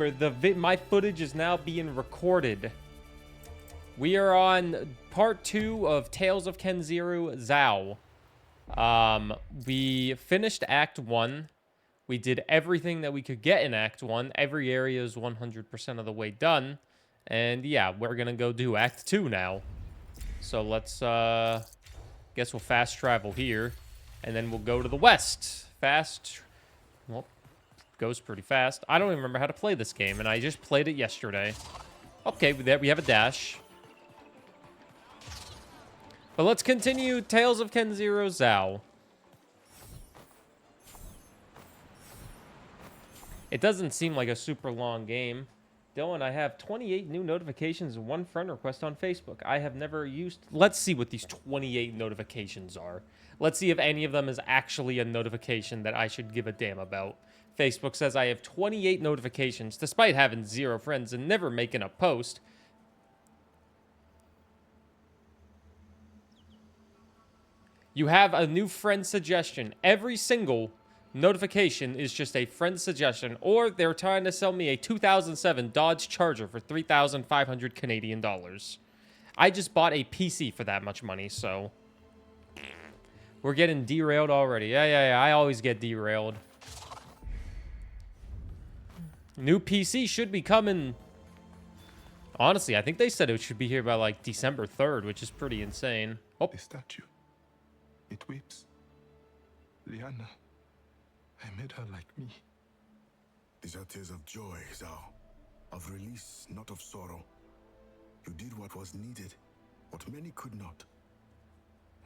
Where my footage is now being recorded. We are on part 2 of Tales of Kenzera Zao. We finished Act 1. We did everything that we could get in Act 1. Every area is 100% of the way done. And yeah, we're gonna go do Act 2 now. So let's, guess we'll fast travel here. And then we'll go to the west. Well, goes pretty fast. I don't even remember how to play this game, and I just played it yesterday. Okay, we have a dash. But let's continue Tales of Kenzera Zao. It doesn't seem like a super long game. Dylan, I have 28 new notifications and 1 friend request on Facebook. I have never used... Let's see what these 28 notifications are. Let's see if any of them is actually a notification that I should give a damn about. Facebook says I have 28 notifications, despite having 0 friends and never making a post. You have a new friend suggestion. Every single notification is just a friend suggestion, or they're trying to sell me a 2007 Dodge Charger for 3,500 Canadian dollars. I just bought a PC for that much money, so... We're getting derailed already. Yeah, I always get derailed. New PC should be coming... Honestly, I think they said it should be here by, like, December 3rd, which is pretty insane. Oh. The statue. It weeps. Liana, I made her like me. These are tears of joy, Zao. Of release, not of sorrow. You did what was needed, what many could not.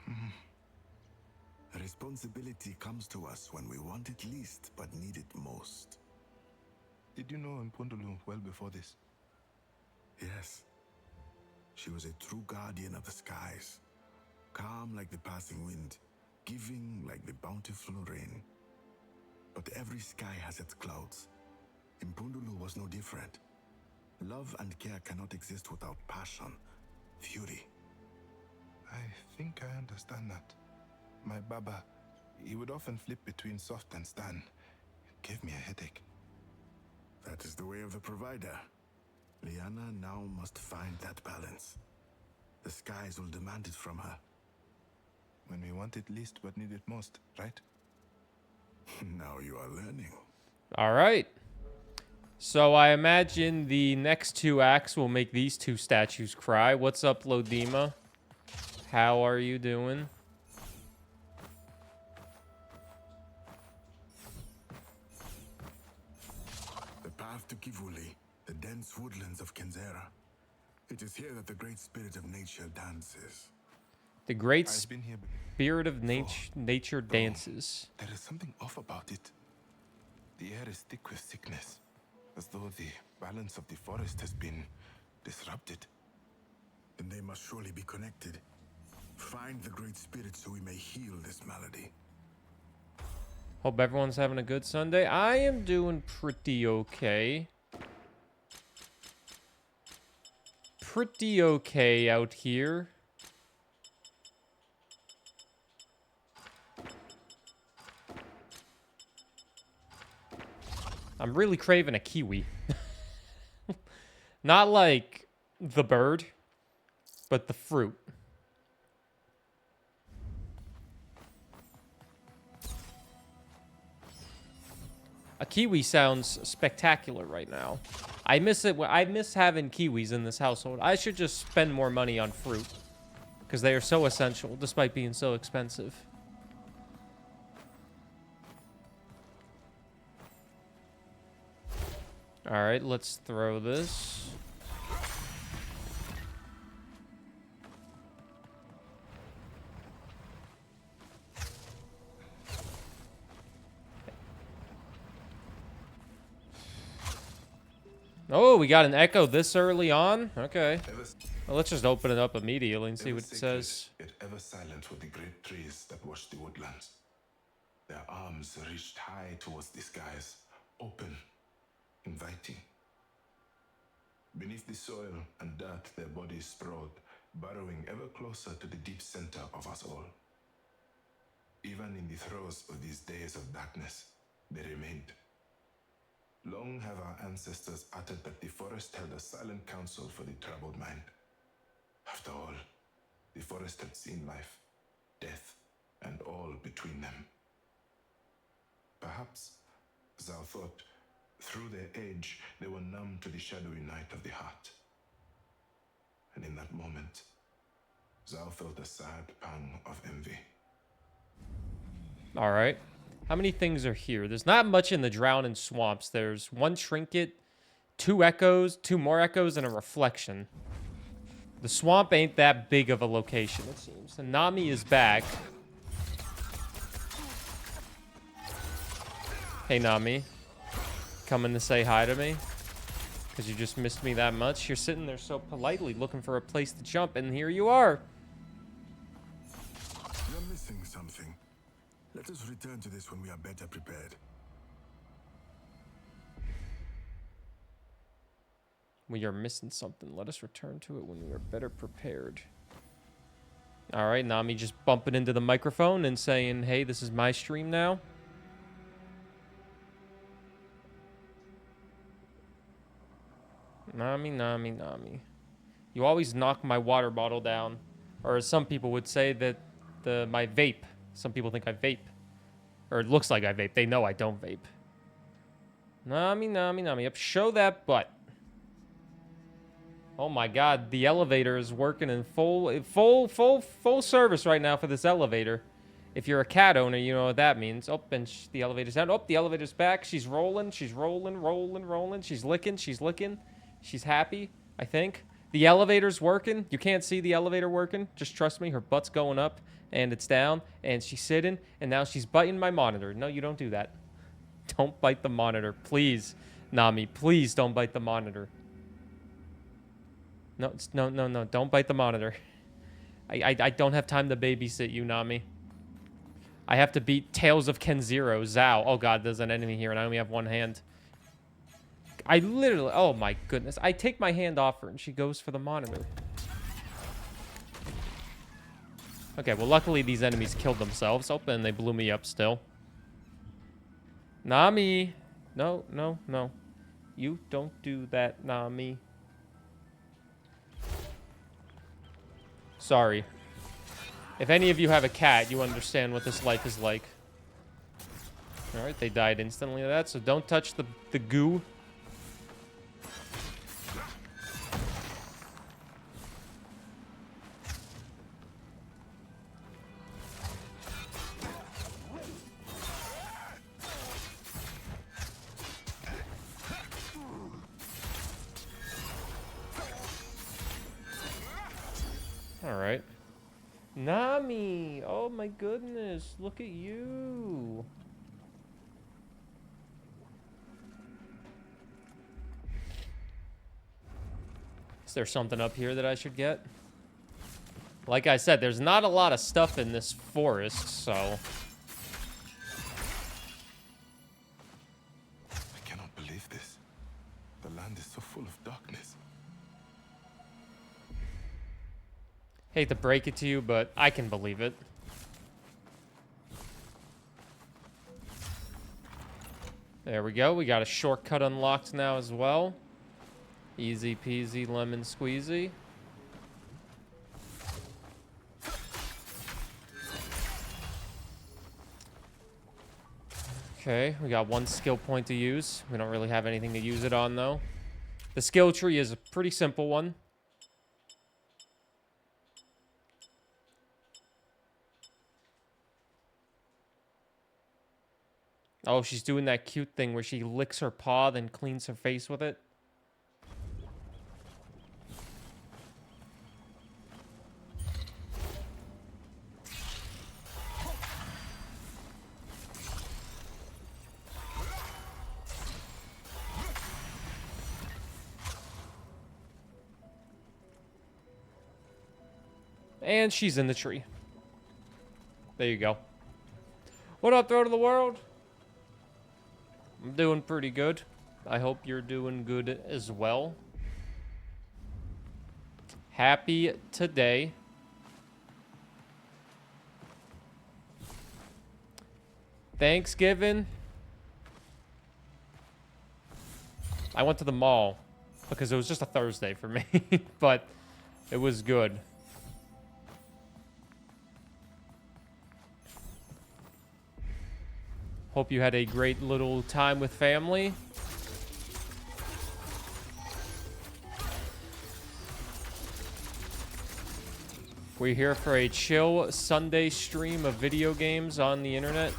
A responsibility comes to us when we want it least, but need it most. Did you know Mpundulu well before this? Yes. She was a true guardian of the skies. Calm like the passing wind, giving like the bountiful rain. But every sky has its clouds. Mpundulu was no different. Love and care cannot exist without passion, fury. I think I understand that. My Baba, he would often flip between soft and stern. It gave me a headache. That is the way of the provider. Liana now must find that balance. The skies will demand it from her. When we want it least but need it most, right? Now you are learning. All right. So I imagine the next 2 acts will make these 2 statues cry. What's up, Lodima? How are you doing? The path to Kivuli, the dense woodlands of Kenzera. It is here that the great spirit of nature dances. The great I've been here spirit of nature dances. There is something off about it. The air is thick with sickness, as though the balance of the forest has been disrupted. Then they must surely be connected. Find the great spirit so we may heal this malady. Hope everyone's having a good Sunday. I am doing pretty okay. Pretty okay out here. I'm really craving a kiwi. Not like the bird, but the fruit. A kiwi sounds spectacular right now. I miss it. I miss having kiwis in this household. I should just spend more money on fruit because they are so essential despite being so expensive. All right, let's throw this. Oh, we got an echo this early on? Okay. Well, let's just open it up immediately and see what it says. Yet ever silent were the great trees that watched the woodlands. Their arms reached high towards the skies, open, inviting. Beneath the soil and dirt, their bodies sprawled, burrowing ever closer to the deep center of us all. Even in the throes of these days of darkness, they remained. Long have our ancestors uttered that the forest held a silent council for the troubled mind. After all, the forest had seen life, death, and all between them. Perhaps, Zhao thought, through their age, they were numb to the shadowy night of the heart. And in that moment, Zhao felt a sad pang of envy. All right. How many things are here? There's not much in the drowning swamps. There's one trinket, 2 echoes, 2 more echoes, and a reflection. The swamp ain't that big of a location, it seems. And Nami is back. Hey, Nami. Coming to say hi to me? Because you just missed me that much? You're sitting there so politely looking for a place to jump, and here you are. You're missing something. Let us return to this when we are better prepared. We are missing something. Let us return to it when we are better prepared. All right, Nami just bumping into the microphone and saying, hey, this is my stream now. Nami, Nami, Nami. You always knock my water bottle down. Or as some people would say, that my vape. Some people think I vape. Or it looks like I vape. They know I don't vape. Nami, Nami, Nami. Yep, show that butt. Oh my god, the elevator is working in full service right now for this elevator. If you're a cat owner, you know what that means. Oh, and the elevator's down. Oh, the elevator's back. She's rolling. She's rolling, rolling, rolling. She's licking. She's licking. She's happy, I think. The elevator's working. You can't see the elevator working. Just trust me. Her butt's going up, and it's down, and she's sitting, and now she's biting my monitor. No, you don't do that. Don't bite the monitor. Please, Nami. Please don't bite the monitor. No, no. Don't bite the monitor. I don't have time to babysit you, Nami. I have to beat Tales of Kenzera, Zhao. Oh god, there's an enemy here, and I only have one hand. I literally... Oh my goodness. I take my hand off her, and she goes for the monitor. Okay, well, luckily these enemies killed themselves. Oh, and they blew me up still. Nami. No, no, no. You don't do that, Nami. Sorry. If any of you have a cat, you understand what this life is like. Alright, they died instantly to that, so don't touch the goo. Alright. Nami! Oh my goodness, look at you! Is there something up here that I should get? Like I said, there's not a lot of stuff in this forest, so... I cannot believe this. The land is so full of darkness. Hate to break it to you, but I can believe it. There we go. We got a shortcut unlocked now as well. Easy peasy lemon squeezy. Okay, we got 1 skill point to use. We don't really have anything to use it on, though. The skill tree is a pretty simple one. Oh, she's doing that cute thing where she licks her paw, then cleans her face with it. And she's in the tree. There you go. What up, throat of the world? I'm doing pretty good. I hope you're doing good as well. Happy today. I went to the mall because it was just a Thursday for me, but it was good. Hope you had a great little time with family. We're here for a chill Sunday stream of video games on the internet.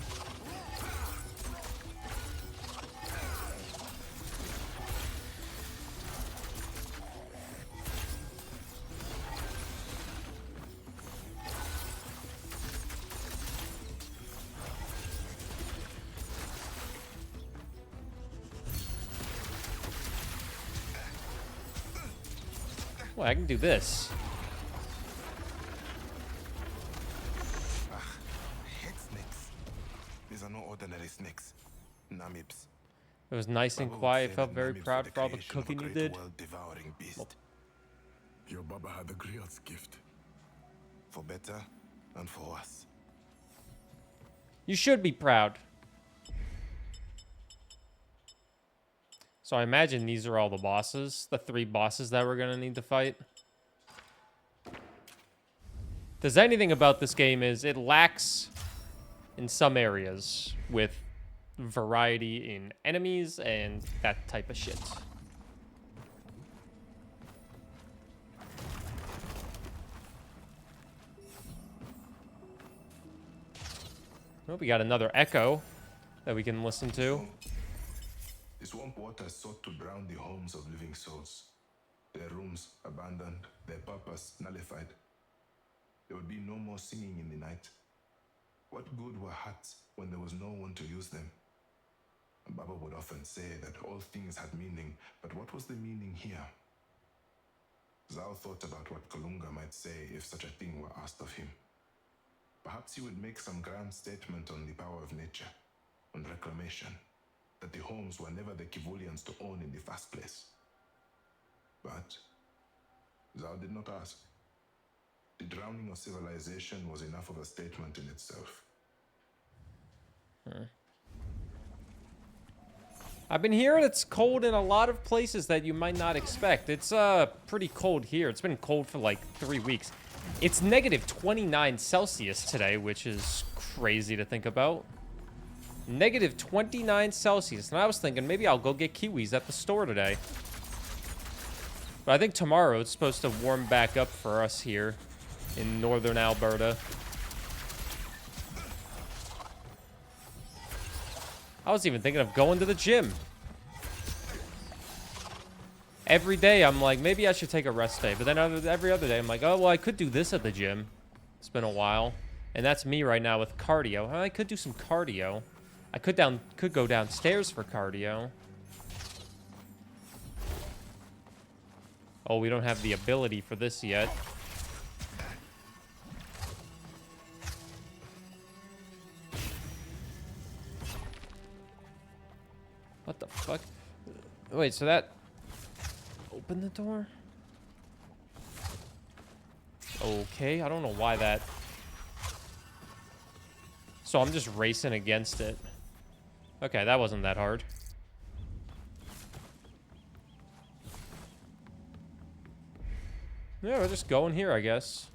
Well, I can do this. Head snakes. These are no ordinary snakes. Namibs. It was nice and Baba would quiet. say Felt that very Namibs were proud for all the creation of a cooking you great did. world-devouring beast. Your Baba had the griot's gift. For better and for worse. You should be proud. So I imagine these are all the bosses. The 3 bosses that we're going to need to fight. Does anything about this game is it lacks in some areas with variety in enemies and that type of shit. Oh, we got another echo that we can listen to. The swamp water sought to drown the homes of living souls. Their rooms abandoned, their purpose nullified. There would be no more singing in the night. What good were huts when there was no one to use them? And Baba would often say that all things had meaning, but what was the meaning here? Zhao thought about what Kalunga might say if such a thing were asked of him. Perhaps he would make some grand statement on the power of nature, on reclamation, that the homes were never the Kivulians to own in the first place. But Zhao did not ask. The drowning of civilization was enough of a statement in itself. I've been hearing it's cold in a lot of places that you might not expect. It's pretty cold here. It's been cold for like 3 weeks. It's negative 29 Celsius today, which is crazy to think about. Negative 29 Celsius. And I was thinking maybe I'll go get kiwis at the store today. But I think tomorrow it's supposed to warm back up for us here in northern Alberta. I was even thinking of going to the gym. Every day I'm like, maybe I should take a rest day. But then every other day I'm like, oh, well, I could do this at the gym. It's been a while. And that's me right now with cardio. I could do some cardio. I could go downstairs for cardio. Oh, we don't have the ability for this yet. What the fuck? Wait, so that... Open the door? Okay, I don't know why that... So I'm just racing against it. Okay, that wasn't that hard. Yeah, we're just going here, I guess.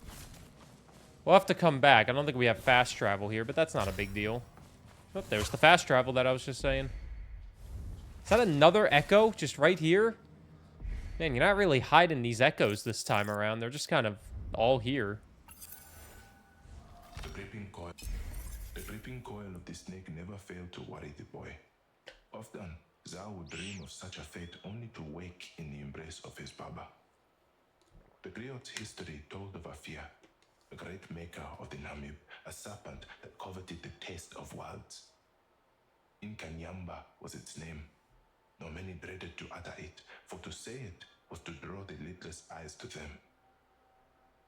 We'll have to come back. I don't think we have fast travel here, but that's not a big deal. Oh, there's the fast travel that I was just saying. Is that another echo just right here? Man, you're not really hiding these echoes this time around. They're just kind of all here. The creeping coil of the snake never failed to worry the boy. Often, Zhao would dream of such a fate only to wake in the embrace of his Baba. The griot's history told of a fear, a great maker of the Namib, a serpent that coveted the taste of worlds. Inkanyamba was its name, though many dreaded to utter it, for to say it was to draw the lidless eyes to them.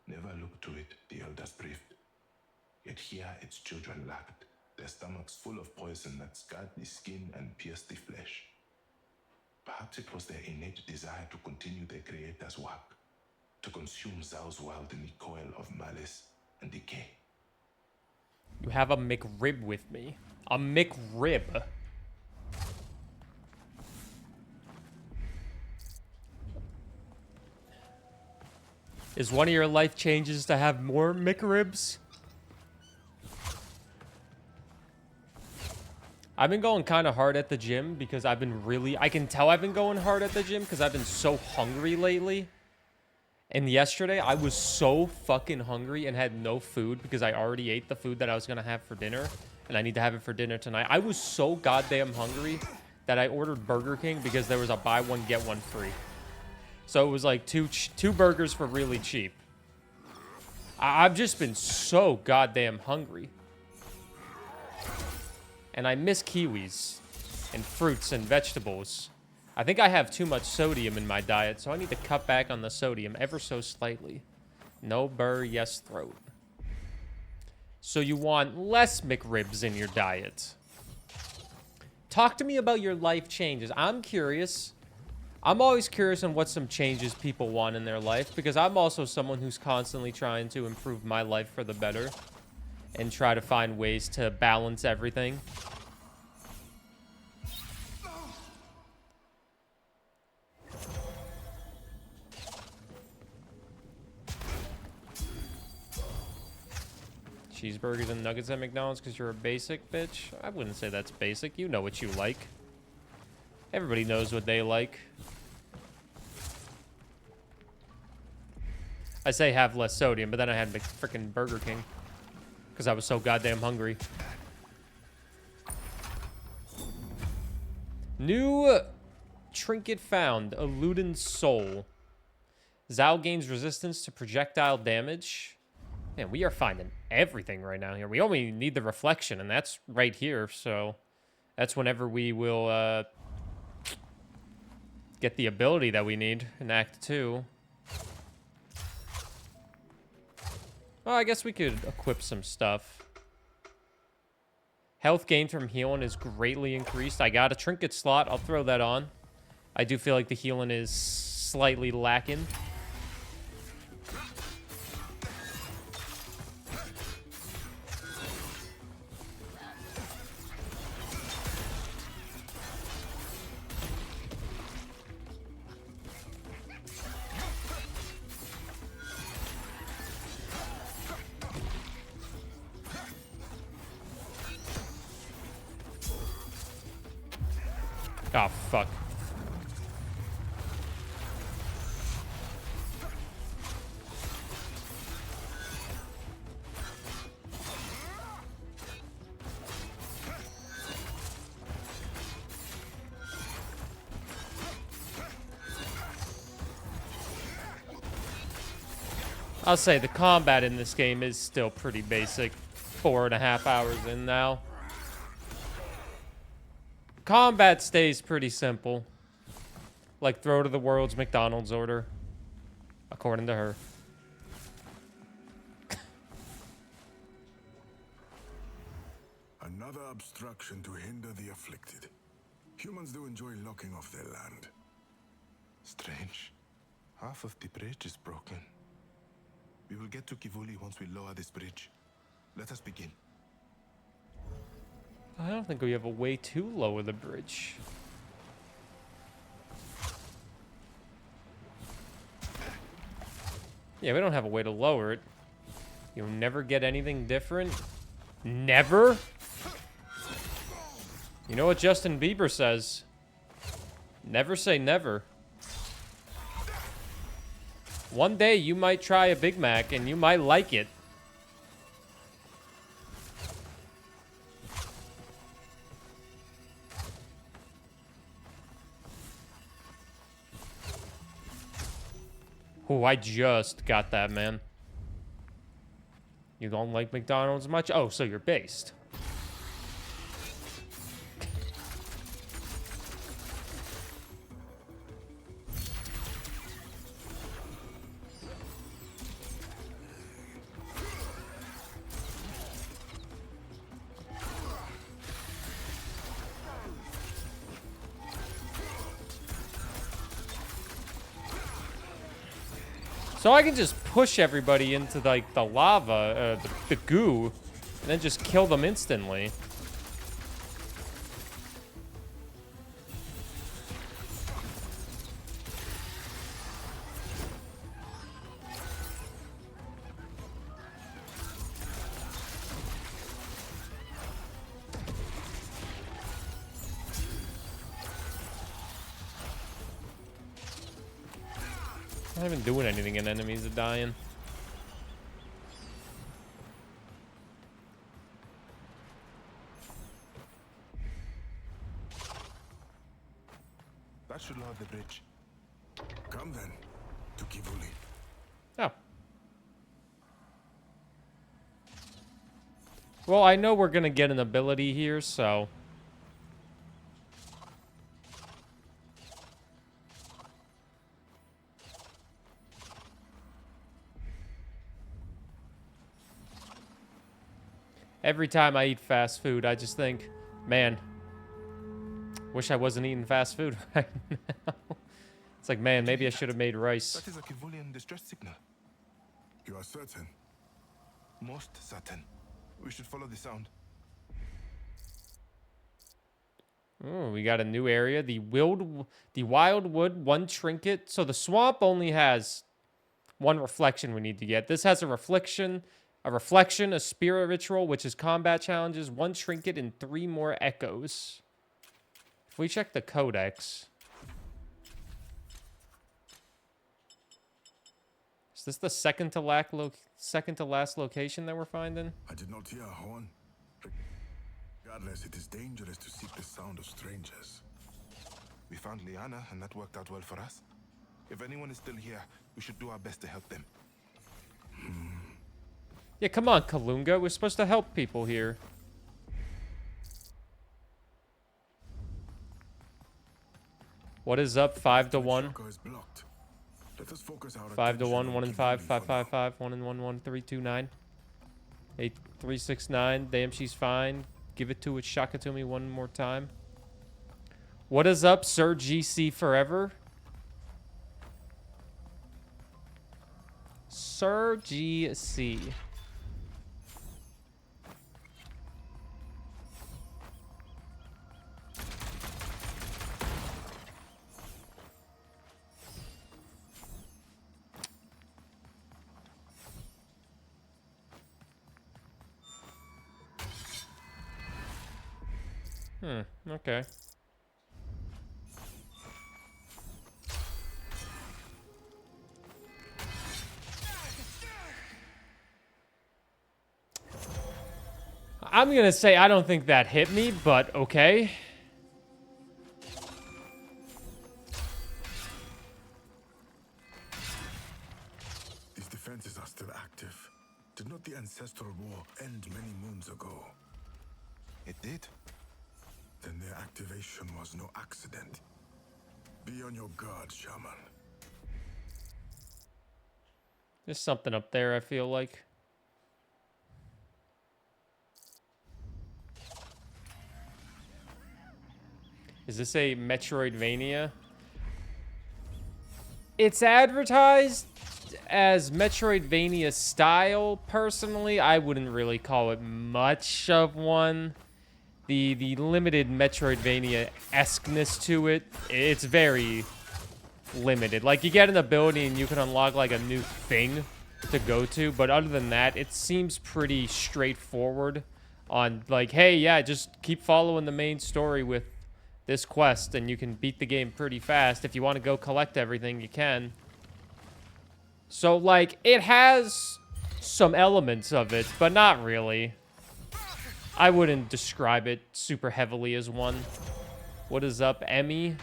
Never look to it, the elders briefed. Yet here its children lacked, their stomachs full of poison that scarred the skin and pierced the flesh. Perhaps it was their innate desire to continue their creator's work, to consume Zhao's world in the coil of malice and decay. You have a McRib with me. A McRib. Is one of your life changes to have more McRibs? I've been going kind of hard at the gym because I've been really... I can tell I've been going hard at the gym because I've been so hungry lately. And yesterday, I was so fucking hungry and had no food because I already ate the food that I was going to have for dinner. And I need to have it for dinner tonight. I was so goddamn hungry that I ordered Burger King because there was a buy one, get one free. So it was like two burgers for really cheap. I've just been so goddamn hungry. And I miss kiwis and fruits and vegetables. I think I have too much sodium in my diet, so I need to cut back on the sodium ever so slightly. No Burr, yes throat. So you want less McRibs in your diet. Talk to me about your life changes. I'm curious. I'm always curious on what some changes people want in their life, because I'm also someone who's constantly trying to improve my life for the better and try to find ways to balance everything. Cheeseburgers and nuggets at McDonald's because you're a basic bitch? I wouldn't say that's basic. You know what you like. Everybody knows what they like. I say have less sodium, but then I had freaking Burger King because I was so goddamn hungry. New trinket found. Eluding Soul. Zao gains resistance to projectile damage. Man, we are finding everything right now here. We only need the reflection, and that's right here. So that's whenever we will get the ability that we need in Act 2. Well, I guess we could equip some stuff. Health gained from healing is greatly increased. I got a trinket slot. I'll throw that on. I do feel like the healing is slightly lacking. Oh, fuck. I'll say the combat in this game is still pretty basic. 4.5 hours in now. Combat stays pretty simple. Like throw to the world's McDonald's order. According to her. Another obstruction to hinder the afflicted. Humans do enjoy locking off their land. Strange. Half of the bridge is broken. We will get to Kivuli once we lower this bridge. Let us begin. I don't think we have a way to lower the bridge. Yeah, we don't have a way to lower it. You'll never get anything different. Never? You know what Justin Bieber says? Never say never. One day you might try a Big Mac and you might like it. Oh, I just got that, man. You don't like McDonald's much? Oh, so you're based. So I can just push everybody into like the lava, the goo, and then just kill them instantly. I'm not even doing anything and enemies are dying. That should lower the bridge. Come then, to Kivuli. Oh. Well, I know we're gonna get an ability here, so... Every time I eat fast food, I just think, man, wish I wasn't eating fast food right now. It's like, man, maybe I should have made rice. That is a Kivulian distress signal. You are certain? Most certain. We should follow the sound. Oh, we got a new area. The Wildwood, one trinket. So the swamp only has one reflection we need to get. This has a reflection, a spirit ritual, which is combat challenges, one trinket, and 3 more echoes. If we check the codex... Is this the second to last location that we're finding? I did not hear a horn. Regardless, it is dangerous to seek the sound of strangers. We found Liana, and that worked out well for us. If anyone is still here, we should do our best to help them. Yeah, come on, Kalunga. We're supposed to help people here. What is up? 5 to 1. Chakra is blocked. Let us focus our 5 to 1, attention 1 on and 5, Kivuli 5, for 5, now. 5, 1 and 1, 1, 3, 2, 9. 8, 3, 6, 9. Damn, she's fine. Give it to it, shock it to me one more time. What is up, Sir GC Forever? Sir GC. Okay. I'm gonna say I don't think that hit me, but okay. These defenses are still active. Did not the ancestral war end many moons ago? It did. Then their activation was no accident. Be on your guard, Shaman. There's something up there, I feel like. Is this a Metroidvania? It's advertised as Metroidvania style. Personally, I wouldn't really call it much of one. The limited Metroidvania-esqueness to it, it's very limited. Like, you get an ability and you can unlock, like, a new thing to go to, but other than that, it seems pretty straightforward on, like, hey, yeah, just keep following the main story with this quest, and you can beat the game pretty fast. If you want to go collect everything, you can. So, like, it has some elements of it, but not really. I wouldn't describe it super heavily as one. What is up, Emmy?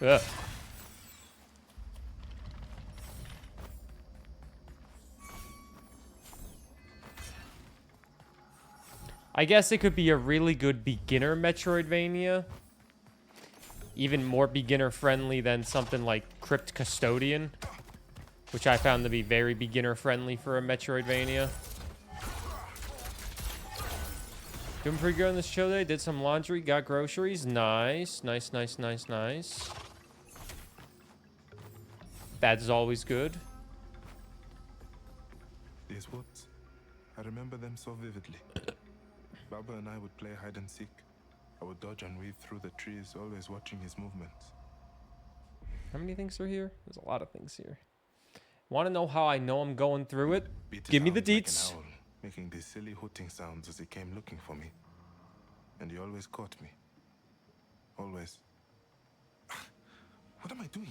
Ugh. I guess it could be a really good beginner Metroidvania. Even more beginner-friendly than something like Crypt Custodian, which I found to be very beginner-friendly for a Metroidvania. Doing pretty good on this chill day. Did some laundry, got groceries. Nice, nice, nice, nice, nice. That is always good. These woods, I remember them so vividly. Baba and I would play hide and seek. I would dodge and weave through the trees, always watching his movements. How many things are here? There's a lot of things here. Want to know how I know I'm going through it? Beat his Give me the arms like an deets. owl, making these silly hooting sounds as he came looking for me. And he always caught me. Always. What am I doing?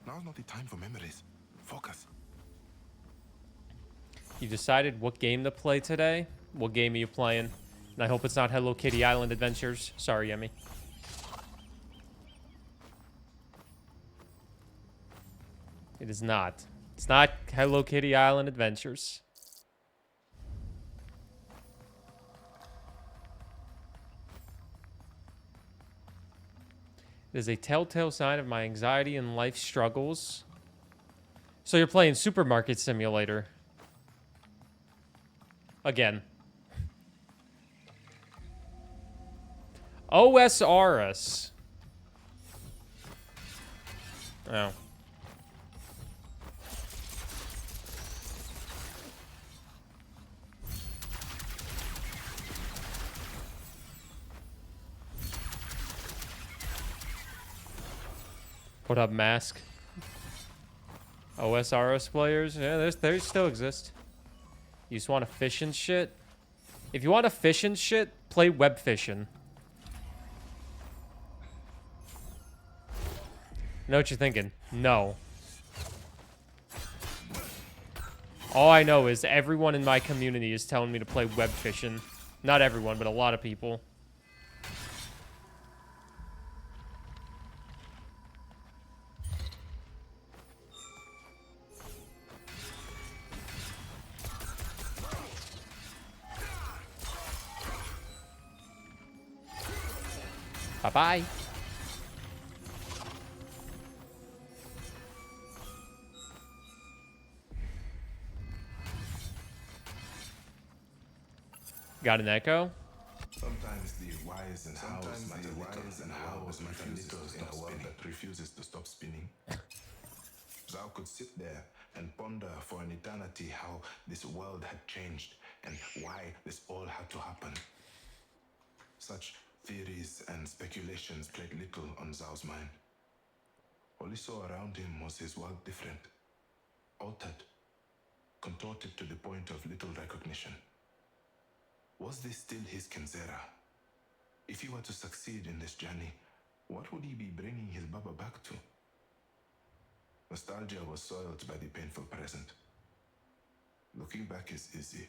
Now's not the time for memories. Focus. You decided what game to play today? What game are you playing? And I hope it's not Hello Kitty Island Adventures. Sorry, Yemi. It is not. It's not Hello Kitty Island Adventures. It is a telltale sign of my anxiety and life struggles. So you're playing Supermarket Simulator. Again. OSRS. Oh. What up, Mask? OSRS players? Yeah, they still exist. You just want to fish and shit? If you want to fish and shit, play web fishing. I know what you're thinking. No. All I know is everyone in my community is telling me to play web fishing. Not everyone, but a lot of people. Bye-bye. Got an echo? Sometimes the whys and hows matter little in a world that refuses to stop spinning. Zhao could sit there and ponder for an eternity how this world had changed and why this all had to happen. Such theories and speculations played little on Zhao's mind. All he saw around him was his world different, altered, contorted to the point of little recognition. Was this still his Kenzera? If he were to succeed in this journey, what would he be bringing his Baba back to? Nostalgia was soiled by the painful present. Looking back is easy.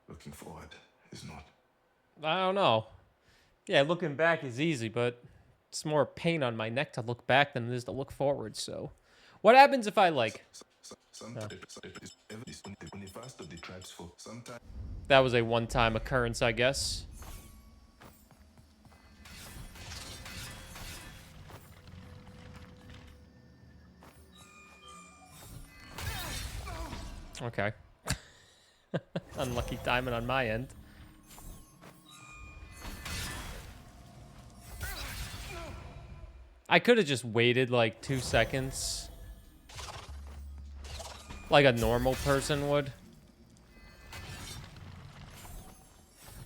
Looking forward is not. I don't know. Yeah, looking back is easy, but it's more pain on my neck to look back than it is to look forward, so... What happens if I, like... That was a one-time occurrence, I guess. Okay. Unlucky timing on my end. I could have just waited like 2 seconds. Like a normal person would.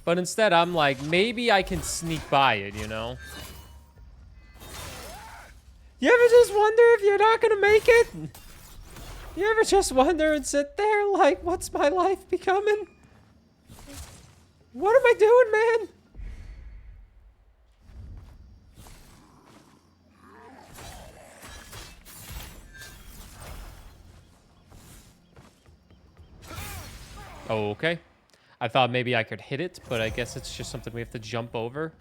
But instead, I'm like, maybe I can sneak by it, you know? You ever just wonder if you're not gonna make it? You ever just wonder and sit there like, what's my life becoming? What am I doing, man? Oh, okay. I thought maybe I could hit it, but I guess it's just something we have to jump over.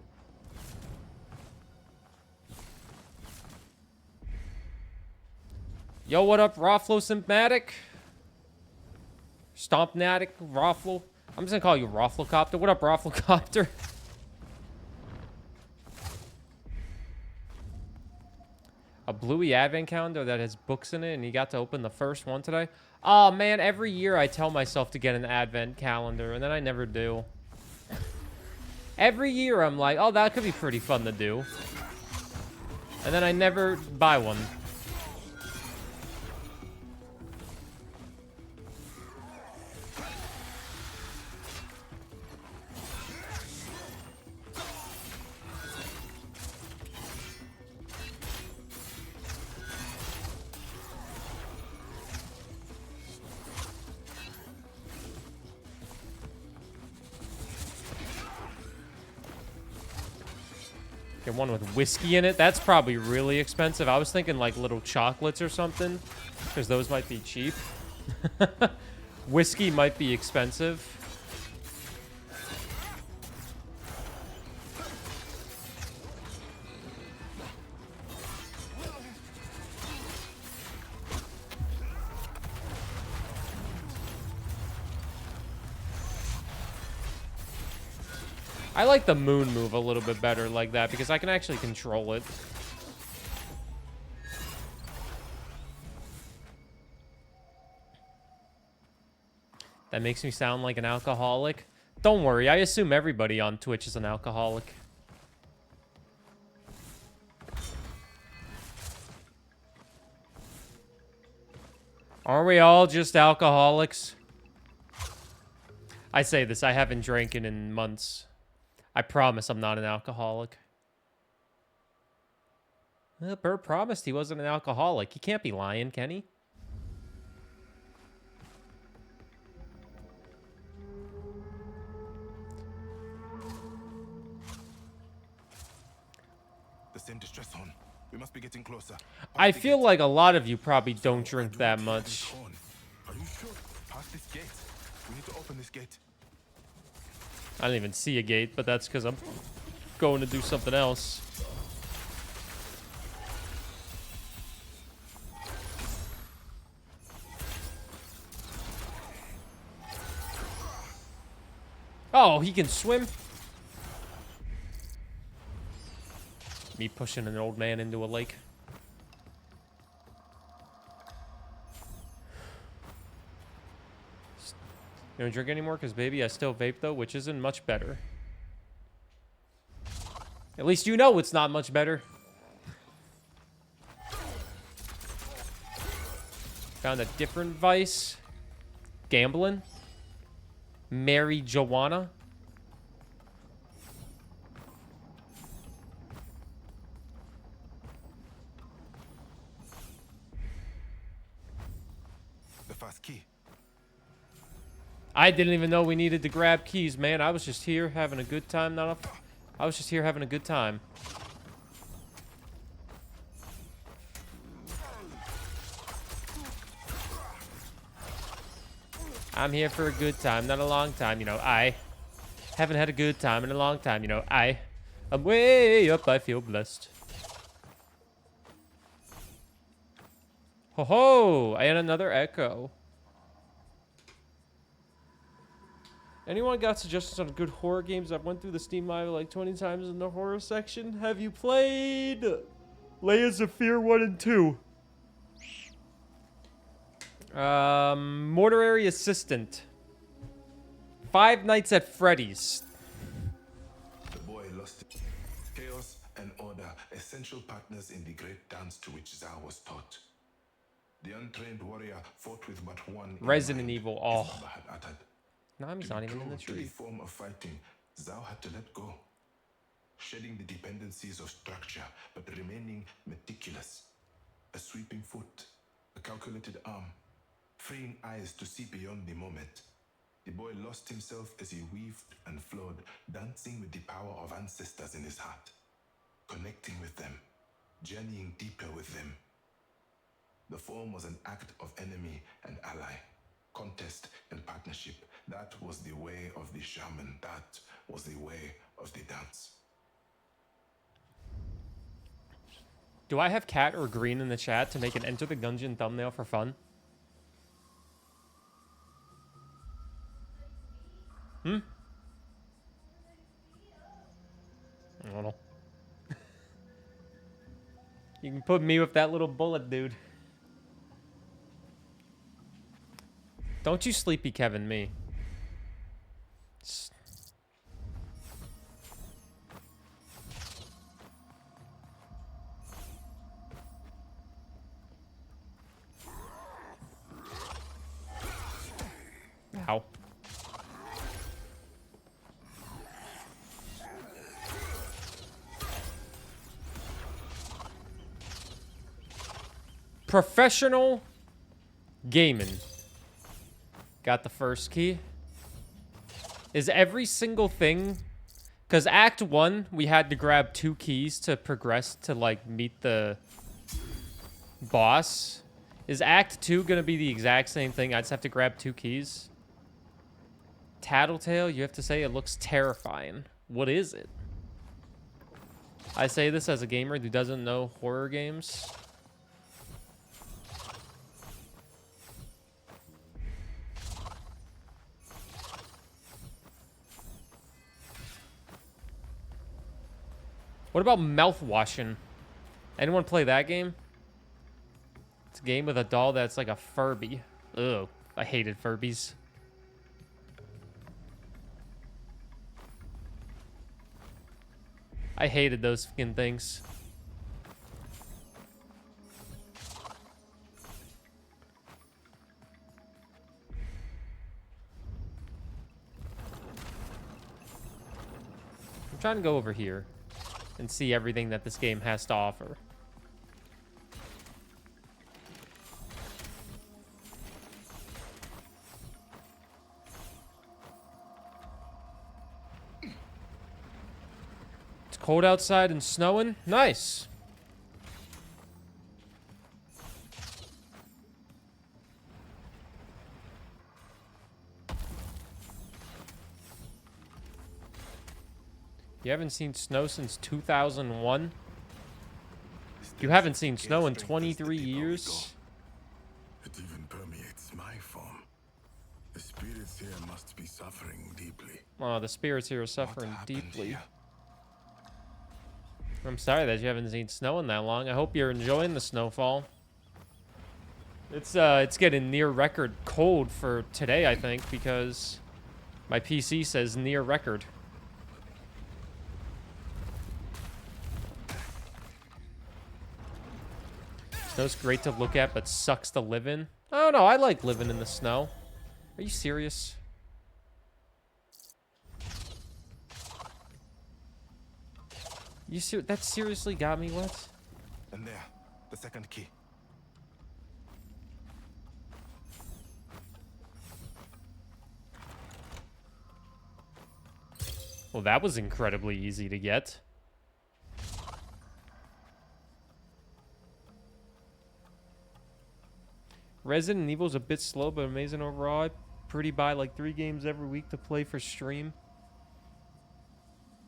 Yo, what up, Rofflo Sympmatic? Stompnatic, Rofflo. I'm just gonna call you Rofflocopter. What up, Rofflocopter? A Bluey Advent calendar that has books in it, and you got to open the first one today. Oh, man, every year I tell myself to get an Advent calendar, and then I never do. Every year I'm like, oh, that could be pretty fun to do. And then I never buy one. Get one with whiskey in it. That's probably really expensive. I was thinking like little chocolates or something, because those might be cheap. Whiskey might be expensive. I like the moon move a little bit better like that because I can actually control it. That makes me sound like an alcoholic. Don't worry, I assume everybody on Twitch is an alcoholic. Aren't we all just alcoholics? I say this, I haven't drank in months. I promise I'm not an alcoholic. Burr promised he wasn't an alcoholic. He can't be lying, can he? The same distress horn. We must be getting closer. I feel like a lot of you probably don't drink that much. Are you sure? Past this gate. We need to open this gate. I don't even see a gate, but that's because I'm going to do something else. Oh, he can swim? Me pushing an old man into a lake. You don't drink anymore? Because, baby, I still vape, though, which isn't much better. At least you know it's not much better. Found a different vice. Gambling. Mary Joanna. The fast key. I didn't even know we needed to grab keys, man. I was just here having a good time. I was just here having a good time. I'm here for a good time, not a long time. You know, I haven't had a good time in a long time. You know, I'm way up. I feel blessed. Ho ho! And another echo. Anyone got suggestions on good horror games? I've went through the Steam library like 20 times in the horror section. Have you played Layers of Fear 1 and 2? Mortuary Assistant. Five Nights at Freddy's. The boy lost chaos and order, essential partners in the great dance to which Zhao was taught. The untrained warrior fought with but one. Resident Evil. Oh. His mother had uttered. Nami's not even in the To the tree. form of fighting, Zhao had to let go, shedding the dependencies of structure, but remaining meticulous. A sweeping foot, a calculated arm, freeing eyes to see beyond the moment. The boy lost himself as he weaved and flowed, dancing with the power of ancestors in his heart, connecting with them, journeying deeper with them. The form was an act of enemy and ally, contest and partnership. That was the way of the shaman. That was the way of the dance. Do I have cat or green in the chat to make an Enter the Gungeon thumbnail for fun? I don't know. You can put me with that little bullet, dude. Don't you sleepy Kevin me. Ow. Professional gaming. Got the first key. Is every single thing... Because Act 1, we had to grab 2 keys to progress to, like, meet the boss. Is Act 2 going to be the exact same thing? I just have to grab 2 keys? Tattletale, you have to say it looks terrifying. What is it? I say this as a gamer who doesn't know horror games. What about mouthwashing? Anyone play that game? It's a game with a doll that's like a Furby. Ugh, I hated Furbies. I hated those fucking things. I'm trying to go over here and see everything that this game has to offer. It's cold outside and snowing. Nice. You haven't seen snow since 2001? You haven't seen snow in 23 years? It even permeates my form. The spirits here must be suffering deeply. Oh, the spirits here are suffering happened deeply. here? I'm sorry that you haven't seen snow in that long. I hope you're enjoying the snowfall. It's getting near record cold for today, I think, because my PC says near record. Snow's great to look at, but sucks to live in. I don't know. I like living in the snow. Are you serious? That seriously got me wet? And there, the second key. Well, that was incredibly easy to get. Resident Evil's a bit slow, but amazing overall. I pretty buy like 3 games every week to play for stream.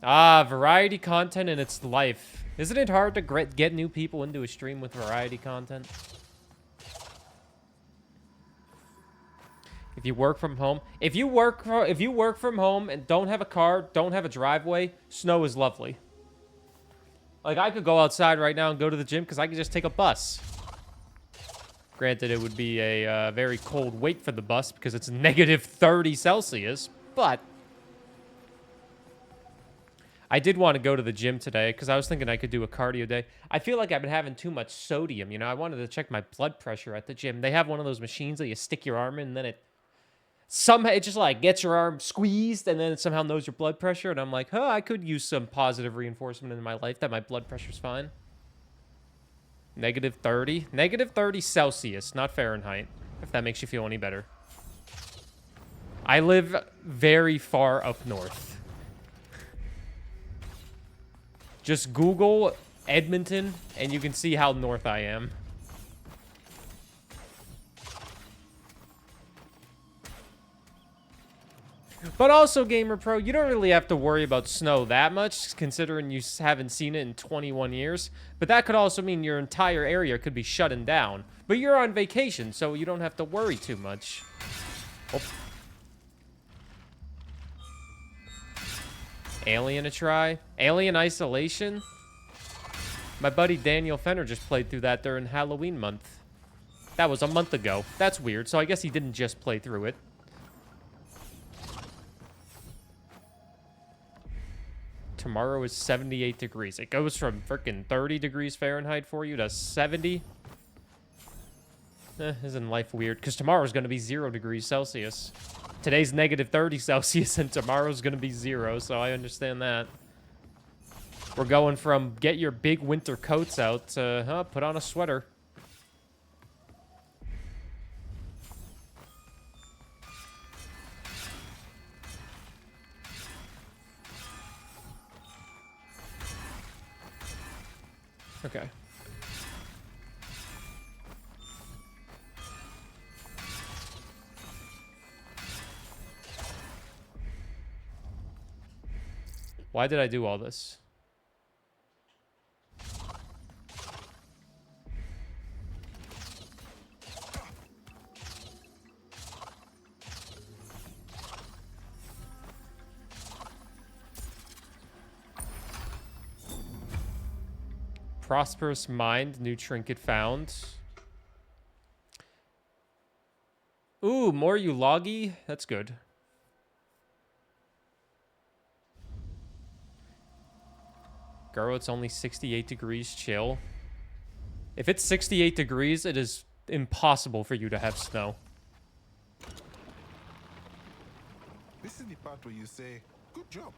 Ah, variety content and its life. Isn't it hard to get new people into a stream with variety content? If you work from home, if you work from home and don't have a car, don't have a driveway, snow is lovely. Like, I could go outside right now and go to the gym because I could just take a bus. Granted, it would be a very cold wait for the bus because it's negative 30 Celsius, but I did want to go to the gym today because I was thinking I could do a cardio day. I feel like I've been having too much sodium, you know? I wanted to check my blood pressure at the gym. They have one of those machines that you stick your arm in and then it just like gets your arm squeezed and then it somehow knows your blood pressure. And I'm like, huh, I could use some positive reinforcement in my life that my blood pressure's fine. Negative 30. Negative 30 Celsius, not Fahrenheit, if that makes you feel any better. I live very far up north. Just Google Edmonton, and you can see how north I am. But also, Gamer Pro, you don't really have to worry about snow that much, considering you haven't seen it in 21 years. But that could also mean your entire area could be shutting down. But you're on vacation, so you don't have to worry too much. Oh. Alien a try? Alien Isolation? My buddy Daniel Fenner just played through that during Halloween month. That was a month ago. That's weird, so I guess he didn't just play through it. Tomorrow is 78 degrees. It goes from freaking 30 degrees Fahrenheit for you to 70. Isn't life weird? Because tomorrow's going to be 0 degrees Celsius. Today's negative 30 Celsius and tomorrow's going to be 0, so I understand that. We're going from get your big winter coats out to put on a sweater. Okay. Why did I do all this? Prosperous mind, new trinket found. Ooh, more Ulagi? That's good. Girl, it's only 68 degrees, chill. If it's 68 degrees, it is impossible for you to have snow. This is the part where you say, good job.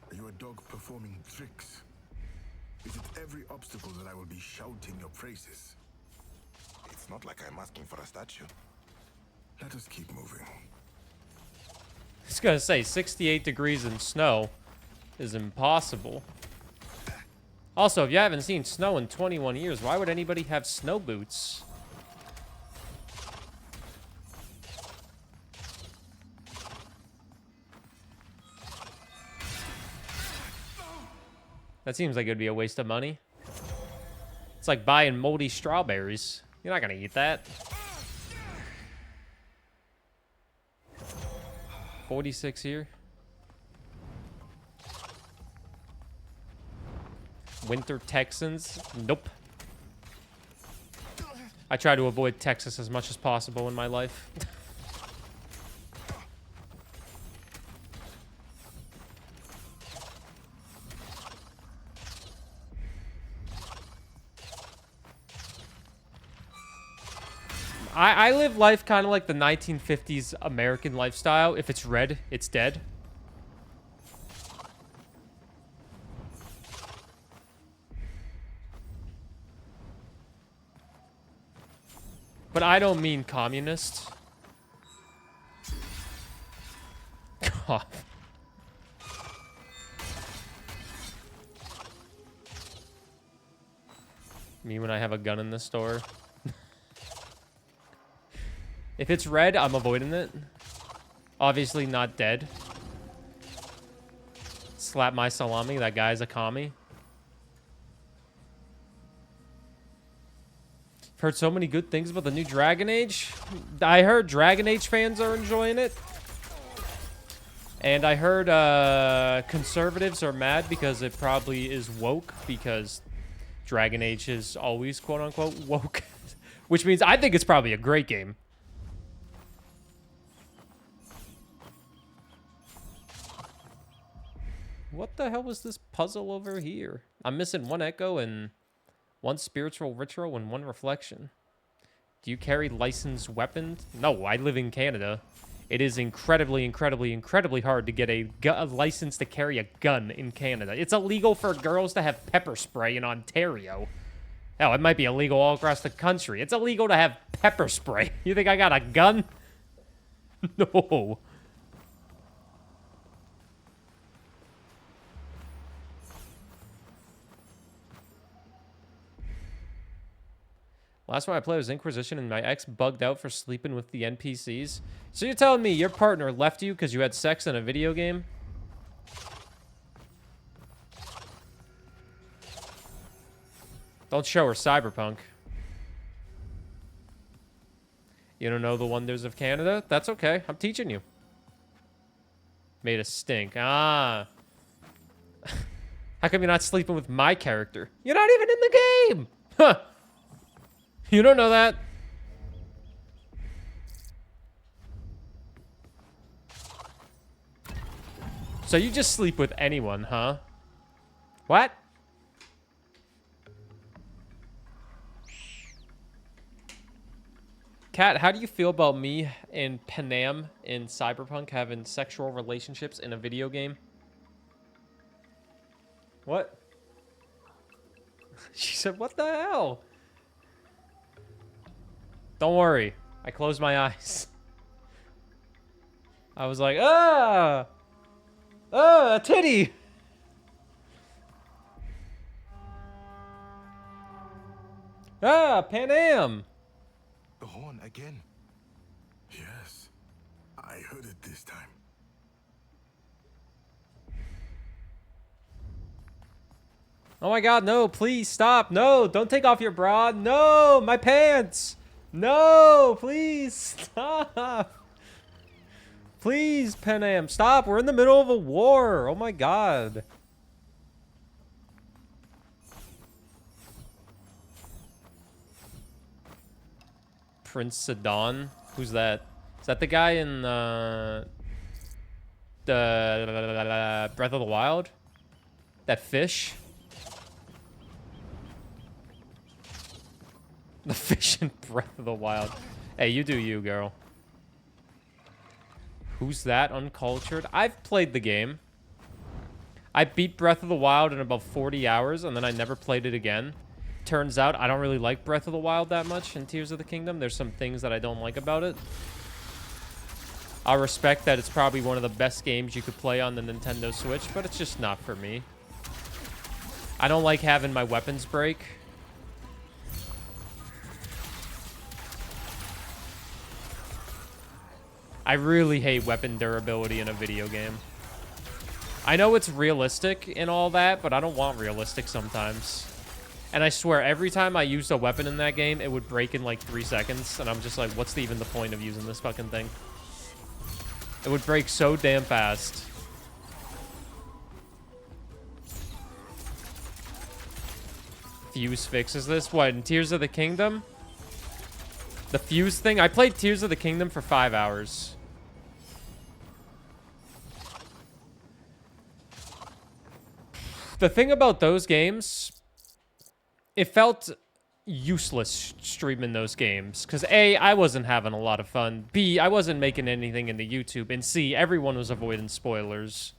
Are you a dog performing tricks? Is it every obstacle that I will be shouting your praises? It's not like I'm asking for a statue. Let us keep moving. I was gonna say, 68 degrees in snow is impossible. Also, if you haven't seen snow in 21 years, why would anybody have snow boots? That seems like it would be a waste of money. It's like buying moldy strawberries. You're not gonna eat that. 46 here. Winter Texans? Nope. I try to avoid Texas as much as possible in my life. I live life kind of like the 1950s American lifestyle. If it's red, it's dead. But I don't mean communist. God. Me when I have a gun in the store. If it's red, I'm avoiding it. Obviously not dead. Slap my salami. That guy's a commie. I've heard so many good things about the new Dragon Age. I heard Dragon Age fans are enjoying it. And I heard conservatives are mad because it probably is woke, because Dragon Age is always quote-unquote woke. Which means I think it's probably a great game. What the hell was this puzzle over here? I'm missing one echo and one spiritual ritual and one reflection. Do you carry licensed weapons? No, I live in Canada. It is incredibly, incredibly, incredibly hard to get a license to carry a gun in Canada. It's illegal for girls to have pepper spray in Ontario. Hell, it might be illegal all across the country. It's illegal to have pepper spray. You think I got a gun? No. Last time I played was Inquisition, and my ex bugged out for sleeping with the NPCs. So you're telling me your partner left you because you had sex in a video game? Don't show her Cyberpunk. You don't know the wonders of Canada? That's okay. I'm teaching you. Made a stink. Ah. How come you're not sleeping with my character? You're not even in the game! Huh. You don't know that. So you just sleep with anyone, huh? What? Kat, how do you feel about me and Panam in Cyberpunk having sexual relationships in a video game? What? She said, what the hell? Don't worry. I closed my eyes. I was like, a titty. Ah, Pan Am. The horn again. Yes, I heard it this time. Oh my god, no, please stop. No, don't take off your bra. No, my pants. No, please stop. Please, Pan Am, stop. We're in the middle of a war. Oh my god. Prince Sidon? Who's that? Is that the guy in the Breath of the Wild? That fish? The fish in Breath of the Wild. Hey, you do you, girl. Who's that? Uncultured? I've played the game. I beat Breath of the Wild in about 40 hours, and then I never played it again. Turns out I don't really like Breath of the Wild that much in Tears of the Kingdom. There's some things that I don't like about it. I respect that it's probably one of the best games you could play on the Nintendo Switch, but it's just not for me. I don't like having my weapons break. I really hate weapon durability in a video game. I know it's realistic and all that, but I don't want realistic sometimes. And I swear, every time I used a weapon in that game, it would break in like 3 seconds. And I'm just like, what's even the point of using this fucking thing? It would break so damn fast. Fuse fixes this. What, in Tears of the Kingdom? The fuse thing? I played Tears of the Kingdom for 5 hours. The thing about those games, it felt useless streaming those games. Because A, I wasn't having a lot of fun. B, I wasn't making anything into YouTube. And C, everyone was avoiding spoilers.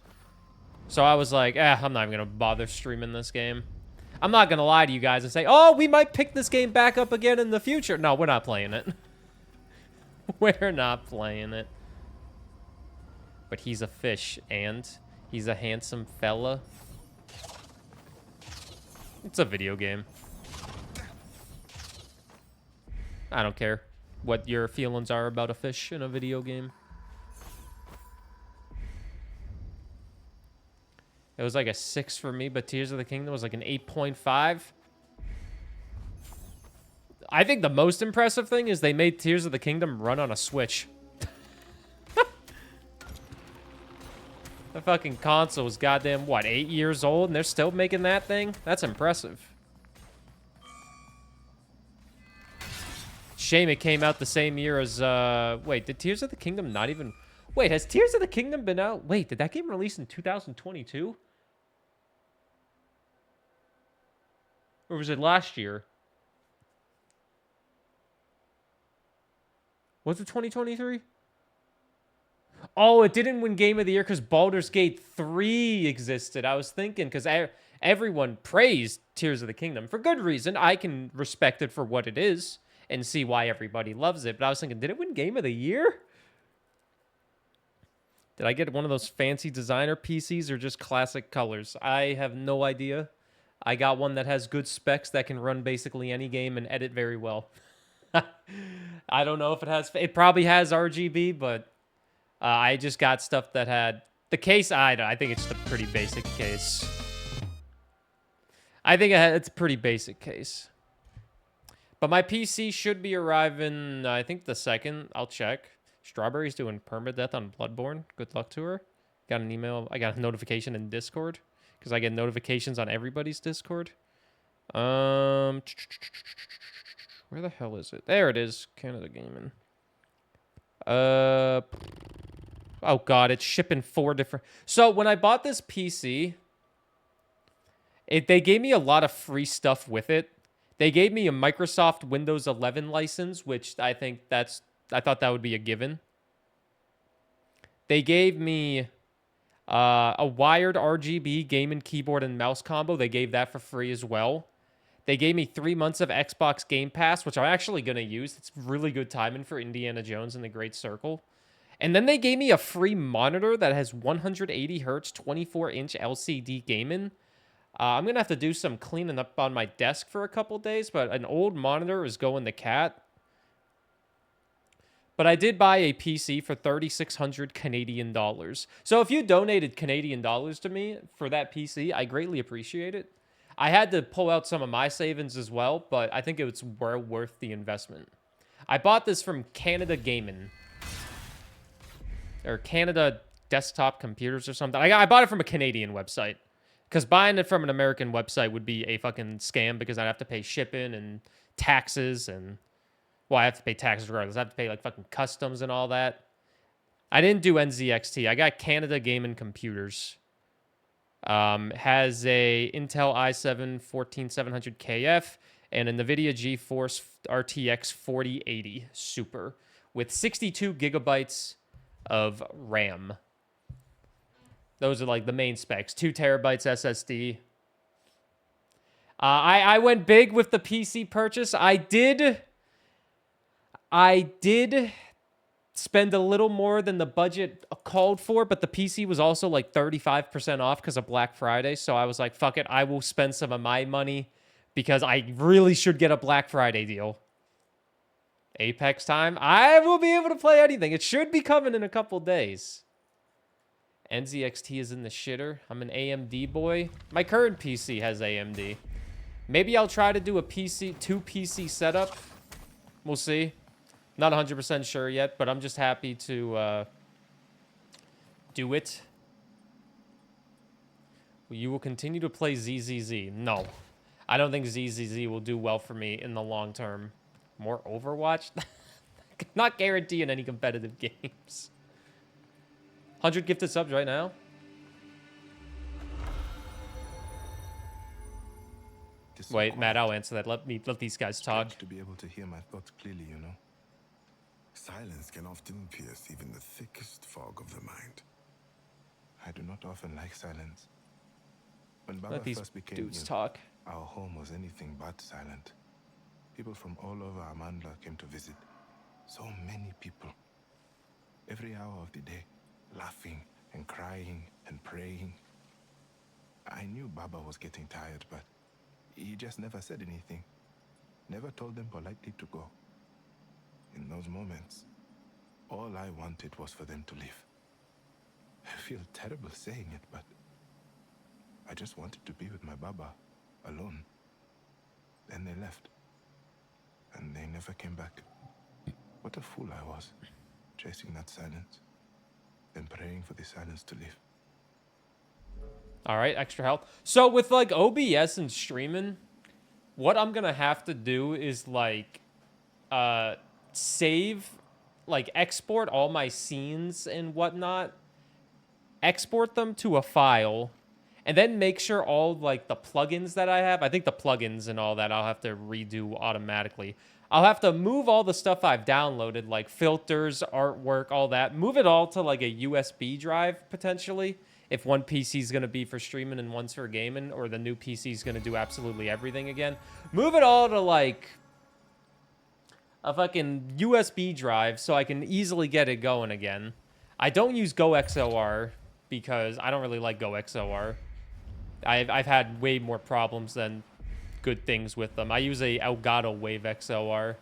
So I was like, I'm not even going to bother streaming this game. I'm not going to lie to you guys and say, oh, we might pick this game back up again in the future. No, we're not playing it. We're not playing it. But he's a fish, and he's a handsome fella. It's a video game. I don't care what your feelings are about a fish in a video game. It was like a 6 for me, but Tears of the Kingdom was like an 8.5. I think the most impressive thing is they made Tears of the Kingdom run on a Switch. The fucking console was goddamn, what, 8 years old, and they're still making that thing? That's impressive. Shame it came out the same year as, wait, did Tears of the Kingdom not even... Wait, has Tears of the Kingdom been out? Wait, did that game release in 2022? Or was it last year? Was it 2023? Oh, it didn't win Game of the Year because Baldur's Gate 3 existed. I was thinking, because everyone praised Tears of the Kingdom. For good reason. I can respect it for what it is and see why everybody loves it. But I was thinking, did it win Game of the Year? Did I get one of those fancy designer PCs or just classic colors? I have no idea. I got one that has good specs that can run basically any game and edit very well. I don't know if it has... It probably has RGB, but... I just got stuff that had... The case, I think it's just a pretty basic case. I think it's a pretty basic case. But my PC should be arriving, I think, the 2nd. I'll check. Strawberry's doing permadeath on Bloodborne. Good luck to her. Got an email. I got a notification in Discord. Because I get notifications on everybody's Discord. Where the hell is it? There it is. Canada Gaming. Oh, God, it's shipping 4 different... So, when I bought this PC, they gave me a lot of free stuff with it. They gave me a Microsoft Windows 11 license, which I thought that would be a given. They gave me a wired RGB game and keyboard and mouse combo. They gave that for free as well. They gave me 3 months of Xbox Game Pass, which I'm actually going to use. It's really good timing for Indiana Jones and the Great Circle. And then they gave me a free monitor that has 180 hertz, 24-inch LCD gaming. I'm going to have to do some cleaning up on my desk for a couple days, but an old monitor is going to cat. But I did buy a PC for 3,600 Canadian dollars. So if you donated Canadian dollars to me for that PC, I greatly appreciate it. I had to pull out some of my savings as well, but I think it was well worth the investment. I bought this from Canada Gaming. Or Canada Desktop Computers or something. I bought it from a Canadian website. Because buying it from an American website would be a fucking scam because I'd have to pay shipping and taxes and... Well, I have to pay taxes regardless. I have to pay, like, fucking customs and all that. I didn't do NZXT. I got Canada Gaming Computers. Has a Intel i7 14700KF and a NVIDIA GeForce RTX 4080 Super with 62 gigabytes of RAM. Those are, like, the main specs. 2 terabytes SSD. I went big with the PC purchase. I did spend a little more than the budget called for, but the PC was also like 35% off because of Black Friday. So I was like, fuck it, I will spend some of my money because I really should get a Black Friday deal. Apex time. I will be able to play anything. It should be coming in a couple days. NZXT is in the shitter. I'm an AMD boy. My current PC has AMD. Maybe I'll try to do a two PC setup. We'll see. Not 100% sure yet, but I'm just happy to do it. You will continue to play ZZZ. No. I don't think ZZZ will do well for me in the long term. More Overwatch? Not guaranteeing any competitive games. 100 gifted subs right now. Wait, Matt, I'll answer that. Let these guys talk. To be able to hear my thoughts clearly, you know. Silence can often pierce even the thickest fog of the mind. I do not often like silence. When Baba Let these first became dudes ill, talk. our home was anything but silent. People from all over Amandla came to visit. So many people. Every hour of the day, laughing and crying and praying. I knew Baba was getting tired, but he just never said anything. Never told them politely to go. In those moments, all I wanted was for them to leave. I feel terrible saying it, but I just wanted to be with my Baba, alone. Then they left, and they never came back. What a fool I was, chasing that silence, then praying for the silence to leave. All right, extra help. So with, like, OBS and streaming, what I'm going to have to do is, like, save, like, export all my scenes and whatnot, export them to a file, and then make sure all, like, the plugins that I have, I think the plugins and all that I'll have to redo automatically. I'll have to move all the stuff I've downloaded, like filters, artwork, all that, move it all to, like, a USB drive, potentially, if one PC is going to be for streaming and one's for gaming, or the new PC is going to do absolutely everything again. Move it all to, like, a fucking USB drive so I can easily get it going again. I don't use GoXLR because I don't really like GoXLR. I've had way more problems than good things with them. I use a Elgato Wave XLR.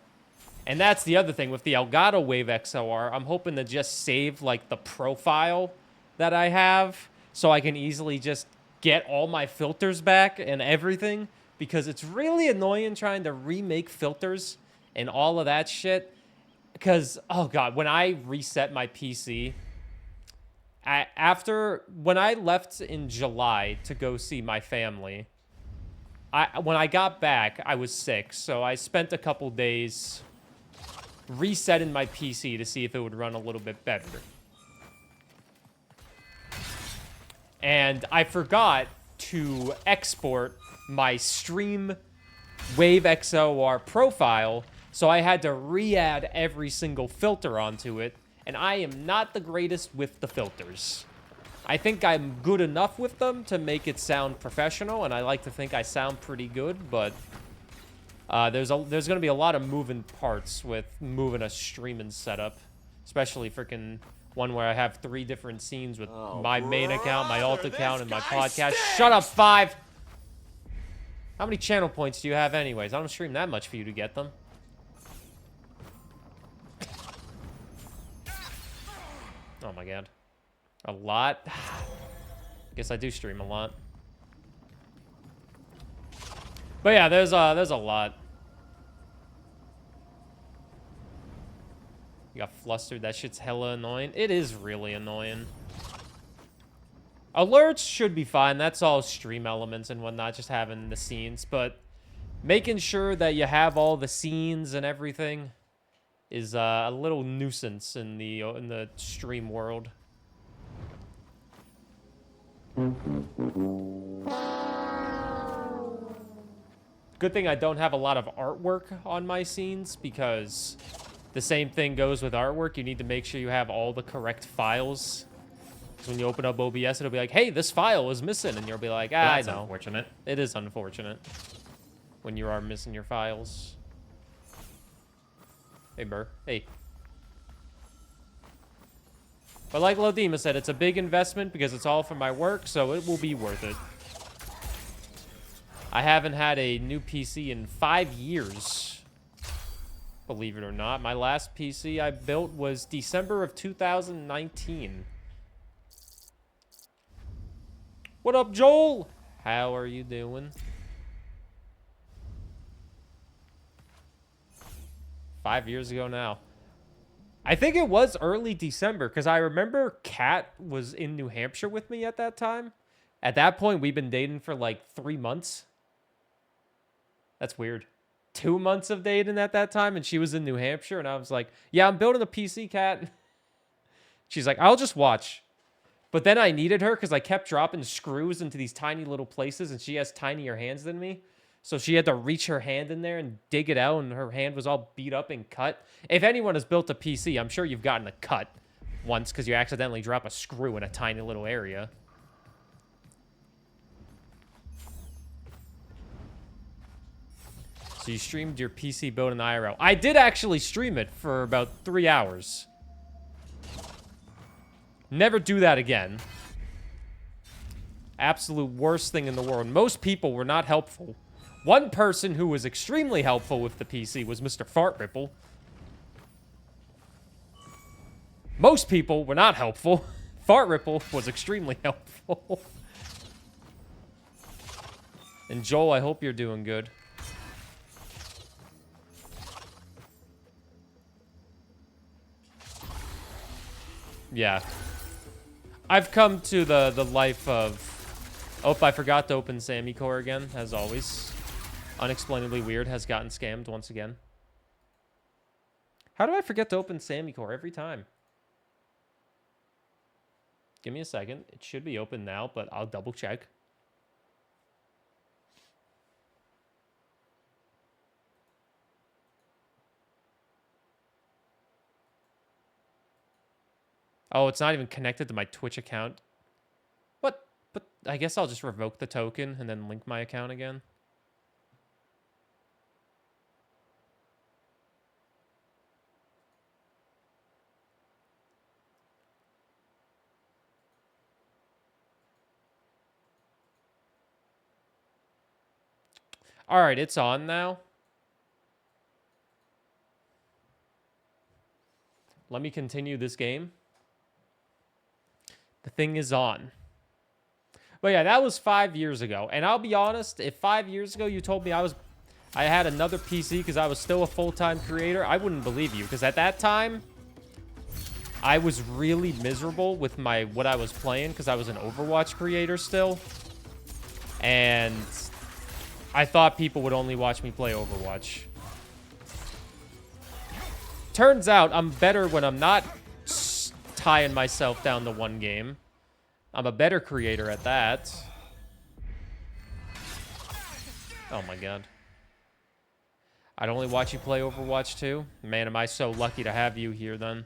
And that's the other thing. With the Elgato Wave XLR, I'm hoping to just save, like, the profile that I have so I can easily just get all my filters back and everything, because it's really annoying trying to remake filters and all of that shit. Because, oh god, when I reset my PC, when I left in July to go see my family, when I got back, I was sick, so I spent a couple days resetting my PC to see if it would run a little bit better. And I forgot to export my Stream Wave XLR profile, so I had to re-add every single filter onto it, and I am not the greatest with the filters. I think I'm good enough with them to make it sound professional, and I like to think I sound pretty good, but there's going to be a lot of moving parts with moving a streaming setup, especially freaking one where I have 3 different scenes with my main account, my alt account, and my podcast. Shut up, 5! How many channel points do you have anyways? I don't stream that much for you to get them. Oh my god. A lot? Guess I do stream a lot. But yeah, there's a lot. You got flustered. That shit's hella annoying. It is really annoying. Alerts should be fine. That's all stream elements and whatnot, just having the scenes. But making sure that you have all the scenes and everything is a little nuisance in the stream world. Good thing I don't have a lot of artwork on my scenes, because the same thing goes with artwork. You need to make sure you have all the correct files. So when you open up OBS, it'll be like, hey, this file is missing. And you'll be like, ah, I know. Unfortunate. It is unfortunate when you are missing your files. Hey, Burr. Hey. But like Lodima said, it's a big investment because it's all for my work, so it will be worth it. I haven't had a new PC in 5 years. Believe it or not. My last PC I built was December of 2019. What up, Joel? How are you doing? 5 years ago now. I think it was early December, because I remember Kat was in New Hampshire with me at that time. At that point, we've been dating for like 3 months. That's weird. 2 months of dating at that time, and she was in New Hampshire, and I was like, yeah, I'm building a PC, Kat. She's like, I'll just watch. But then I needed her because I kept dropping screws into these tiny little places, and she has tinier hands than me. So she had to reach her hand in there and dig it out, and her hand was all beat up and cut. If anyone has built a PC, I'm sure you've gotten a cut once because you accidentally drop a screw in a tiny little area. So you streamed your PC build in IRL. I did actually stream it for about 3 hours. Never do that again. Absolute worst thing in the world. Most people were not helpful. One person who was extremely helpful with the PC was Mr. Fart Ripple. Most people were not helpful. Fart Ripple was extremely helpful. And Joel, I hope you're doing good. Yeah. I've come to the life of... Oh, I forgot to open Sammy Core again, as always. Unexplainably weird, has gotten scammed once again. How do I forget to open Sammy Core every time? Give me a second. It should be open now, but I'll double check. Oh, it's not even connected to my Twitch account. What? But I guess I'll just revoke the token and then link my account again. All right, it's on now. Let me continue this game. The thing is on. But yeah, that was 5 years ago. And I'll be honest, if 5 years ago you told me I had another PC because I was still a full-time creator, I wouldn't believe you. Because at that time, I was really miserable with what I was playing because I was an Overwatch creator still. And I thought people would only watch me play Overwatch. Turns out I'm better when I'm not tying myself down to one game. I'm a better creator at that. Oh my god. I'd only watch you play Overwatch 2? Man, am I so lucky to have you here then.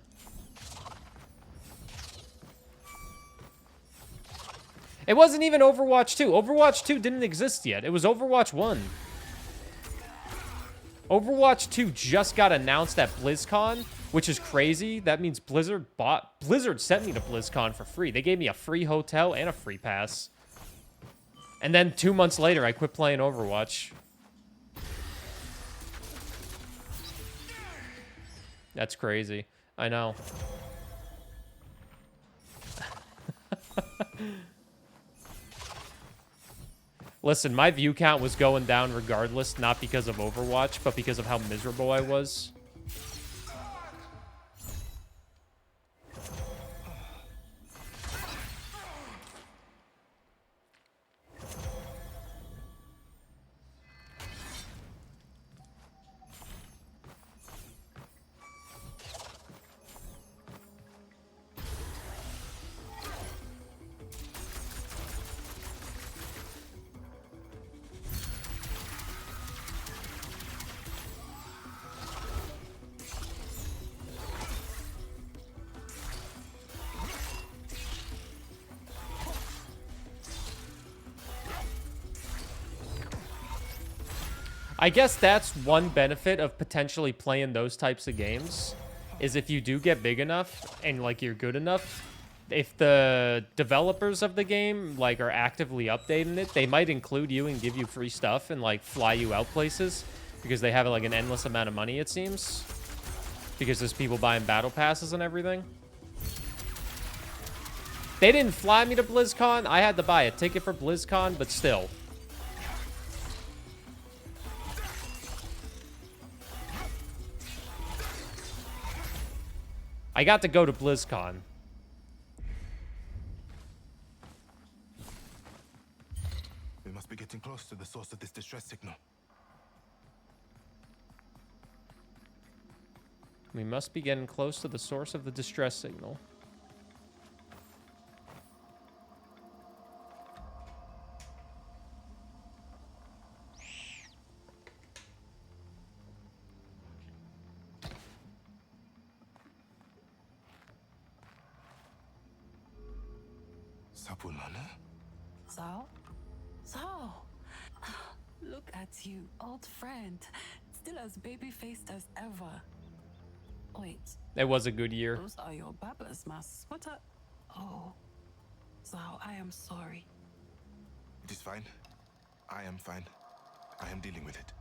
It wasn't even Overwatch 2. Overwatch 2 didn't exist yet. It was Overwatch 1. Overwatch 2 just got announced at BlizzCon, which is crazy. That means Blizzard sent me to BlizzCon for free. They gave me a free hotel and a free pass. And then 2 months later, I quit playing Overwatch. That's crazy. I know. Listen, my view count was going down regardless, not because of Overwatch, but because of how miserable I was. I guess that's one benefit of potentially playing those types of games, is if you do get big enough and, like, you're good enough, if the developers of the game, like, are actively updating it, they might include you and give you free stuff and, like, fly you out places because they have, like, an endless amount of money, it seems. Because there's people buying battle passes and everything. They didn't fly me to BlizzCon. I had to buy a ticket for BlizzCon, but still. I got to go to BlizzCon. We must be getting close to the source of this distress signal. We must be getting close to the source of the distress signal. Sapulana? So? Look at you, old friend. Still as baby-faced as ever. Wait, It was a good year. those are your baba's masks. What a... Oh. Zao, I am sorry. It is fine. I am fine. I am dealing with it.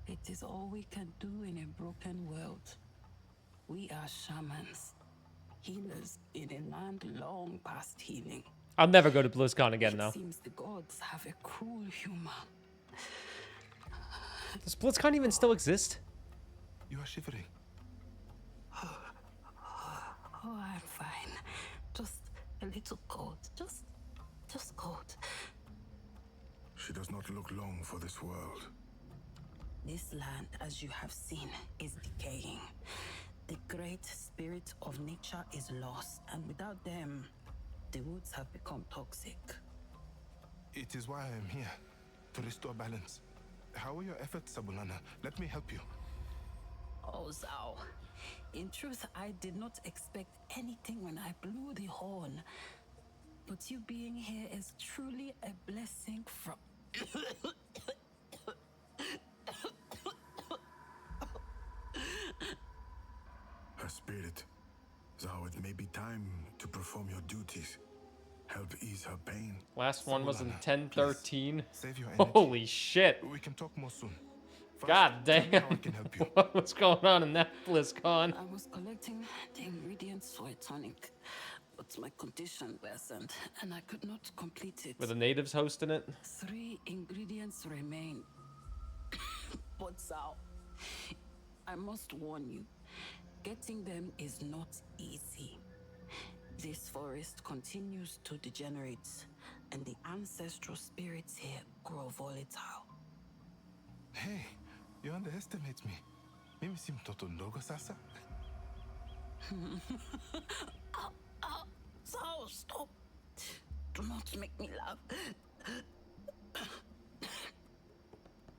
It is all we can do in a broken world. We are shamans. Healers in a land long past healing. I'll never go to BlizzCon again, It though. seems the gods have a cruel humor. Does BlizzCon even still exist? You are shivering. Oh, I'm fine. Just a little cold. Just cold. She does not look long for this world. This land, as you have seen, is decaying. The great spirit of nature is lost, and without them, the woods have become toxic. It is why I am here, to restore balance. How are your efforts, Sabulana? Let me help you. Oh, Zao. In truth, I did not expect anything when I blew the horn. But you being here is truly a blessing from... Her spirit. Zao, it may be time to perform your duties. Help ease her pain. Last one was in Sabulana, 1013. Save your energy. Holy shit. We can talk more soon. First, God tell me damn. how I can help you. What's going on in that BlizzCon? I was collecting the ingredients for a tonic, but my condition worsened, and I could not complete it. Were the natives hosting it? 3 ingredients remain. But Zao, I must warn you, getting them is not easy. This forest continues to degenerate, and the ancestral spirits here grow volatile. Hey, you underestimate me. Mimi sim totondogo sasa. Zao, stop! Do not make me laugh.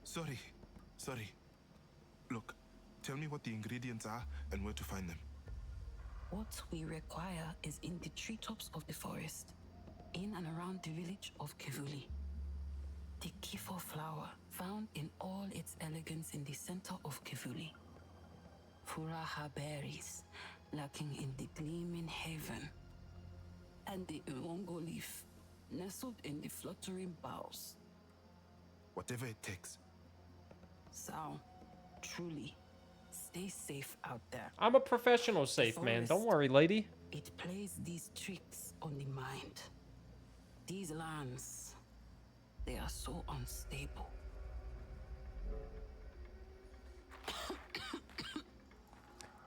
Sorry. Look, tell me what the ingredients are and where to find them. What we require is in the treetops of the forest, in and around the village of Kivuli. The Kifo flower, found in all its elegance in the center of Kivuli. Furaha berries, lurking in the gleaming haven. And the Uongo leaf, nestled in the fluttering boughs. Whatever it takes. Sal, truly, stay safe out there. I'm a professional safe man. Don't worry, lady. It plays these tricks on the mind. These lands, they are so unstable.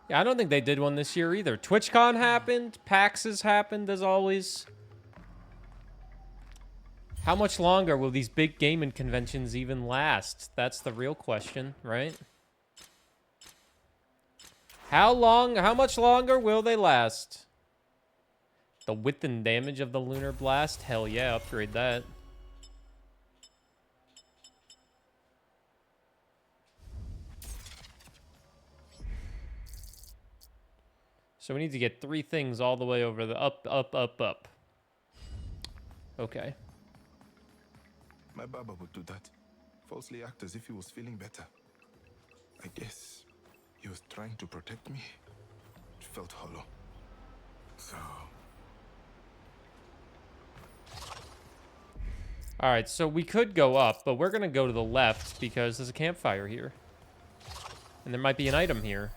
Yeah, I don't think they did one this year either. TwitchCon happened. PAX has happened, as always. How much longer will these big gaming conventions even last? That's the real question, right? How much longer will they last? The width and damage of the Lunar Blast? Hell yeah, upgrade that. So we need to get 3 things all the way over the up. Okay. My Baba would do that. Falsely act as if he was feeling better. I guess he was trying to protect me. It felt hollow. So, All right, so we could go up, but we're going to go to the left because there's a campfire here. And there might be an item here.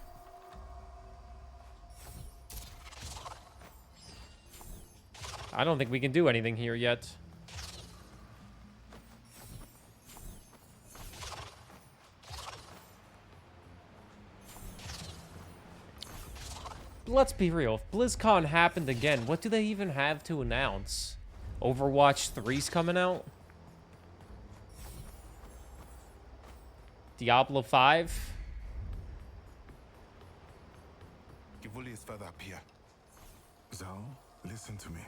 I don't think we can do anything here yet. Let's be real. If BlizzCon happened again, what do they even have to announce? Overwatch 3's coming out? Diablo 5? Kivuli is further up here. Zal, listen to me.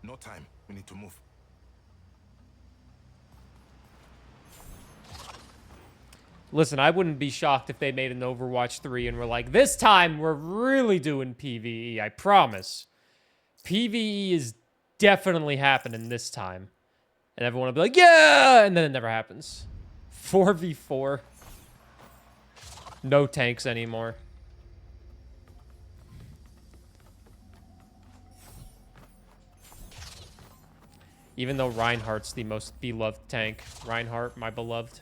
No time. We need to move. Listen, I wouldn't be shocked if they made an Overwatch 3 and were like, this time we're really doing PvE, I promise. PvE is definitely happening this time. And everyone will be like, yeah! And then it never happens. 4v4. No tanks anymore. Even though Reinhardt's the most beloved tank. Reinhardt, my beloved.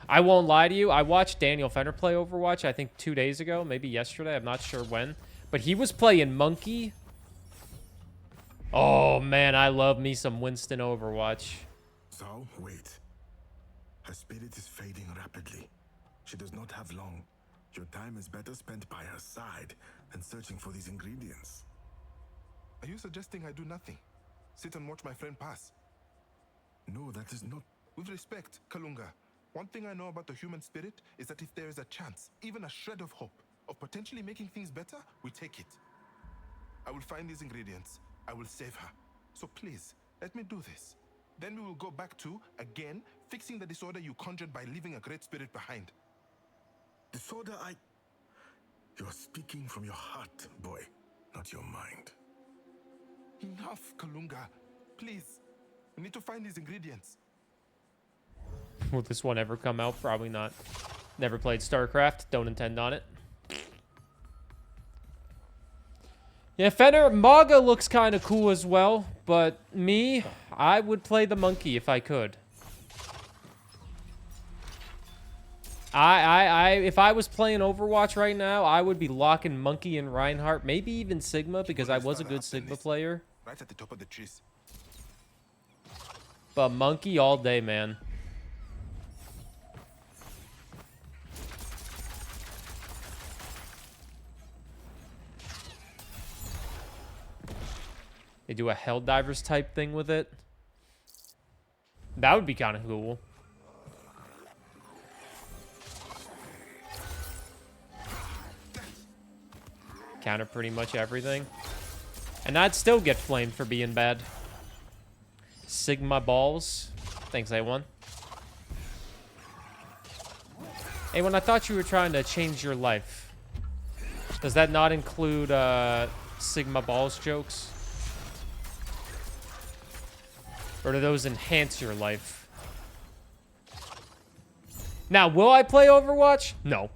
I won't lie to you. I watched Daniel Fenner play Overwatch, I think 2 days ago. Maybe yesterday. I'm not sure when. But he was playing Monkey. Oh, man. I love me some Winston Overwatch. Zal, wait. Her spirit is fading rapidly. She does not have long. Your time is better spent by her side than searching for these ingredients. Are you suggesting I do nothing? Sit and watch my friend pass? No, that is not... With respect, Kalunga, one thing I know about the human spirit is that if there is a chance, even a shred of hope, of potentially making things better, we take it. I will find these ingredients. I will save her. So please, let me do this. Then we will go back to, again, fixing the disorder you conjured by leaving a great spirit behind. Disorder, You are speaking from your heart, boy, not your mind. Enough, Kalunga. Please. We need to find these ingredients. Will this one ever come out? Probably not. Never played StarCraft. Don't intend on it. Yeah, Fenner, Maga looks kind of cool as well, but me, I would play the Monkey if I could. If I was playing Overwatch right now, I would be locking Monkey and Reinhardt, maybe even Sigma, because I was a good Sigma player. Right at the top of the trees. But Monkey all day, man. They do a Helldivers type thing with it. That would be kind of cool. Counter pretty much everything. And I'd still get flamed for being bad. Sigma balls. Thanks, A1. A1, I thought you were trying to change your life. Does that not include Sigma balls jokes? Or do those enhance your life? Now, will I play Overwatch? No.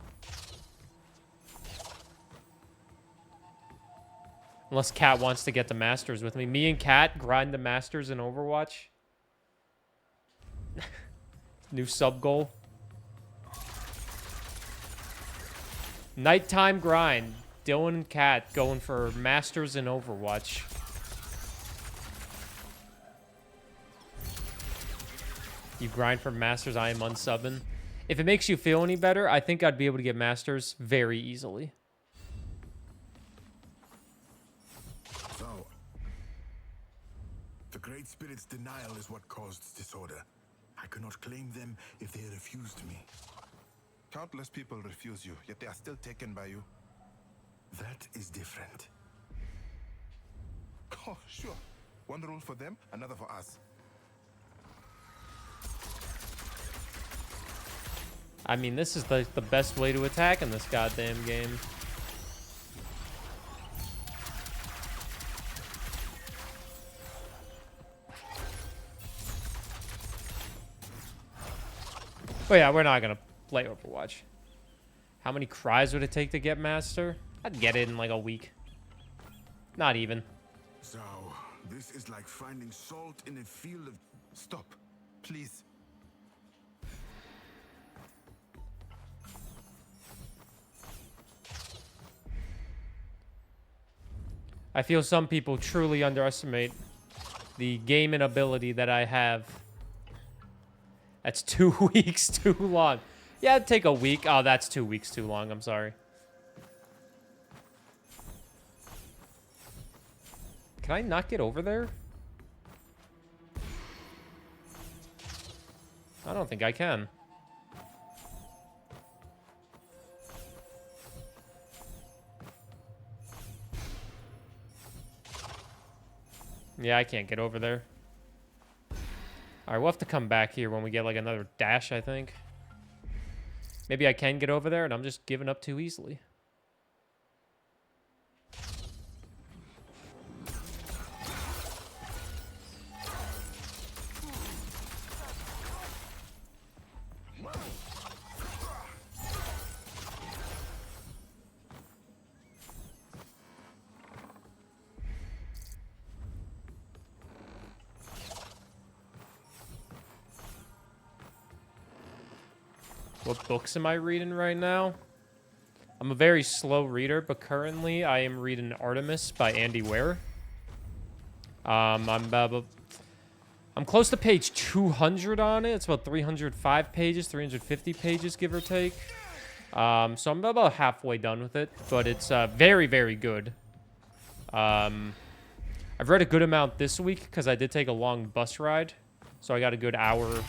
Unless Cat wants to get to Masters with me. Me and Cat grind the Masters in Overwatch. New sub goal. Nighttime grind. Dylan and Cat going for Masters in Overwatch. You grind for Masters, I am unsubbing. If it makes you feel any better, I think I'd be able to get Masters very easily. So, the Great Spirit's denial is what caused disorder. I could not claim them if they refused me. Countless people refuse you, yet they are still taken by you. That is different. Oh, sure. One rule for them, another for us. I mean, this is the best way to attack in this goddamn game. But yeah, we're not going to play Overwatch. How many cries would it take to get Master? I'd get it in like a week. Not even. So, this is like finding salt in a field of... Stop, please. I feel some people truly underestimate the gaming ability that I have. That's 2 weeks too long. Yeah, it'd take a week. Oh, that's 2 weeks too long. I'm sorry. Can I not get over there? I don't think I can. Yeah, I can't get over there. Alright, we'll have to come back here when we get like another dash, I think. Maybe I can get over there and I'm just giving up too easily. What books am I reading right now? I'm a very slow reader, but currently I am reading Artemis by Andy Weir. I'm close to page 200 on it. It's about 305 pages, 350 pages, give or take. So I'm about halfway done with it, but it's very, very good. I've read a good amount this week because I did take a long bus ride, so I got a good hour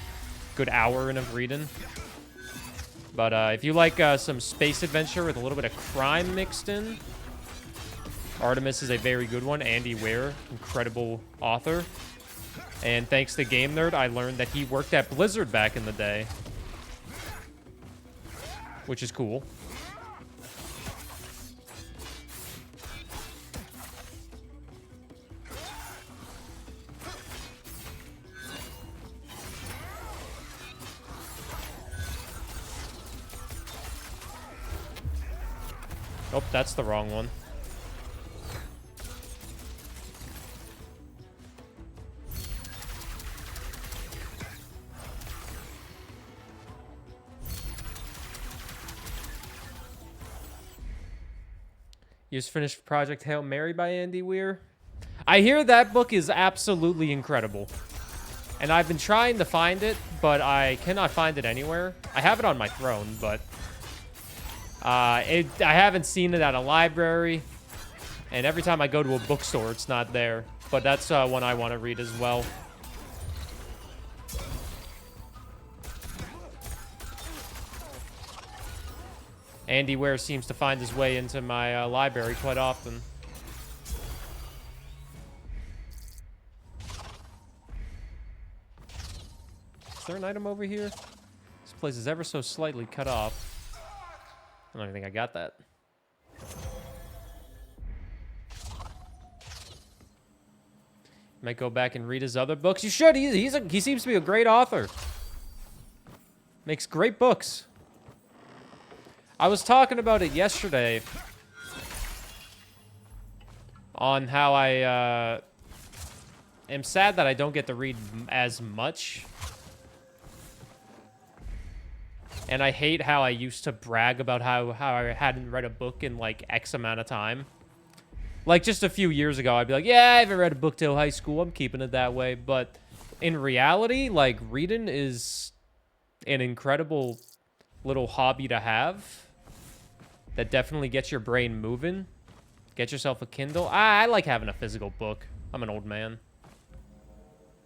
in of reading. But if you like some space adventure with a little bit of crime mixed in, Artemis is a very good one. Andy Weir, incredible author. And thanks to Game Nerd, I learned that he worked at Blizzard back in the day, which is cool. Oh, that's the wrong one. You just finished Project Hail Mary by Andy Weir? I hear that book is absolutely incredible. And I've been trying to find it, but I cannot find it anywhere. I have it on my throne, but... I haven't seen it at a library, and every time I go to a bookstore, it's not there. But that's one I want to read as well. Andy Weir seems to find his way into my library quite often. Is there an item over here? This place is ever so slightly cut off. I don't even think I got that. Might go back and read his other books. You should. He seems to be a great author. Makes great books. I was talking about it yesterday on how I am sad that I don't get to read as much. And I hate how I used to brag about how I hadn't read a book in, like, X amount of time. Like, just a few years ago, I'd be like, yeah, I haven't read a book till high school. I'm keeping it that way. But in reality, like, reading is an incredible little hobby to have that definitely gets your brain moving. Get yourself a Kindle. I like having a physical book. I'm an old man.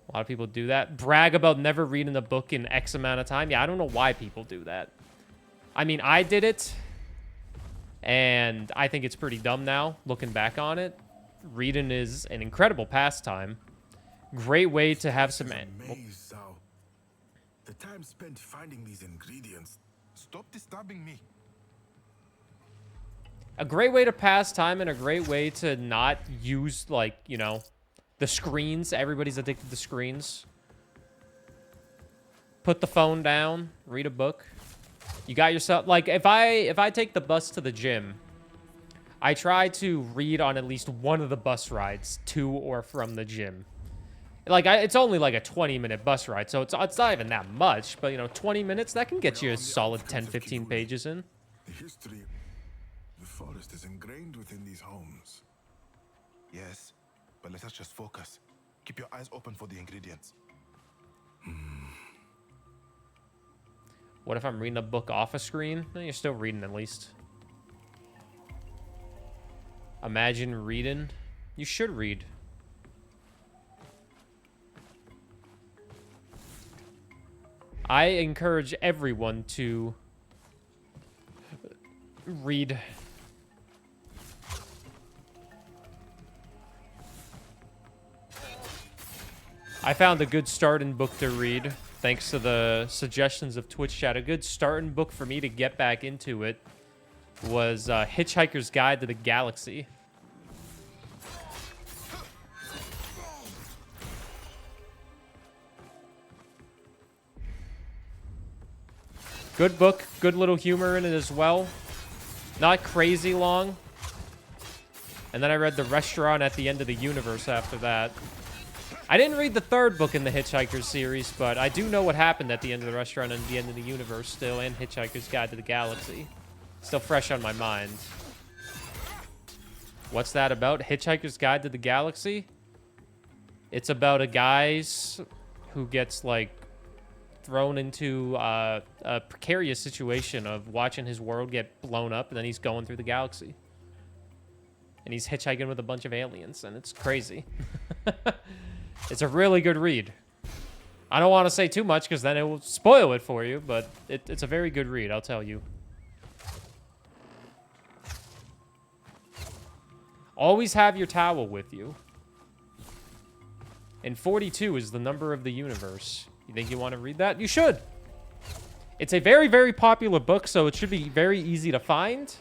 A lot of people do that. Brag about never reading a book in X amount of time. Yeah, I don't know why people do that. I mean, I did it. And I think it's pretty dumb now, looking back on it. Reading is an incredible pastime. Great way to have some... Amazed, Sal. The time spent finding these ingredients. Stop disturbing me. A great way to pass time and a great way to not use, like, you know, the screens. Everybody's addicted to screens. Put the phone down. Read a book. You got yourself... Like, if I take the bus to the gym, I try to read on at least one of the bus rides to or from the gym. Like, it's only like a 20-minute bus ride, so it's not even that much. But, you know, 20 minutes, that can get you a solid 10, 15 pages in. The history of the forest is ingrained within these homes. Yes, but let us just focus. Keep your eyes open for the ingredients. What if I'm reading a book off a screen? No, you're still reading at least. Imagine reading. You should read. I encourage everyone to read. I found a good starting book to read, thanks to the suggestions of Twitch chat. A good starting book for me to get back into it was Hitchhiker's Guide to the Galaxy. Good book, good little humor in it as well. Not crazy long. And then I read The Restaurant at the End of the Universe after that. I didn't read the third book in the Hitchhiker's series, but I do know what happened at the end of The Restaurant and the End of the Universe still, and Hitchhiker's Guide to the Galaxy. Still fresh on my mind. What's that about? Hitchhiker's Guide to the Galaxy? It's about a guy who gets, like, thrown into a precarious situation of watching his world get blown up, and then he's going through the galaxy. And he's hitchhiking with a bunch of aliens, and it's crazy. It's a really good read. I don't want to say too much, because then it will spoil it for you, but it's a very good read, I'll tell you. Always have your towel with you. And 42 is the number of the universe. You think you want to read that? You should. It's a very, very popular book, so it should be very easy to find.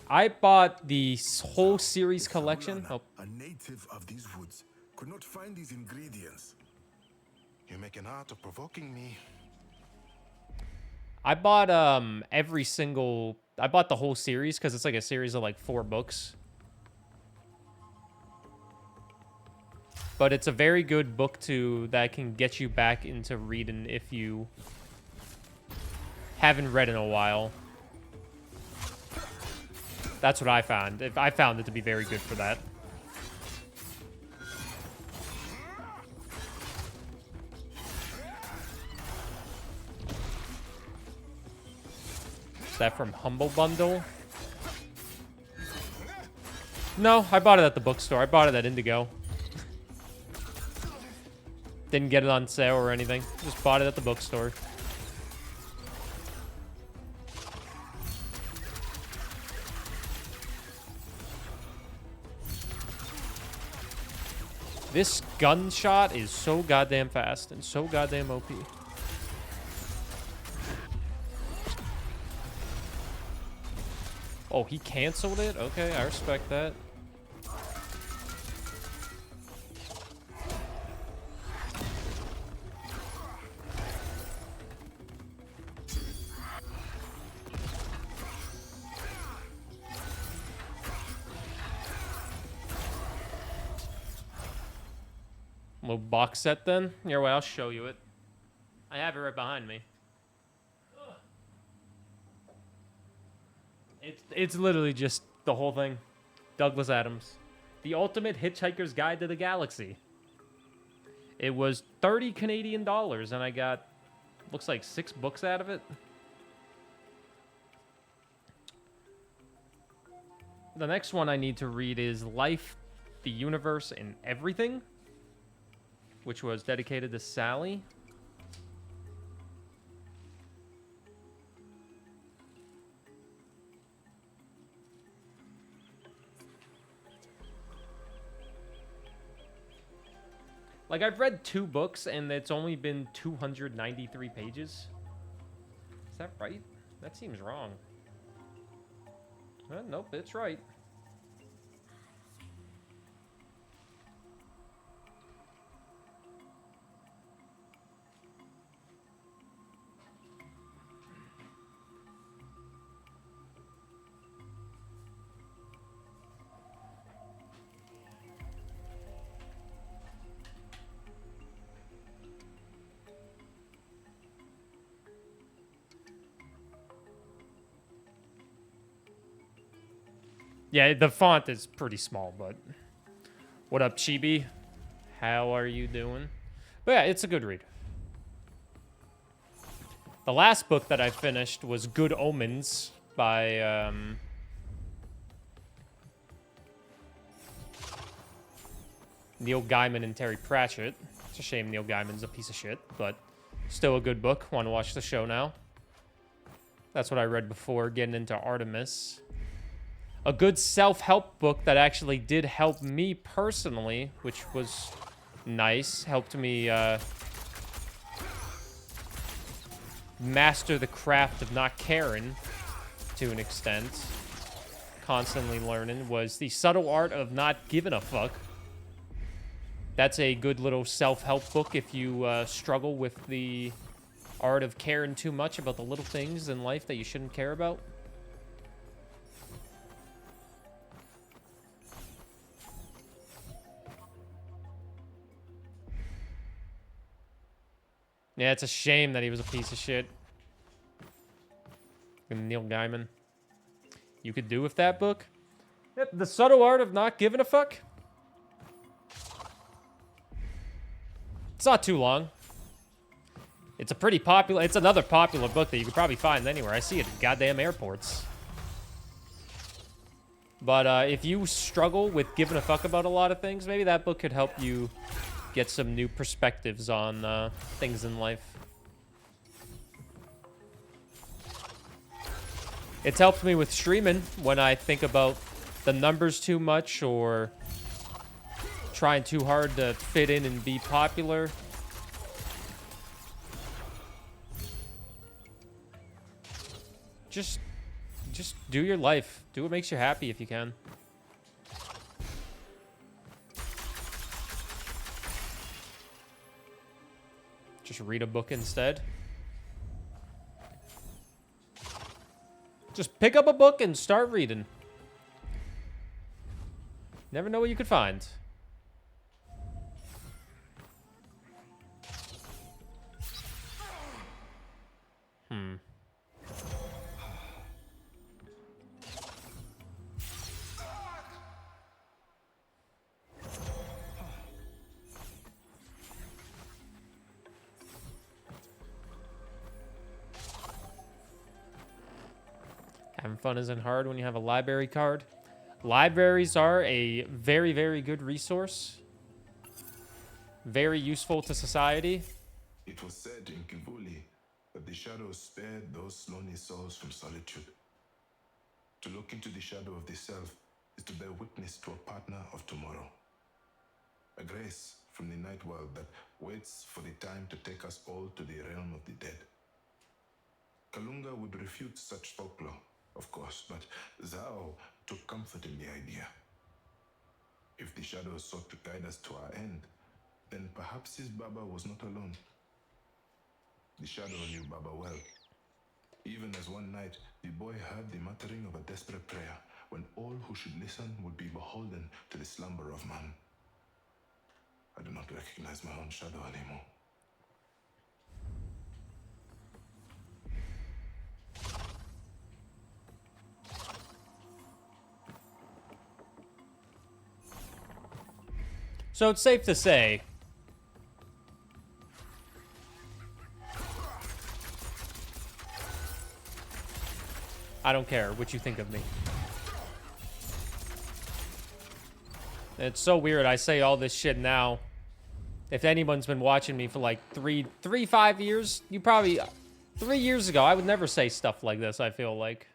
I bought the whole series collection. Oh. A native of these woods could not find these ingredients. You make an art of provoking me. I bought every single... I bought the whole series because it's like a series of like 4 books. But it's a very good book that can get you back into reading if you haven't read in a while. That's what I found. I found it to be very good for that. Is that from Humble Bundle? No, I bought it at the bookstore. I bought it at Indigo. Didn't get it on sale or anything. Just bought it at the bookstore. This gunshot is so goddamn fast and so goddamn OP. Oh, he canceled it? Okay, I respect that. Little box set then. Here, wait, I'll show you it. I have it right behind me. It's literally just the whole thing. Douglas Adams. The Ultimate Hitchhiker's Guide to the Galaxy. It was 30 Canadian dollars, and I got, looks like 6 books out of it. The next one I need to read is Life, the Universe, and Everything, which was dedicated to Sally. Like, I've read 2 books, and it's only been 293 pages. Is that right? That seems wrong. Nope, it's right. Yeah, the font is pretty small, but... What up, Chibi? How are you doing? But yeah, it's a good read. The last book that I finished was Good Omens by, Neil Gaiman and Terry Pratchett. It's a shame Neil Gaiman's a piece of shit, but still a good book. Want to watch the show now? That's what I read before getting into Artemis. A good self-help book that actually did help me personally, which was nice. Helped me master the craft of not caring to an extent. Constantly learning, was The Subtle Art of Not Giving a Fuck. That's a good little self-help book if you struggle with the art of caring too much about the little things in life that you shouldn't care about. Yeah, it's a shame that he was a piece of shit. And Neil Gaiman. You could do with that book? Yep, The Subtle Art of Not Giving a Fuck. It's not too long. It's a pretty popular... It's another popular book that you could probably find anywhere. I see it at goddamn airports. But if you struggle with giving a fuck about a lot of things, maybe that book could help you get some new perspectives on things in life. It's helped me with streaming when I think about the numbers too much or trying too hard to fit in and be popular. Just do your life. Do what makes you happy if you can. Just read a book instead. Just pick up a book and start reading. Never know what you could find. Having fun isn't hard when you have a library card. Libraries are a very, very good resource. Very useful to society. It was said in Kivuli that the shadows spared those lonely souls from solitude. To look into the shadow of the self is to bear witness to a partner of tomorrow. A grace from the night world that waits for the time to take us all to the realm of the dead. Kalunga would refute such folklore, of course, but Zhao took comfort in the idea. If the shadows sought to guide us to our end, then perhaps his Baba was not alone. The shadow knew Baba well. Even as one night, the boy heard the muttering of a desperate prayer, when all who should listen would be beholden to the slumber of man. I do not recognize my own shadow anymore. So it's safe to say I don't care what you think of me. It's so weird. I say all this shit now. If anyone's been watching me for like 5 years, you probably 3 years ago, I would never say stuff like this, I feel like.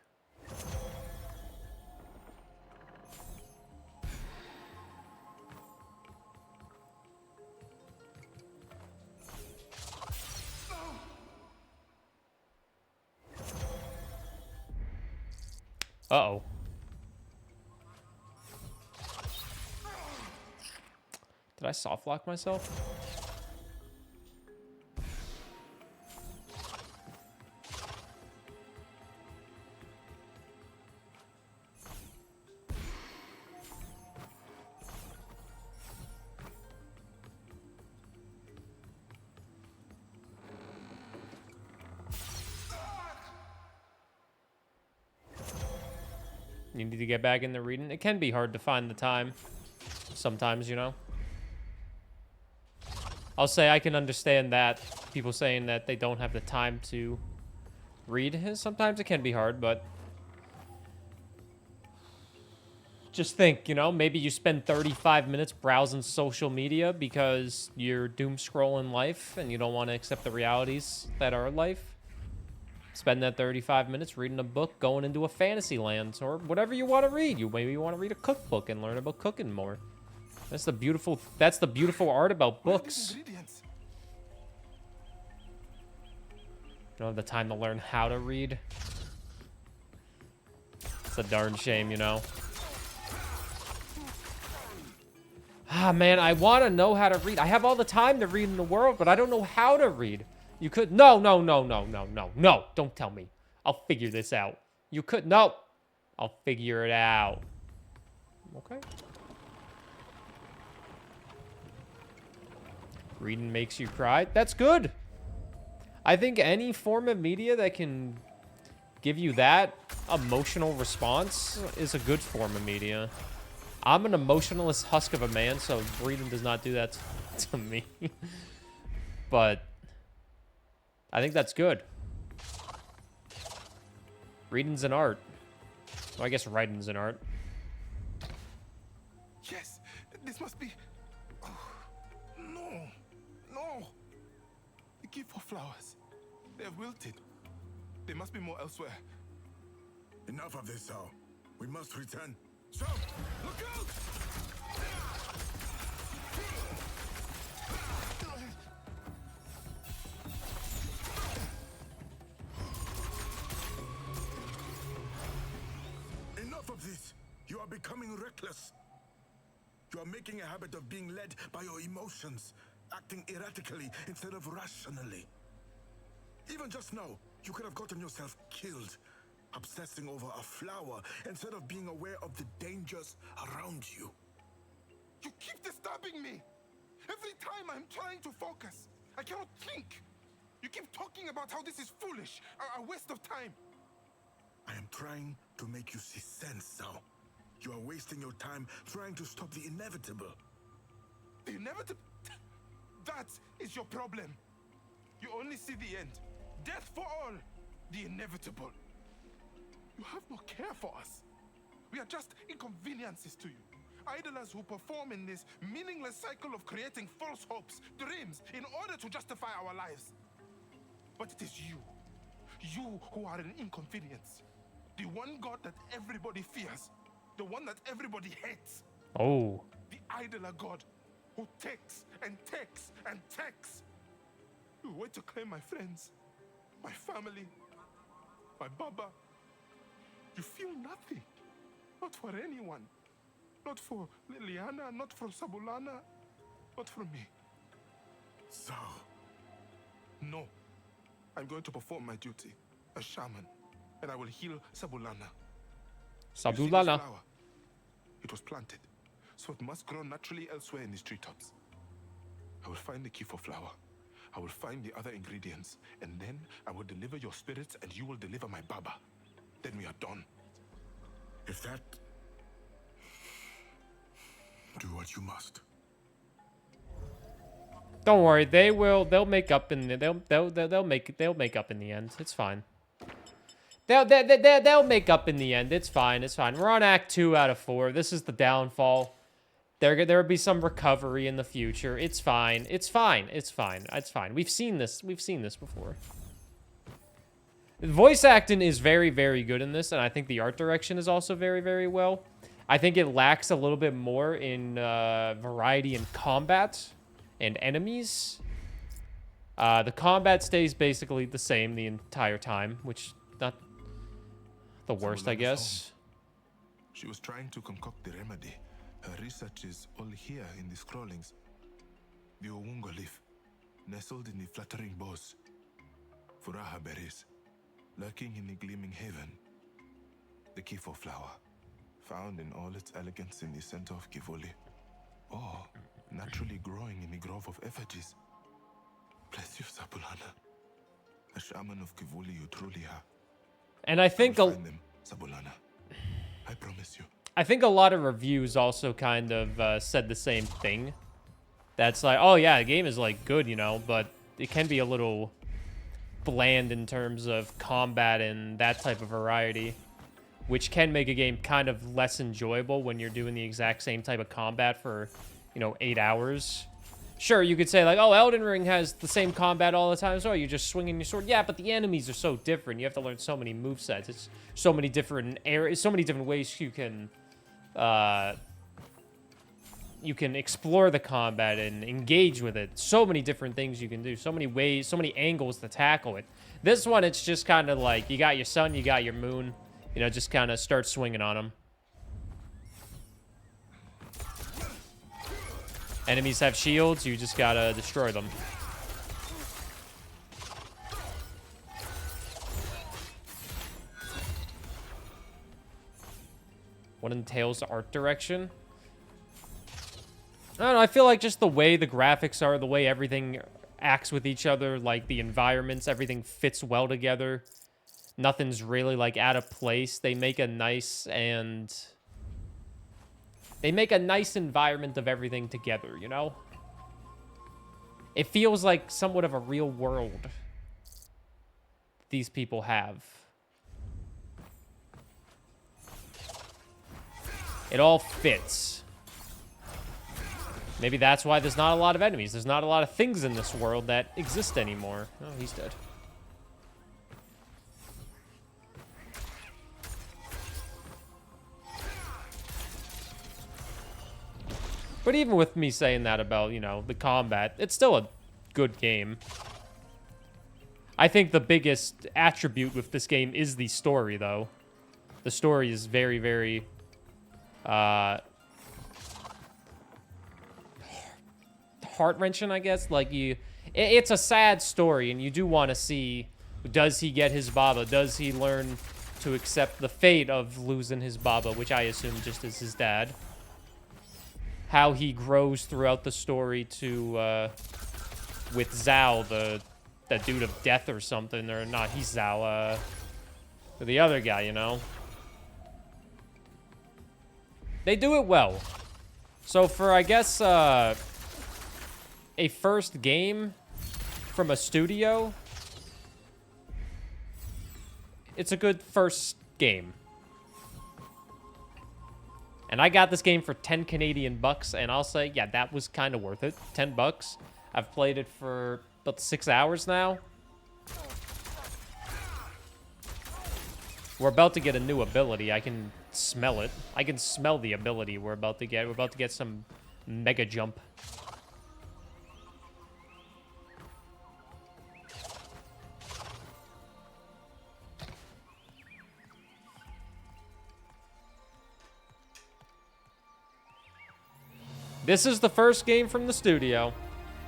Uh-oh. Did I soft lock myself? You need to get back into reading. It can be hard to find the time. Sometimes, you know. I'll say I can understand that. People saying that they don't have the time to read. Sometimes it can be hard, but... Just think, you know, maybe you spend 35 minutes browsing social media because you're doom scrolling life and you don't want to accept the realities that are life. Spend that 35 minutes reading a book, going into a fantasy land, or whatever you want to read. Maybe you want to read a cookbook and learn about cooking more. That's the beautiful art about books. You don't have the time to learn how to read. It's a darn shame, you know. Ah, man, I want to know how to read. I have all the time to read in the world, but I don't know how to read. You could... No. Don't tell me. I'll figure this out. You could... No. I'll figure it out. Okay. Reading makes you cry. That's good. I think any form of media that can give you that emotional response is a good form of media. I'm an emotionless husk of a man, so reading does not do that to me. But I think that's good. Reading's an art. Well, I guess writing's an art. Yes, this must be... Oh, no. The key for flowers. They have wilted. There must be more elsewhere. Enough of this, Sao. We must return. So, look out! Enough of this. You are becoming reckless. You are making a habit of being led by your emotions, acting erratically instead of rationally. Even just now, you could have gotten yourself killed, obsessing over a flower instead of being aware of the dangers around you. You keep disturbing me. Every time I'm trying to focus, I cannot think. You keep talking about how this is foolish, a waste of time. I am trying to make you see sense now. You are wasting your time trying to stop the inevitable. The inevitable? That is your problem. You only see the end. Death for all. The inevitable. You have no care for us. We are just inconveniences to you. Idlers who perform in this meaningless cycle of creating false hopes, dreams, in order to justify our lives. But it is you who are an inconvenience. The one God that everybody fears. The one that everybody hates. Oh. The idler God who takes and takes and takes. You wait to claim my friends, my family, my Baba. You feel nothing. Not for anyone. Not for Liliana, not for Sabulana, not for me. So, no. I'm going to perform my duty as shaman, and I will heal Sabulana. You see this Sabulana. flower? It was planted, so it must grow naturally elsewhere in these treetops. I will find the key for flower. I will find the other ingredients, and then I will deliver your spirits, and you will deliver my Baba. Then we are done. If that... Do what you must. Don't worry, they'll make up in the, they'll make up in the end. It's fine. They'll make up in the end. It's fine. It's fine. We're on Act 2 out of 4. This is the downfall. There will be some recovery in the future. It's fine. It's fine. It's fine. It's fine. We've seen this. We've seen this before. The voice acting is very, very good in this, and I think the art direction is also very, very well. I think it lacks a little bit more in variety in combat and enemies. The combat stays basically the same the entire time, which not the worst, I guess. She was trying to concoct the remedy. Her research is all here in the scrollings. The Owungo leaf, nestled in the fluttering boughs. Furaha berries, lurking in the gleaming haven. The Kifo flower, found in all its elegance in the center of Kivuli. Or naturally growing in the grove of effigies. Bless you, Sabulana. A shaman of Kivuli you truly are. And I think Find them, Sabulana. I promise you. I think a lot of reviews also kind of said the same thing. That's like, oh yeah, the game is like good, you know, but it can be a little bland in terms of combat and that type of variety, which can make a game kind of less enjoyable when you're doing the exact same type of combat for, 8 hours. Sure, you could say like, oh, Elden Ring has the same combat all the time, so you're just swinging your sword. Yeah, but the enemies are so different. You have to learn so many movesets. It's so many different areas, so many different ways you can explore the combat and engage with it. So many different things you can do. So many ways, so many angles to tackle it. This one, it's just kind of like, you got your sun, you got your moon. Just kind of start swinging on them. Enemies have shields, you just gotta destroy them. What entails art direction? I don't know, I feel like just the way the graphics are, the way everything acts with each other, like the environments, everything fits well together. Nothing's really like out of place. They make a nice environment of everything together, It feels like somewhat of a real world these people have. It all fits. Maybe that's why there's not a lot of enemies. There's not a lot of things in this world that exist anymore. Oh, he's dead. But even with me saying that about, the combat, it's still a good game. I think the biggest attribute with this game is the story, though. The story is very, very, heart-wrenching, I guess. Like, it's a sad story, and you do want to see, does he get his Baba? Does he learn to accept the fate of losing his Baba, which I assume just is his dad? How he grows throughout the story to, with Zhao, that dude of death or something, or not, he's Zhao, the other guy, They do it well. So for, I guess, a first game from a studio, it's a good first game. And I got this game for 10 Canadian bucks, and I'll say, yeah, that was kind of worth it. 10 bucks. I've played it for about 6 hours now. We're about to get a new ability. I can smell it. I can smell the ability we're about to get. We're about to get some mega jump. This is the first game from the studio.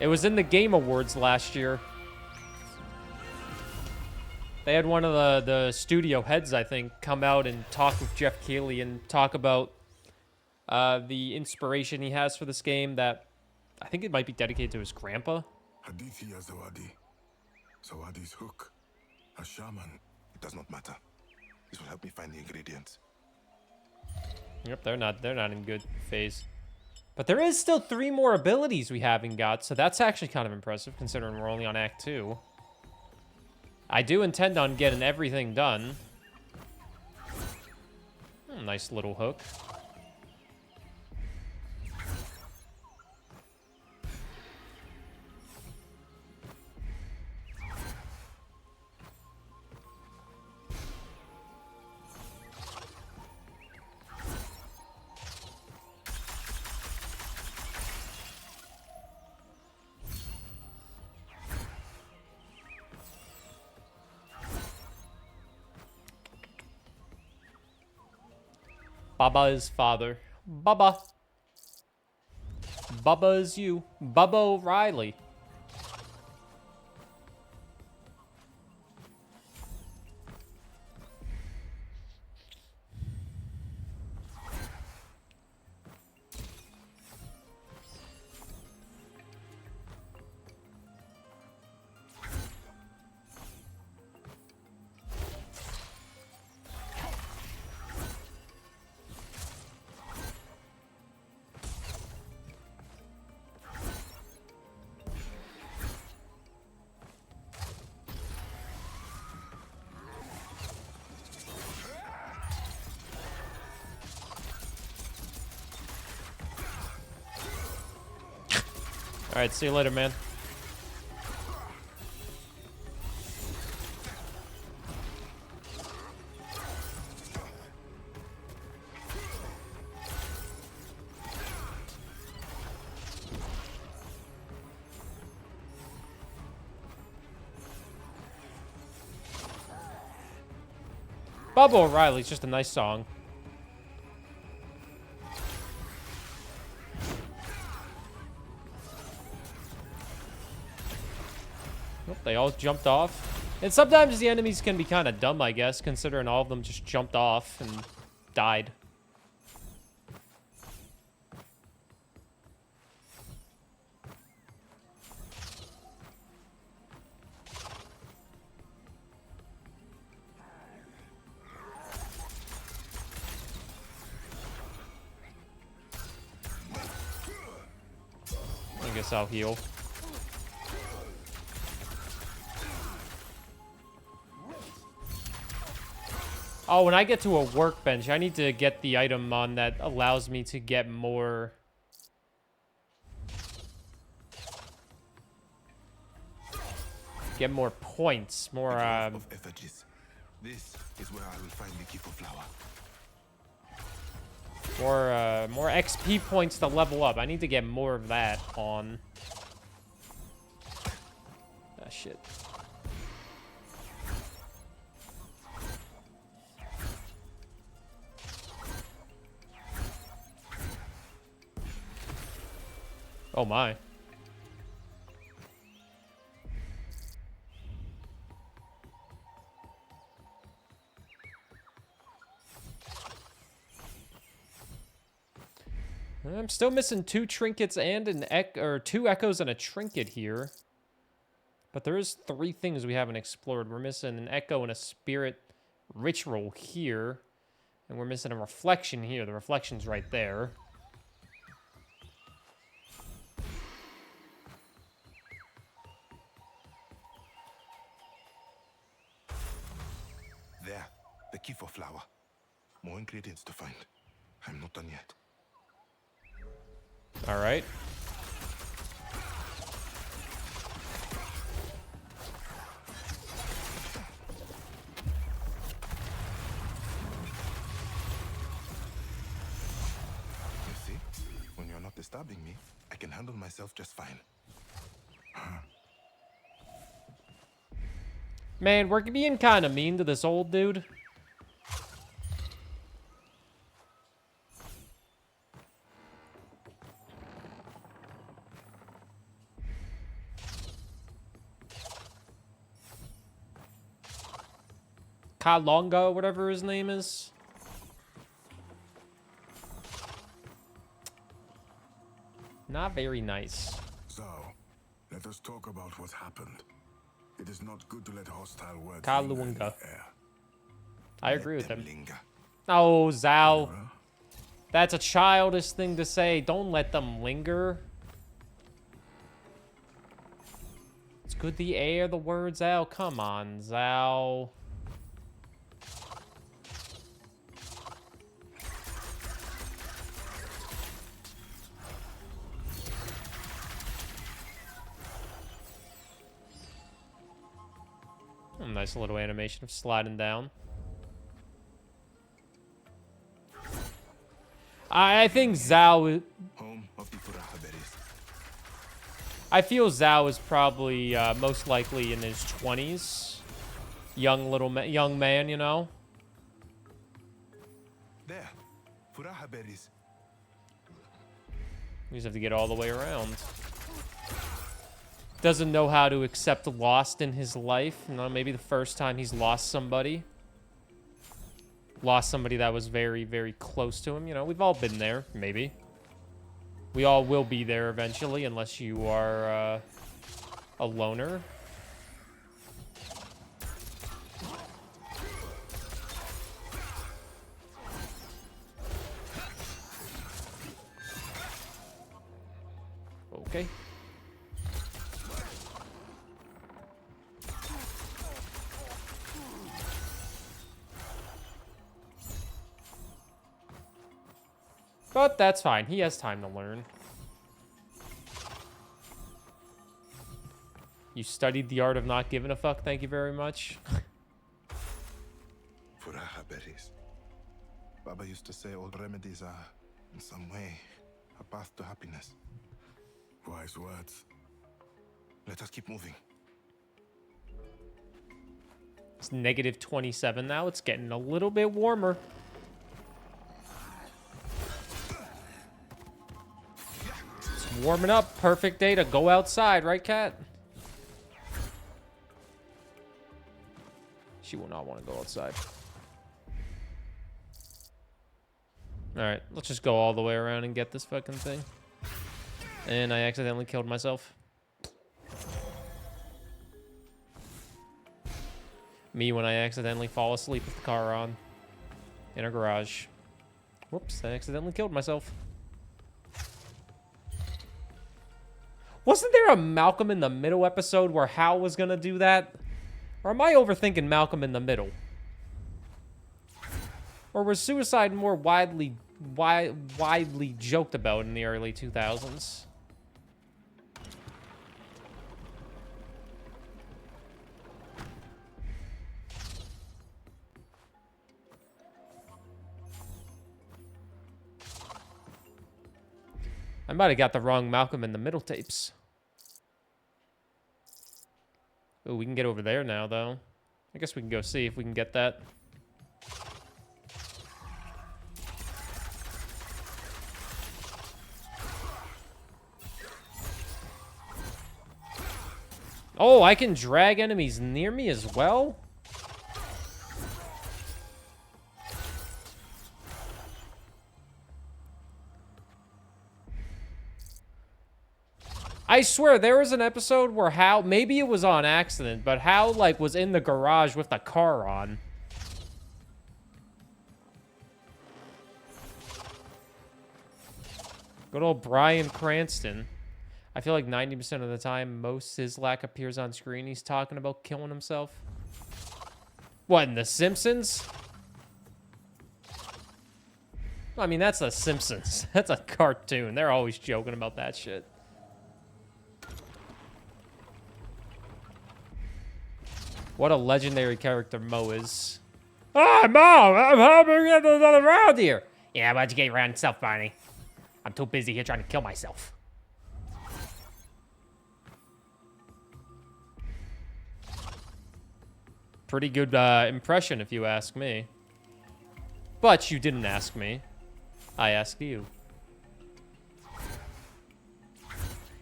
It was in the Game Awards last year. They had one of the studio heads, I think, come out and talk with Jeff Keighley and talk about the inspiration he has for this game, that I think it might be dedicated to his grandpa. Hadithia Zawadi. Zawadi's hook. A shaman. It does not matter. This will help me find the ingredients. Yep, they're not in good phase. But there is still 3 more abilities we haven't got, so that's actually kind of impressive considering we're only on Act 2. I do intend on getting everything done. Nice little hook. Baba is father. Baba. Baba is you. Bubba O'Reilly. All right, see you later, man. Bubba O'Reilly's just a nice song. Nope, they all jumped off. And sometimes the enemies can be kind of dumb, I guess, considering all of them just jumped off and died. I guess I'll heal. Oh, when I get to a workbench, I need to get the item on that allows me to get more... Get more points, more, Of effigies. This is where I will find the Kifo flower. more XP points to level up. I need to get more of that on... Ah, shit. Oh my. I'm still missing 2 trinkets and an 2 echoes and a trinket here. But there is 3 things we haven't explored. We're missing an echo and a spirit ritual here. And we're missing a reflection here. The reflection's right there. There, the Kifo flower. More ingredients to find. I'm not done yet. All right. You see, when you're not disturbing me, I can handle myself just fine. Man, we're being kind of mean to this old dude. Kalonga, whatever his name is. Not very nice. So, let us talk about what happened. It is not good to let hostile words Kaluunga. linger in the air. I Let agree with them him. linger. Oh, Zhao. Kenzera, That's a childish thing to say. Don't let them linger. It's good to air the words out. Come on, Zhao. Nice little animation of sliding down. I think Zhao... Home of the Furaha berries. I feel Zhao is probably most likely in his 20s. Young man, you know? There. Furaha berries. You just have to get all the way around. Doesn't know how to accept loss in his life. You know, maybe the first time he's lost somebody. Lost somebody that was very, very close to him. You know, we've all been there, maybe. We all will be there eventually, unless you are a loner. Okay. But that's fine. He has time to learn. You studied the art of not giving a fuck. Thank you very much. Furaha berries. Baba used to say all remedies are, in some way, a path to happiness. wise words. Let us keep moving. It's negative 27 now. It's getting a little bit warmer. It's warming up. Perfect day to go outside, right, Cat? She will not want to go outside. Alright, let's just go all the way around and get this fucking thing. And I accidentally killed myself. Me when I accidentally fall asleep with the car on. In a garage. Whoops, I accidentally killed myself. Wasn't there a Malcolm in the Middle episode where Hal was gonna do that? Or am I overthinking Malcolm in the Middle? Or was suicide more widely joked about in the early 2000s? I might have got the wrong Malcolm in the Middle tapes. Oh, we can get over there now, though. I guess we can go see if we can get that. Oh, I can drag enemies near me as well? I swear, there was an episode where Hal, maybe it was on accident, but Hal, like, was in the garage with the car on. Good old Bryan Cranston. I feel like 90% of the time, most his lack appears on screen, he's talking about killing himself. What, in The Simpsons? I mean, that's The Simpsons. That's a cartoon. They're always joking about that shit. What a legendary character Mo is. Ah, Mo! I'm helping get around here. Yeah, why'd you get around yourself, Barney? I'm too busy here trying to kill myself. Pretty good impression, if you ask me. But you didn't ask me. I asked you.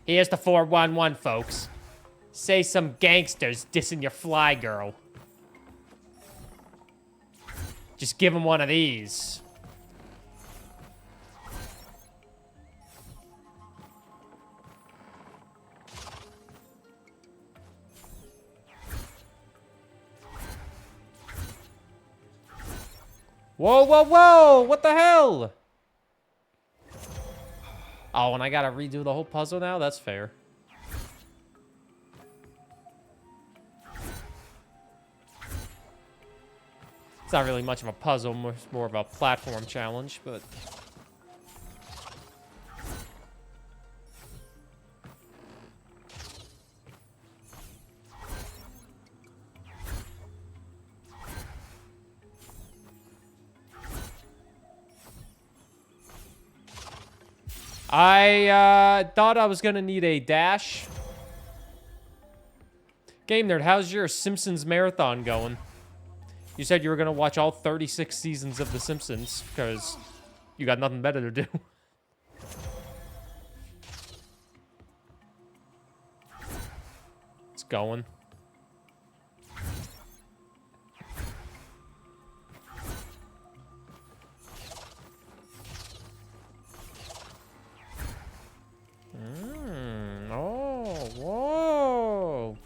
Here's the 411, folks. Say some gangsters dissing your fly girl. Just give him one of these. Whoa, whoa, whoa! What the hell? Oh, and I gotta redo the whole puzzle now? That's fair. It's not really much of a puzzle, more of a platform challenge, but... I thought I was gonna need a dash. Game Nerd, how's your Simpsons marathon going? You said you were gonna watch all 36 seasons of The Simpsons because you got nothing better to do. It's going. Oh, whoa.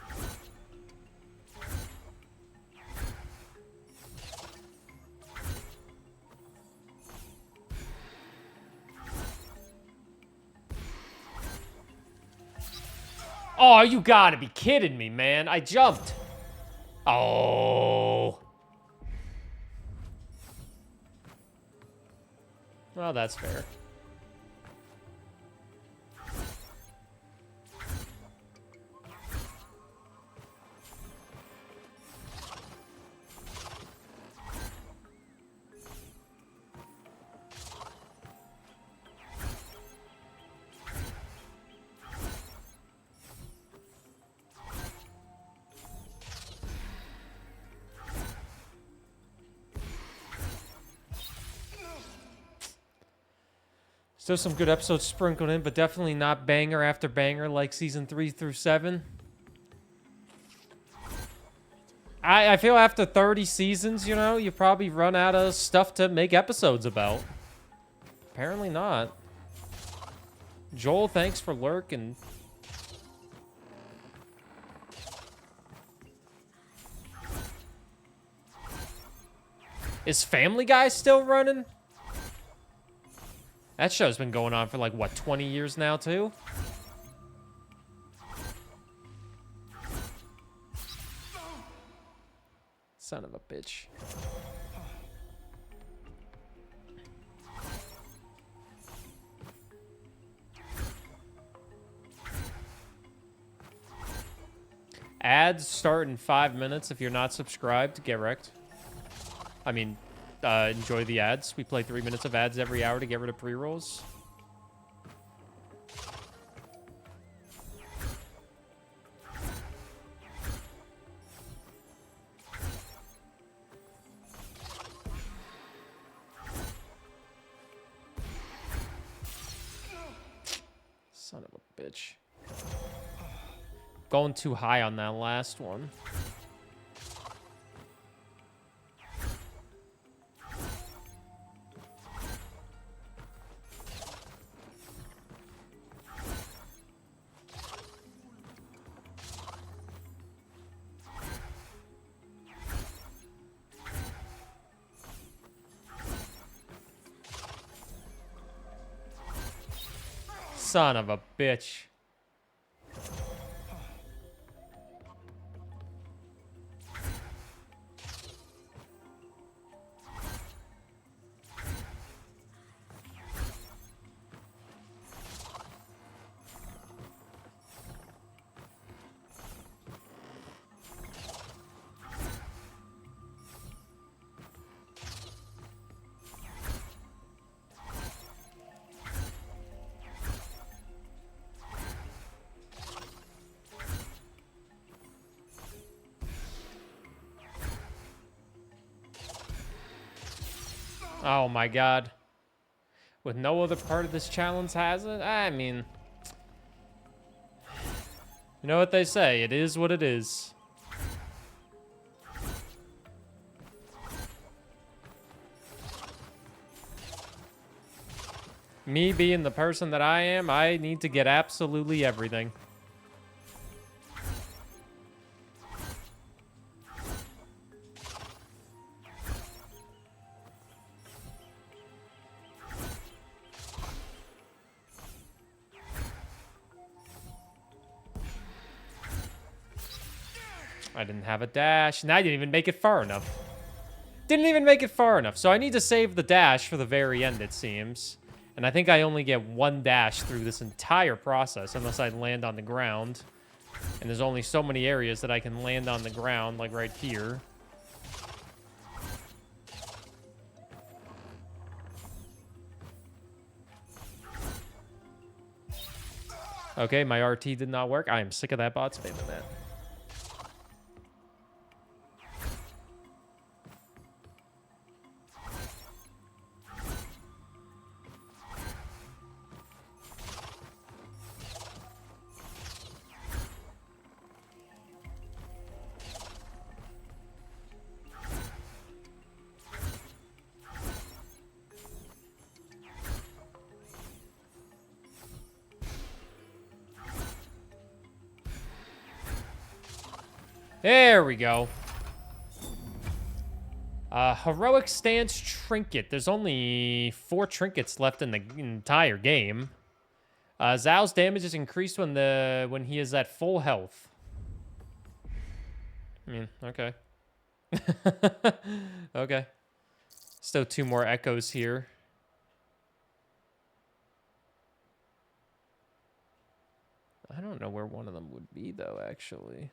Oh, you gotta be kidding me, man. I jumped. Oh. Well, that's fair. Still some good episodes sprinkled in, but definitely not banger after banger like season 3 through 7. I feel after 30 seasons, you know, you probably run out of stuff to make episodes about. Apparently not. Joel, thanks for lurking. Is Family Guy still running? That show's been going on for like, what, 20 years now, too? Son of a bitch. Ads start in 5 minutes if you're not subscribed. Get wrecked. I mean, enjoy the ads. We play 3 minutes of ads every hour to get rid of pre-rolls. Son of a bitch. Going too high on that last one. Son of a bitch. Oh my god. With no other part of this challenge has it? I mean... You know what they say, it is what it is. Me being the person that I am, I need to get absolutely everything. I didn't have a dash. And I didn't even make it far enough. Didn't even make it far enough. So I need to save the dash for the very end, it seems. And I think I only get one dash through this entire process, unless I land on the ground. And there's only so many areas that I can land on the ground, like right here. Okay, my RT did not work. I am sick of that bot spamming that. There we go. Heroic Stance Trinket. There's only 4 trinkets left in the entire game. Zhao's damage is increased when he is at full health. I mean, okay. Okay. Still 2 more echoes here. I don't know where one of them would be, though, actually.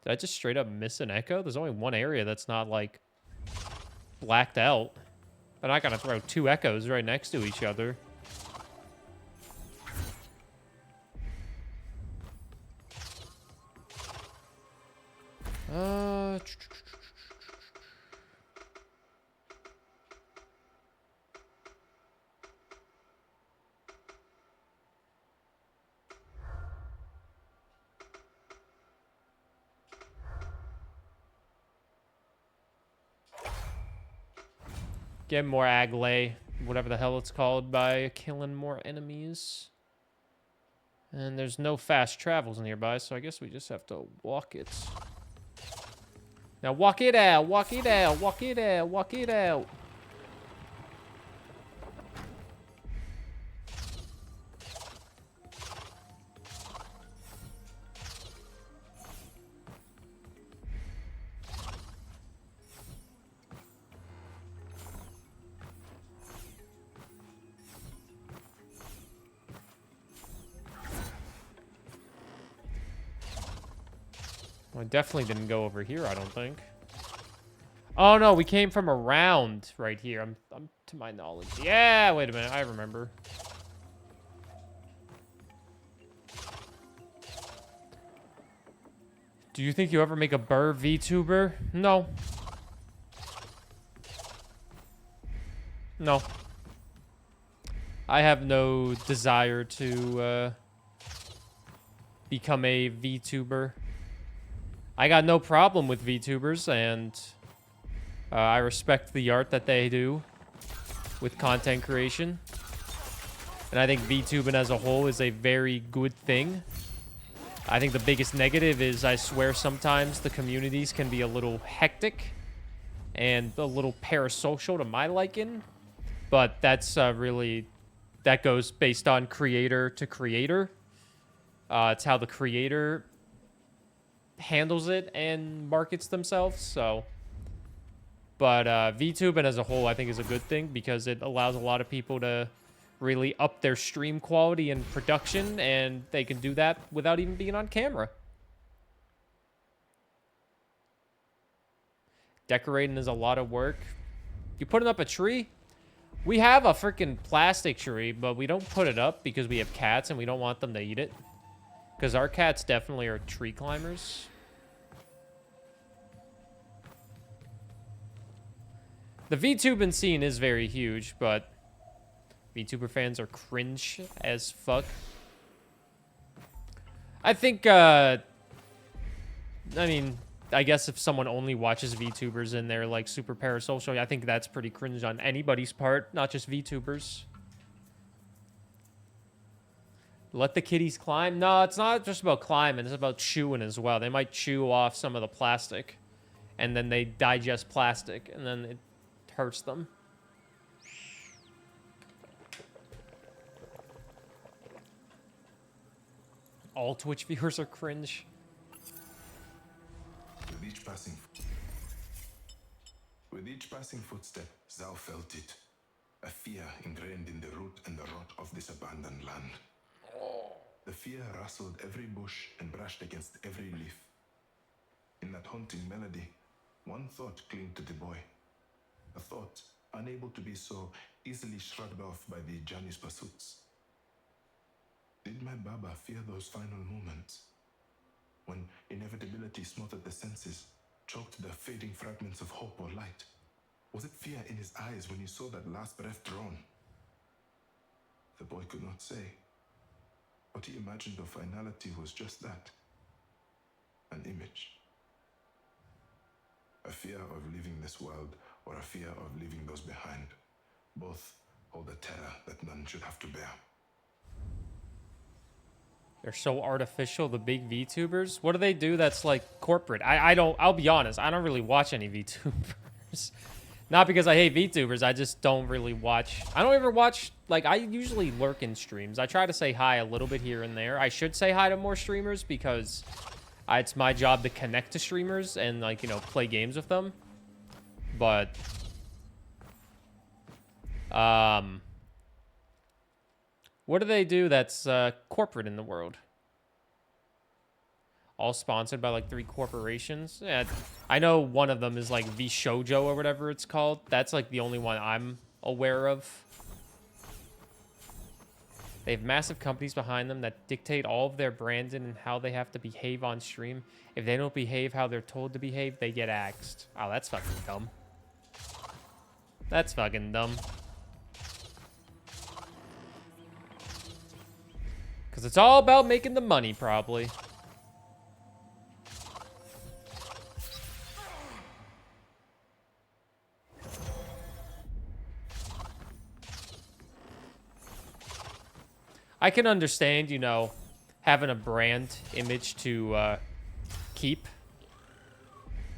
Did I just straight up miss an echo? There's only one area that's not, like, blacked out. They're not gonna throw 2 echoes right next to each other. Get more aglay, whatever the hell it's called, by killing more enemies. And there's no fast travels nearby, so I guess we just have to walk it. Now walk it out, walk it out, walk it out, walk it out. Well, I definitely didn't go over here, I don't think. Oh no, we came from around right here. I'm to my knowledge. Yeah, wait a minute, I remember. Do you think you ever make a Burr VTuber? No. No. I have no desire to become a VTuber. I got no problem with VTubers, and I respect the art that they do with content creation. And I think VTubing as a whole is a very good thing. I think the biggest negative is I swear sometimes the communities can be a little hectic and a little parasocial to my liking. But that's really, that goes based on creator to creator. It's how the creator handles it and markets themselves, so. But VTubing as a whole, I think, is a good thing because it allows a lot of people to really up their stream quality and production, and they can do that without even being on camera. Decorating is a lot of work. You putting up a tree? We have a freaking plastic tree, but we don't put it up because we have cats and we don't want them to eat it. Because our cats definitely are tree climbers. The VTubing scene is very huge, but VTuber fans are cringe as fuck. I think, I mean, I guess if someone only watches VTubers and they're, like, super parasocial, I think that's pretty cringe on anybody's part, not just VTubers. Let the kitties climb? No, it's not just about climbing. It's about chewing as well. They might chew off some of the plastic, and then they digest plastic, and then it hurts them. All Twitch viewers are cringe. With each passing, with each passing footstep, Zhao felt it. A fear ingrained in the root and the rot of this abandoned land. The fear rustled every bush and brushed against every leaf. In that haunting melody, one thought clinged to the boy. A thought unable to be so easily shrugged off by the journey's pursuits. Did my Baba fear those final moments? When inevitability smothered the senses, choked the fading fragments of hope or light? Was it fear in his eyes when he saw that last breath drawn? The boy could not say. What he imagined of finality was just that. An image. A fear of leaving this world or a fear of leaving those behind. Both hold a terror that none should have to bear. They're so artificial, the big VTubers. What do they do that's like corporate? I'll be honest, I don't really watch any VTubers. Not because I hate VTubers, I just don't really watch. I don't ever watch, like, I usually lurk in streams. I try to say hi a little bit here and there. I should say hi to more streamers because it's my job to connect to streamers and, like, you know, play games with them. But, what do they do that's corporate in the world? All sponsored by like 3 corporations. Yeah, I know one of them is like V Shoujo or whatever it's called. That's like the only one I'm aware of. They have massive companies behind them that dictate all of their branding and how they have to behave on stream. If they don't behave how they're told to behave, they get axed. Oh, that's fucking dumb. That's fucking dumb. Because it's all about making the money, probably. I can understand, you know, having a brand image to keep.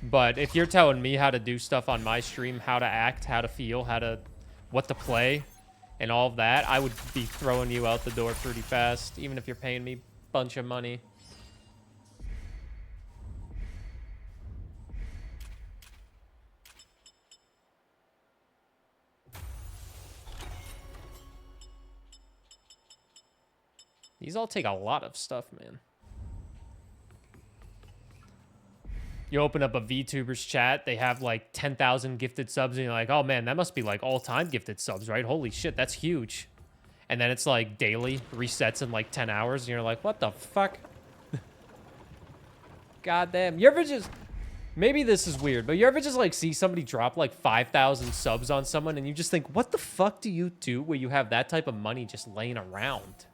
But if you're telling me how to do stuff on my stream, how to act, how to feel, what to play, and all of that, I would be throwing you out the door pretty fast, even if you're paying me a bunch of money. These all take a lot of stuff, man. You open up a VTuber's chat, they have like 10,000 gifted subs, and you're like, oh man, that must be like all-time gifted subs, right? Holy shit, that's huge. And then it's like daily, resets in like 10 hours, and you're like, what the fuck? God damn. You ever just... Maybe this is weird, but you ever just like see somebody drop like 5,000 subs on someone, and you just think, what the fuck do you do where you have that type of money just laying around?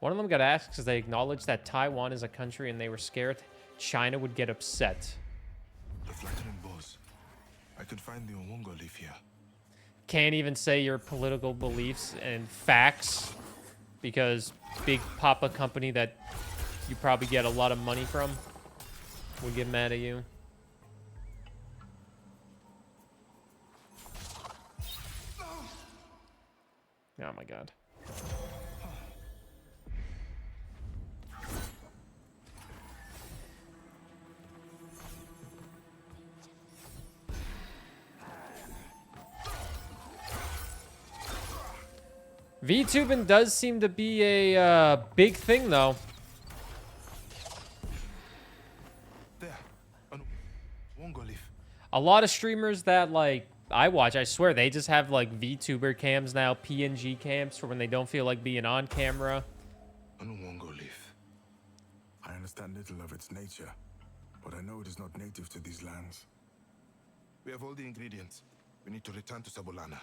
One of them got asked because they acknowledged that Taiwan is a country and they were scared China would get upset. The flattering boss. I could find the Onwongo leaf here. Can't even say your political beliefs and facts because big papa company that you probably get a lot of money from would get mad at you. Oh my god. VTubing does seem to be a big thing, though. There. Onwongo leaf. A lot of streamers that, like, I watch, I swear, they just have, like, VTuber cams now, PNG cams for when they don't feel like being on camera. Onwongo leaf. I understand little of its nature, but I know it is not native to these lands. We have all the ingredients. We need to return to Sabulana.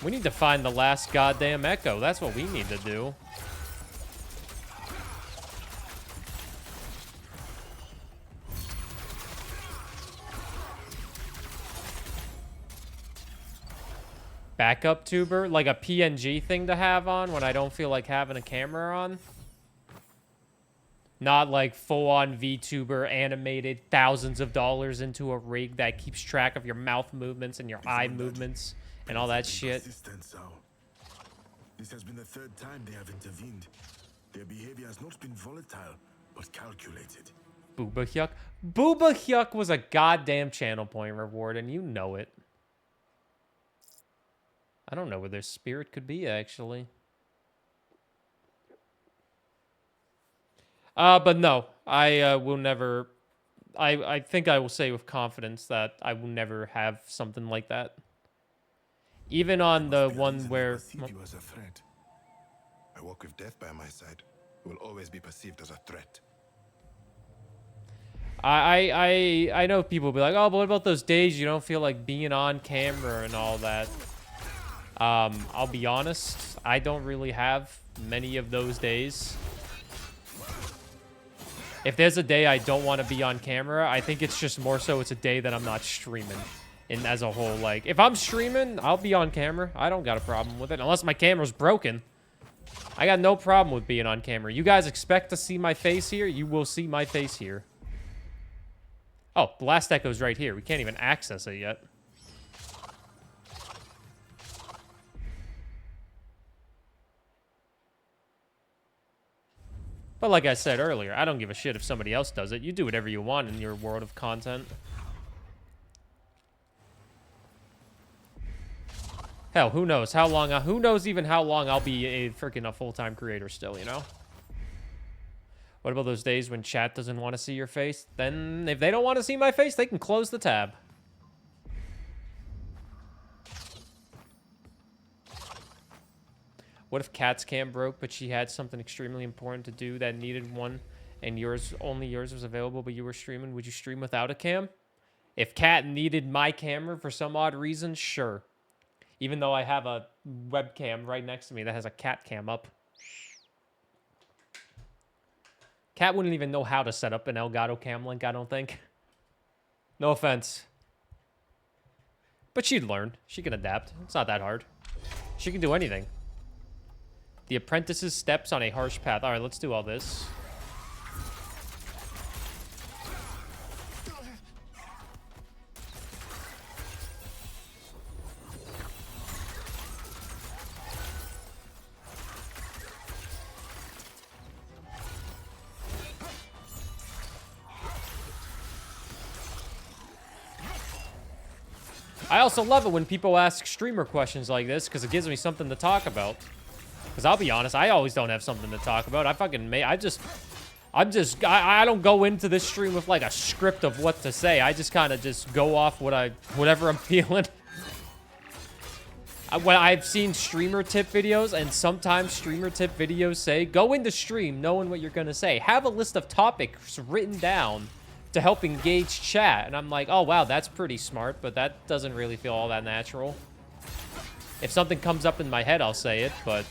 We need to find the last goddamn echo. That's what we need to do. Backup tuber? Like a PNG thing to have on when I don't feel like having a camera on? Not like full-on VTuber animated thousands of dollars into a rig that keeps track of your mouth movements and your eye movements and all that shit. This has been the third time they have intervened. Their behavior has not been volatile, but calculated. Booba Hyuk. Booba Hyuk was a goddamn channel point reward, and you know it. I don't know where their spirit could be, actually. But no, I will never... I think I will say with confidence that I will never have something like that. Even on the one where... You as a threat. I walk with death by my side. You will always be perceived as a threat. I know people will be like, oh, but what about those days you don't feel like being on camera and all that? I'll be honest, I don't really have many of those days. If there's a day I don't want to be on camera, I think it's just more so it's a day that I'm not streaming. And as a whole, like, if I'm streaming, I'll be on camera. I don't got a problem with it, unless my camera's broken. I got no problem with being on camera. You guys expect to see my face here? You will see my face here. Oh, Blast Echo's right here. We can't even access it yet. But like I said earlier, I don't give a shit if somebody else does it. You do whatever you want in your world of content. Hell, who knows how long? Who knows even how long I'll be a freaking full-time creator still? You know. What about those days when chat doesn't want to see your face? Then, if they don't want to see my face, they can close the tab. What if Kat's cam broke, but she had something extremely important to do that needed one, and only yours was available, but you were streaming? Would you stream without a cam? If Kat needed my camera for some odd reason, sure. Even though I have a webcam right next to me that has a Kat cam up. Kat wouldn't even know how to set up an Elgato cam link, I don't think. No offense. But she'd learn. She can adapt. It's not that hard. She can do anything. The apprentice's steps on a harsh path. All right, let's do all this. I also love it when people ask streamer questions like this because it gives me something to talk about. Because I'll be honest, I always don't have something to talk about. I don't go into this stream with like a script of what to say. I just kind of just go off whatever I'm feeling. When I've seen streamer tip videos, and sometimes streamer tip videos say, go into stream knowing what you're going to say. Have a list of topics written down to help engage chat. And I'm like, oh, wow, that's pretty smart, but that doesn't really feel all that natural. If something comes up in my head, I'll say it, but...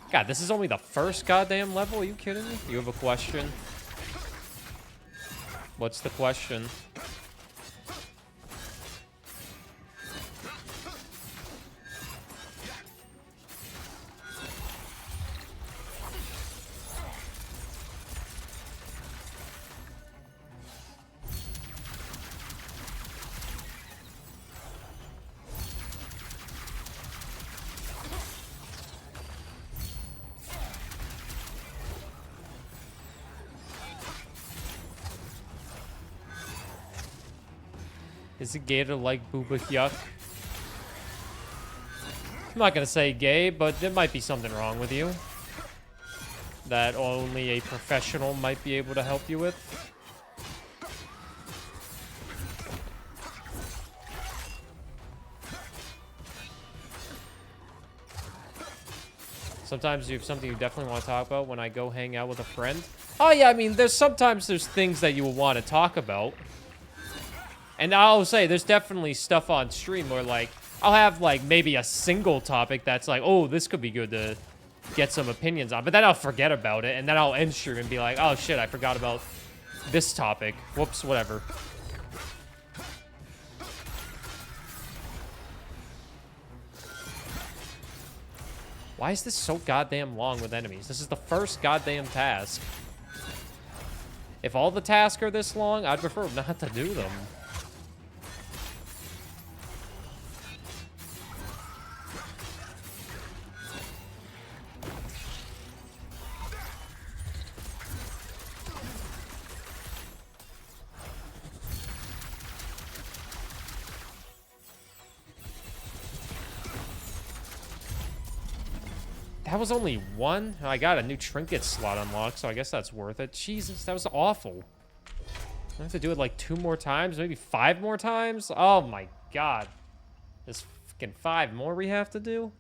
God, this is only the first goddamn level? Are you kidding me? You have a question? What's the question? Is it gay to like Booba Hyuk? I'm not gonna say gay, but there might be something wrong with you that only a professional might be able to help you with. Sometimes you have something you definitely want to talk about when I go hang out with a friend. Oh, yeah, I mean, sometimes there's things that you will want to talk about. And I'll say, there's definitely stuff on stream where, like, I'll have, like, maybe a single topic that's like, oh, this could be good to get some opinions on. But then I'll forget about it, and then I'll end stream and be like, oh, shit, I forgot about this topic. Whoops, whatever. Why is this so goddamn long with enemies? This is the first goddamn task. If all the tasks are this long, I'd prefer not to do them. That was only one? I got a new trinket slot unlocked, so I guess that's worth it. Jesus, that was awful. I have to do it like 2 more times, maybe 5 more times? Oh my god. There's fucking 5 more we have to do?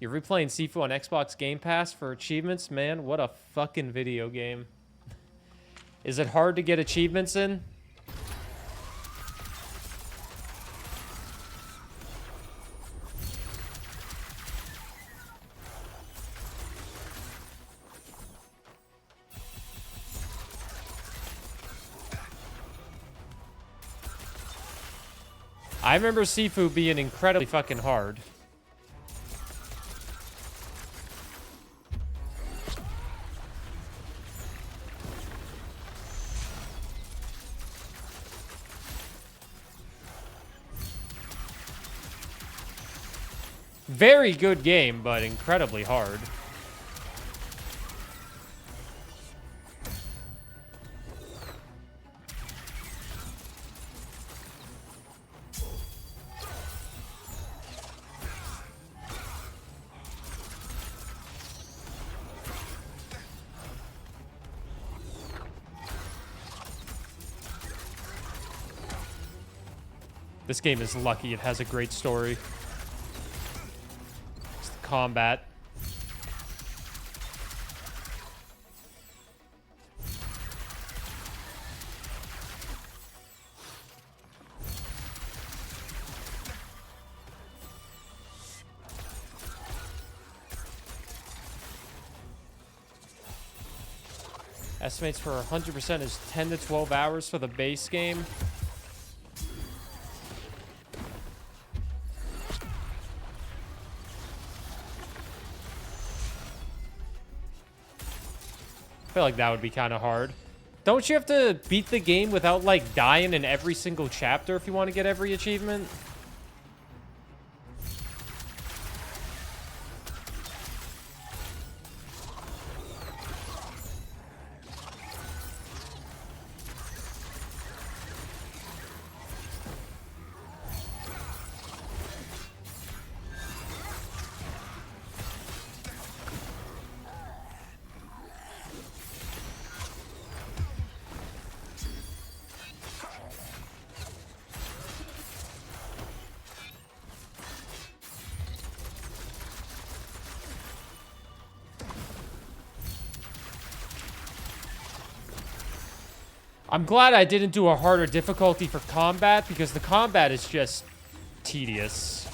You're replaying Sifu on Xbox Game Pass for achievements? Man, what a fucking video game. Is it hard to get achievements in? I remember Sifu being incredibly fucking hard. Very good game, but incredibly hard. This game is lucky it has a great story. It's the combat. Estimates for 100% is 10 to 12 hours for the base game. I feel like that would be kind of hard. Don't you have to beat the game without, like, dying in every single chapter if you want to get every achievement? I'm glad I didn't do a harder difficulty for combat, because the combat is just tedious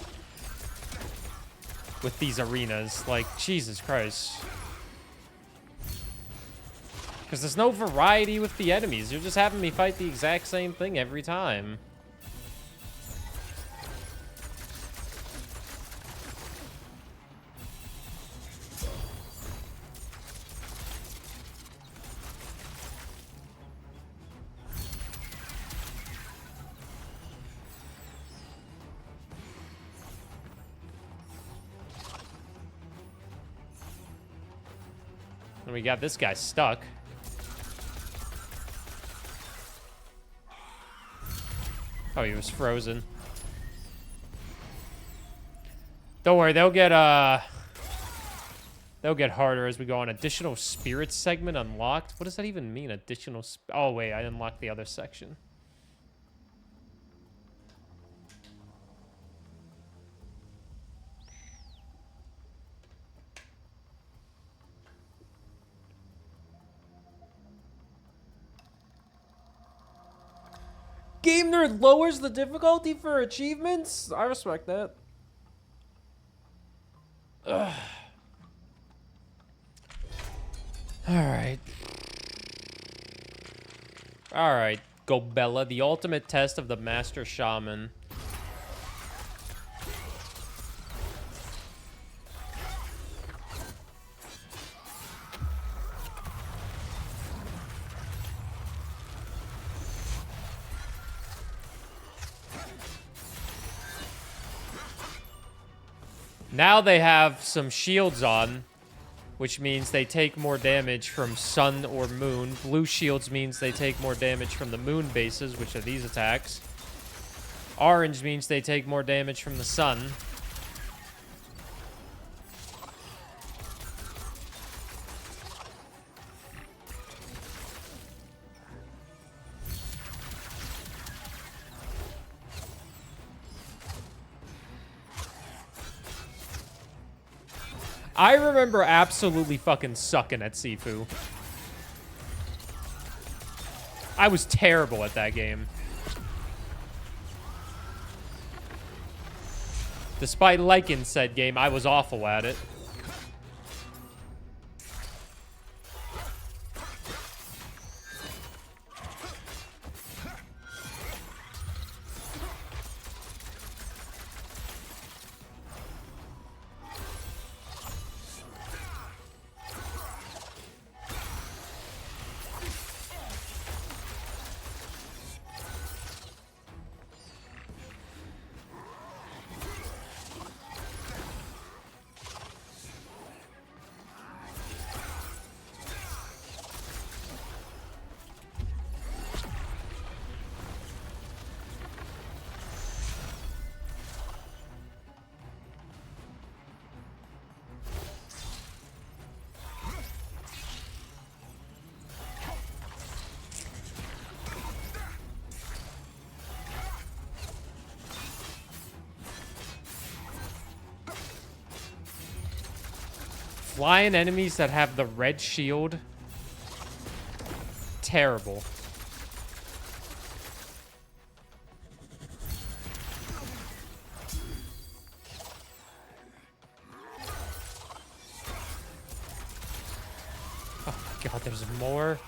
with these arenas. Like, Jesus Christ. Because there's no variety with the enemies. You're just having me fight the exact same thing every time. And we got this guy stuck. Oh, he was frozen. Don't worry, they'll get harder as we go on. Additional spirits segment unlocked. What does that even mean? Additional oh wait, I unlocked the other section. Blizzard lowers the difficulty for achievements? I respect that. Ugh. Alright. Alright, go Bella. The ultimate test of the Master Shaman. Now they have some shields on, which means they take more damage from sun or moon. Blue shields means they take more damage from the moon bases, which are these attacks. Orange means they take more damage from the sun. I remember absolutely fucking sucking at Sifu. I was terrible at that game. Despite liking said game, I was awful at it. Flying enemies that have the red shield. Terrible. Oh my god, there's more.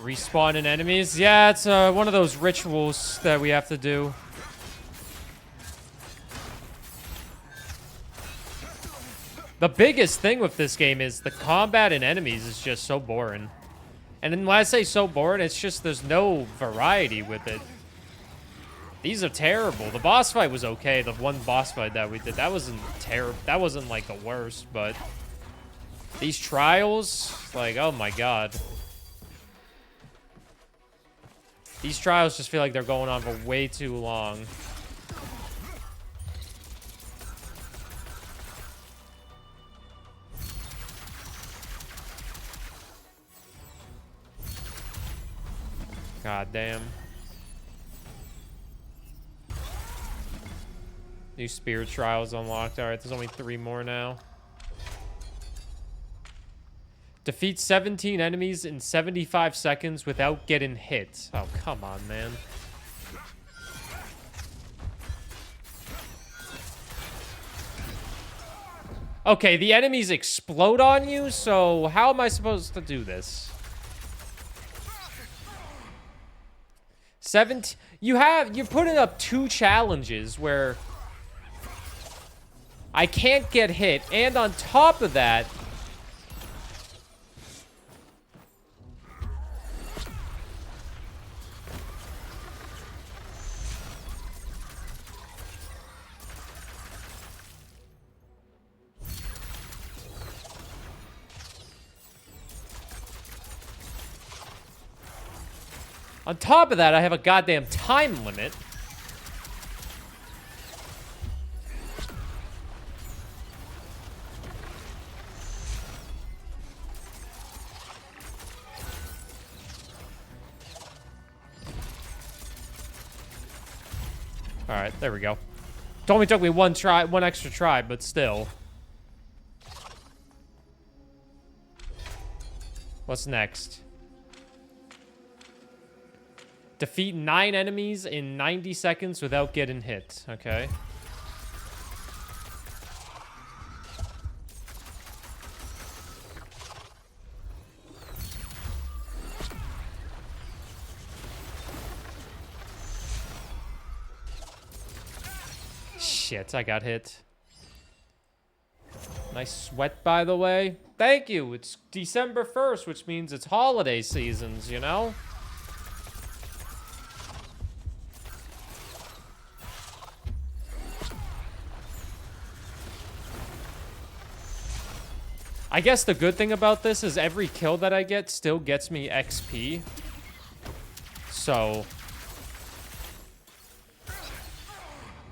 Respawning enemies. Yeah, it's one of those rituals that we have to do. The biggest thing with this game is the combat and enemies is just so boring. And then when I say so boring, it's just there's no variety with it. These are terrible. The boss fight was okay. The one boss fight that we did, that wasn't terrible. That wasn't like the worst, but these trials, like, oh my god. These trials just feel like they're going on for way too long. God damn. New spirit trials unlocked. Alright, there's only 3 more now. Defeat 17 enemies in 75 seconds without getting hit. Oh, come on, man. Okay, the enemies explode on you, so how am I supposed to do this? You're putting up 2 challenges where I can't get hit, and on top of that, I have a goddamn time limit. Alright, there we go. It only took me one extra try, but still. What's next? Defeat 9 enemies in 90 seconds without getting hit. Okay. Shit, I got hit. Nice sweat, by the way. Thank you. It's December 1st, which means it's holiday seasons, you know? I guess the good thing about this is every kill that I get still gets me XP. So...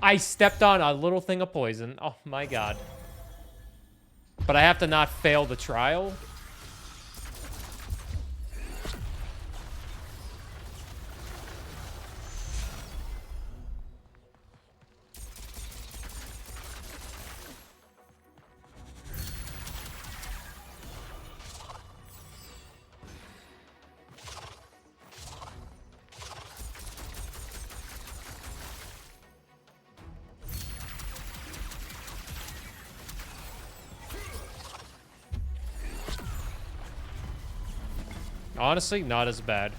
I stepped on a little thing of poison. Oh my god. But I have to not fail the trial. Honestly, not as bad.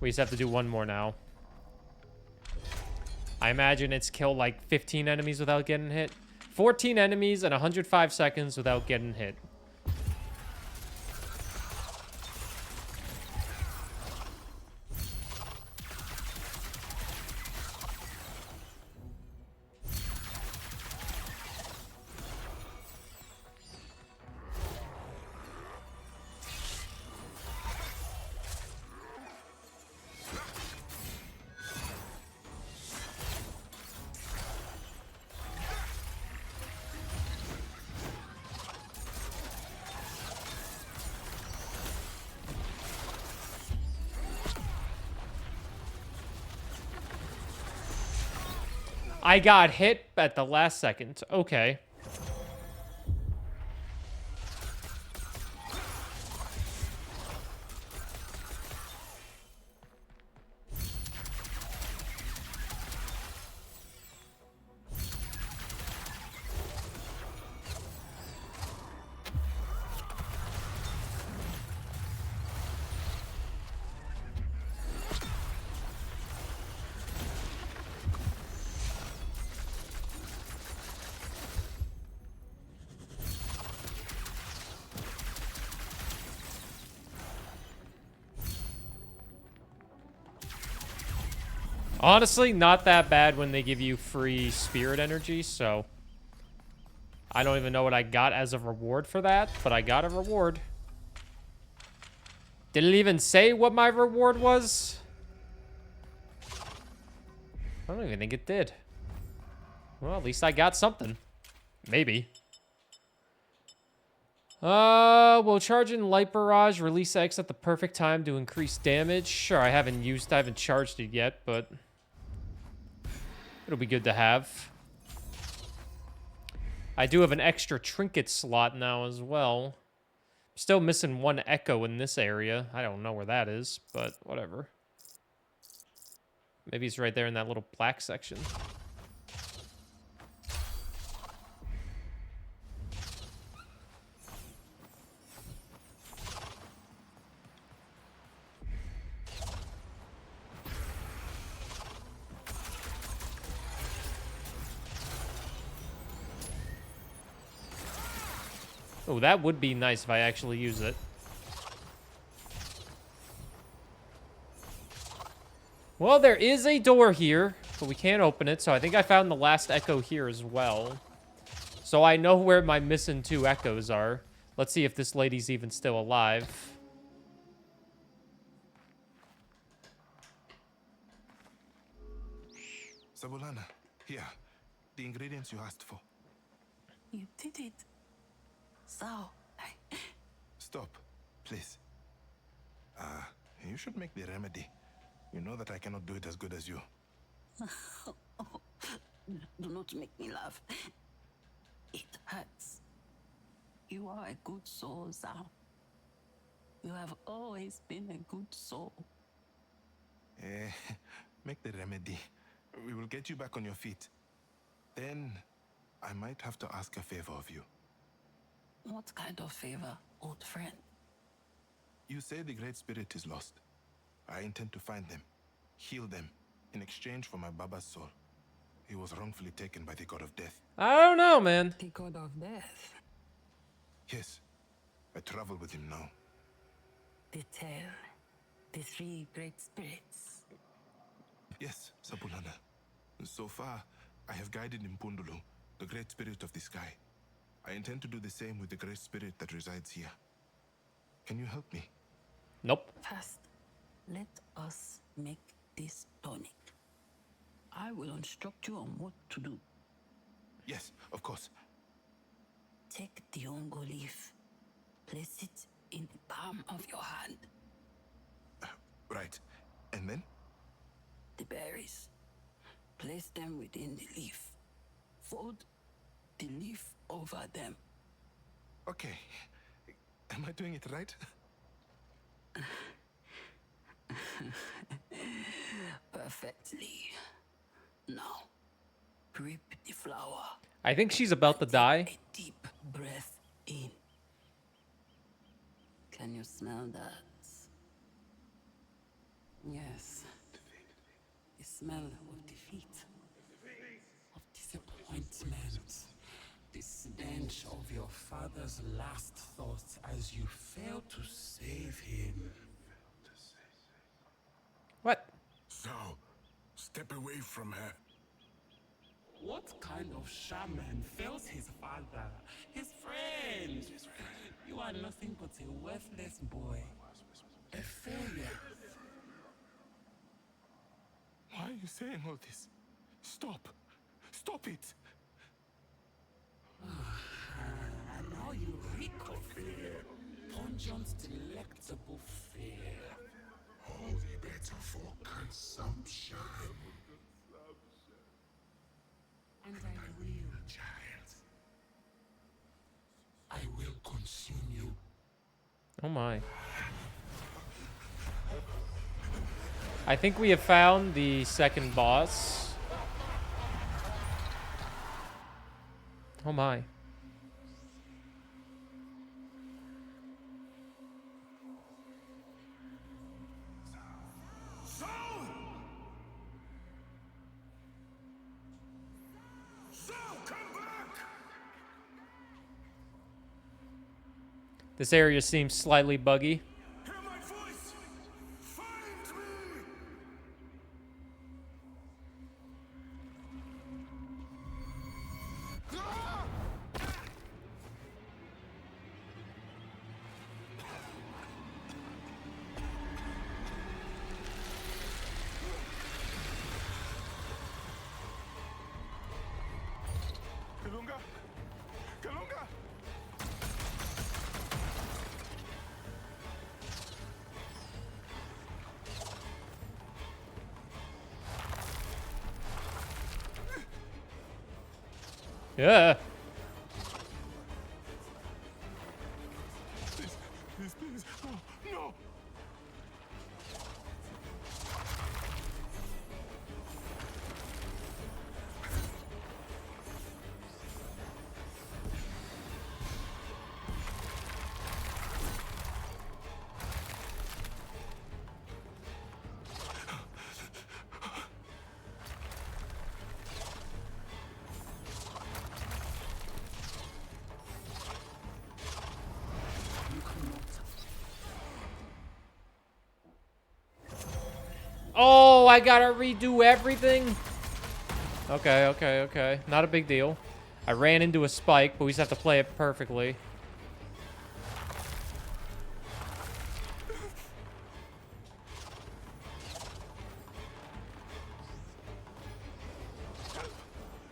We just have to do one more now. I imagine it's kill like 15 enemies without getting hit. 14 enemies in 105 seconds without getting hit. I got hit at the last second. Okay. Honestly, not that bad when they give you free spirit energy, so... I don't even know what I got as a reward for that, but I got a reward. Did it even say what my reward was? I don't even think it did. Well, at least I got something. Maybe. Will charging Light Barrage release X at the perfect time to increase damage? Sure, I haven't charged it yet, but... it'll be good to have. I do have an extra trinket slot now as well. Still missing one echo in this area. I don't know where that is, but whatever. Maybe it's right there in that little black section. Oh, that would be nice if I actually use it. Well, there is a door here, but we can't open it, so I think I found the last echo here as well. So I know where my missing 2 echoes are. Let's see if this lady's even still alive. Sabulana, here. The ingredients you asked for. You did it. So, Stop, please. You should make the remedy. You know that I cannot do it as good as you. Do not make me laugh. It hurts. You are a good soul, Zhao. You have always been a good soul. Eh, make the remedy. We will get you back on your feet. Then, I might have to ask a favor of you. What kind of favor, old friend? You say the Great Spirit is lost. I intend to find them, heal them, in exchange for my Baba's soul. He was wrongfully taken by the God of Death. I don't know, man. The god of death. Yes, I travel with him now. The tale. The three great spirits. Yes, Sabulana. So far, I have guided Impundulu, the Great Spirit of the sky. I intend to do the same with the Great Spirit that resides here. Can you help me? Nope. First, let us make this tonic. I will instruct you on what to do. Yes, of course. Take the ongo leaf. Place it in the palm of your hand. Right. And then? The berries. Place them within the leaf. Fold the leaf over them. Okay. Am I doing it right? Perfectly. Now, grip the flower. I think she's about to die. Take a deep breath in. Can you smell that? Yes. The smell of defeat, of disappointment, the stench of your father's last thoughts as you failed to save him. What? So, step away from her. What kind of shaman fails his father, his friend? You are nothing but a worthless boy. A failure. Why are you saying all this? Stop. Stop it. And now you reek of fear. Pungent, delectable fear. All the better for consumption. And I will, child. I will consume you. Oh my. I think we have found the second boss. Oh my. This area seems slightly buggy. Hear my voice! Find me! Kalunga! Kalunga! Yeah. Please. No, no! Oh, I gotta redo everything? Okay. Not a big deal. I ran into a spike, but we just have to play it perfectly.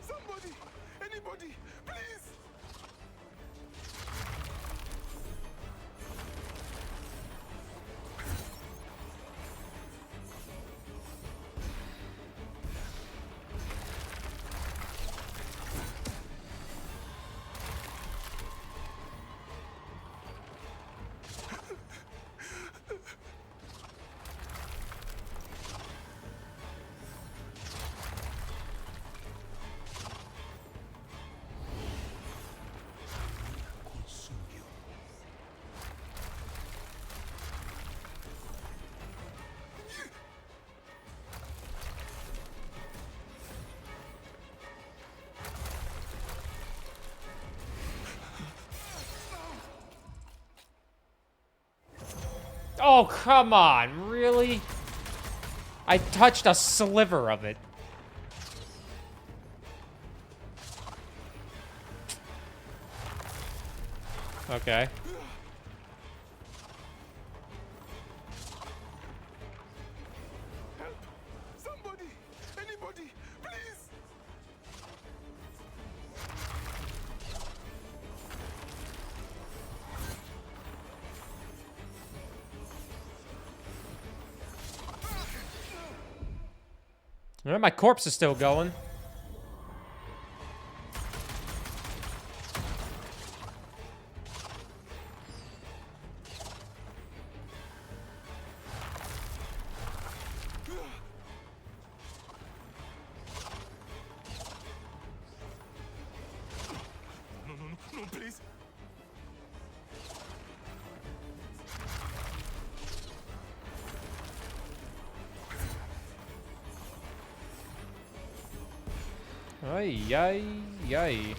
Somebody! Anybody! Please! Oh, come on. Really? I touched a sliver of it. Okay. Help! Somebody! Anybody! Please! My corpse is still going. No, please! Ay, ay, ay.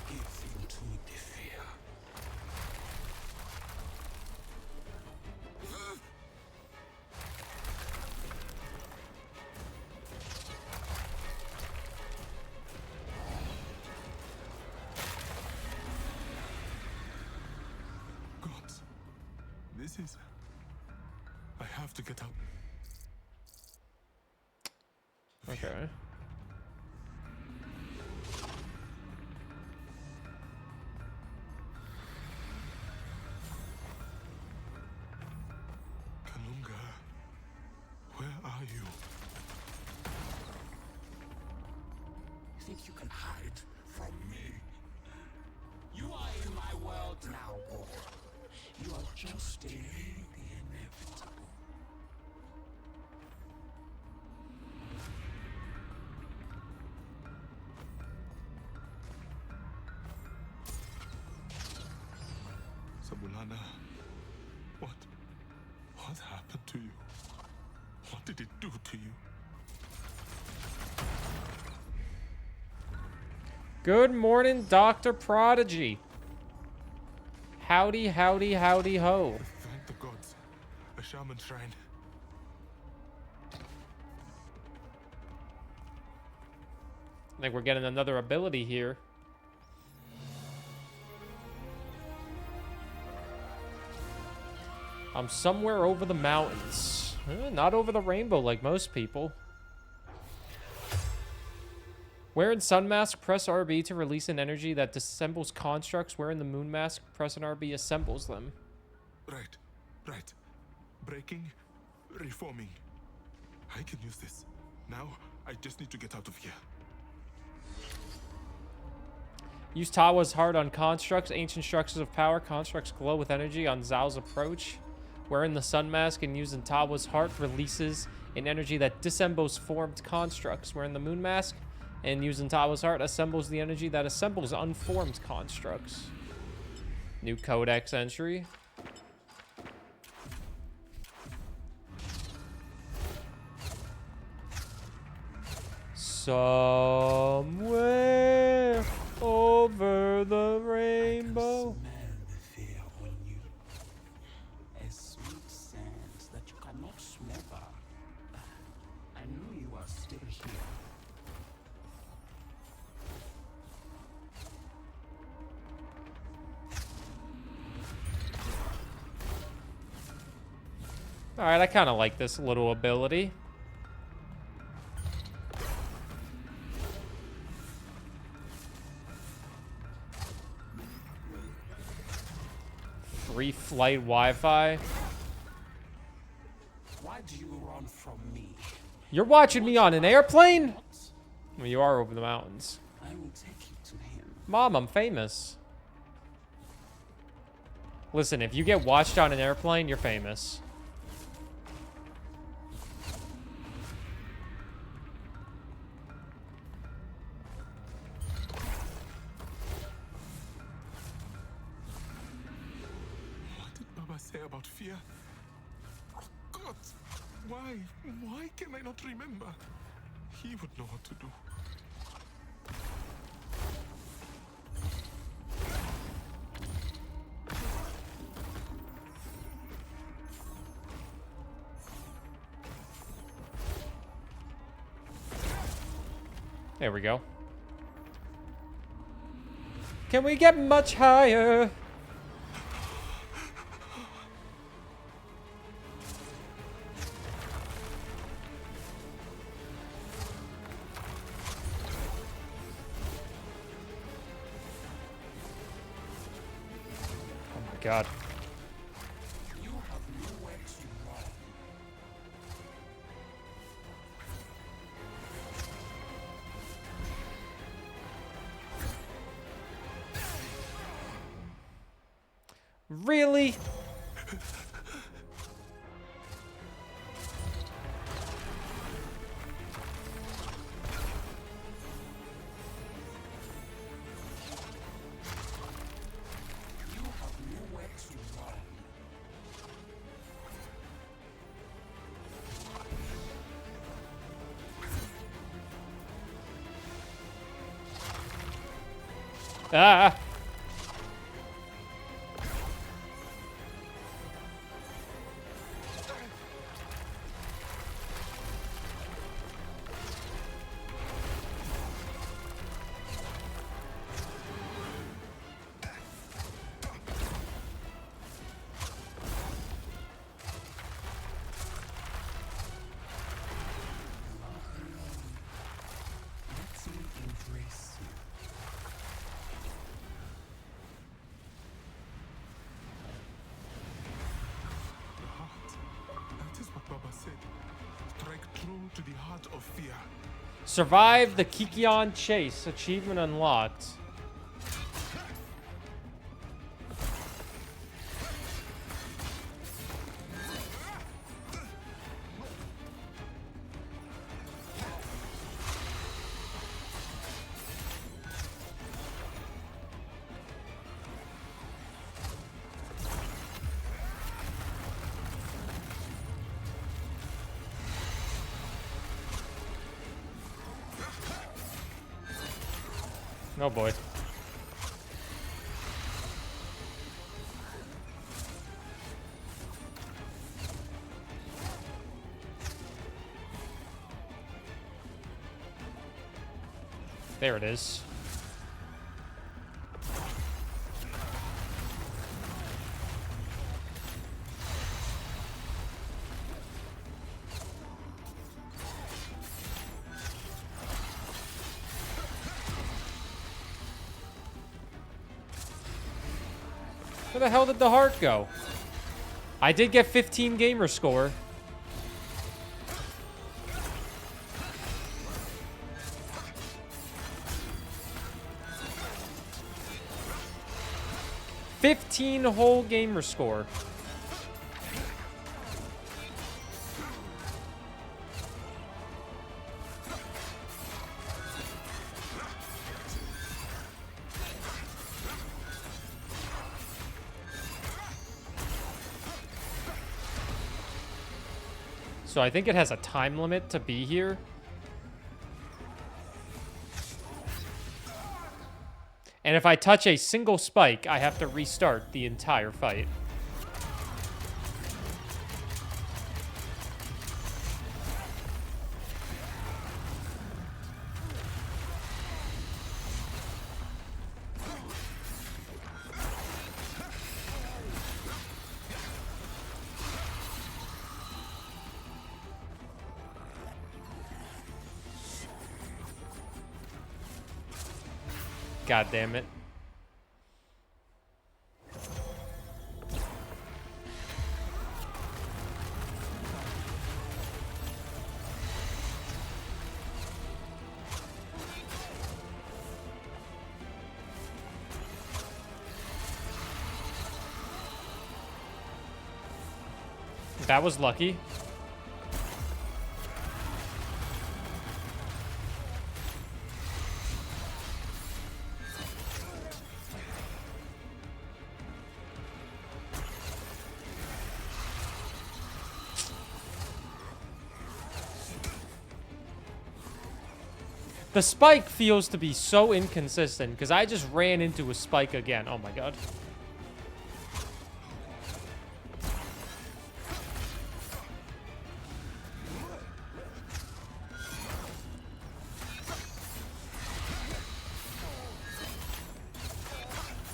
Give into the fear. Gods. This is... I have to get out. Okay. Kalunga, where are you? You think you can hide from me? You are in my world now, Burr. You are just delaying the inevitable. Sabulana, what happened to you? What did it do to you? Good morning, Dr. Prodigy. Howdy, howdy, howdy, ho. Thank the gods. A shaman shrine. I think we're getting another ability here. I'm somewhere over the mountains. Not over the rainbow like most people. Where in Sun Mask, press RB to release an energy that disassembles constructs. Where in the Moon Mask, press an RB assembles them. Right. Breaking, reforming. I can use this. Now, I just need to get out of here. Use Tawa's heart on constructs. Ancient structures of power. Constructs glow with energy on Zhao's approach. Wearing the Sun Mask and using Tawa's heart releases an energy that disassembles formed constructs. Wearing the Moon Mask and using Tawa's heart assembles the energy that assembles unformed constructs. New codex entry. Somewhere over the rainbow. Smell the fear on you. A sweet scent that you cannot smother. I know you are still here. Alright, I kind of like this little ability. Free flight Wi-Fi. Why do you run from me? You're watching me on an airplane? Well, you are over the mountains. I will take you to him. Mom, I'm famous. Listen, if you get watched on an airplane, you're famous. fear. Oh, God! Why? Why can I not remember? He would know what to do. There we go. Can we get much higher? Oh my god. You have nowhere to run. Really? You have nowhere to run. Ah! Let me embrace you. The heart. That is what Baba said. Strike true to the heart of fear. Survive the Kikion chase. Achievement unlocked. Oh boy. There it is. Where the hell did the heart go? I did get 15 gamer score. Whole gamer score. So I think it has a time limit to be here. And if I touch a single spike, I have to restart the entire fight. God damn it. That was lucky. The spike feels to be so inconsistent because I just ran into a spike again. Oh my god.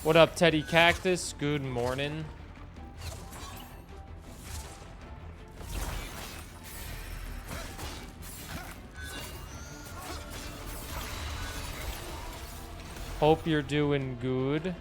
What up, Teddy Cactus? Good morning. Hope you're doing good.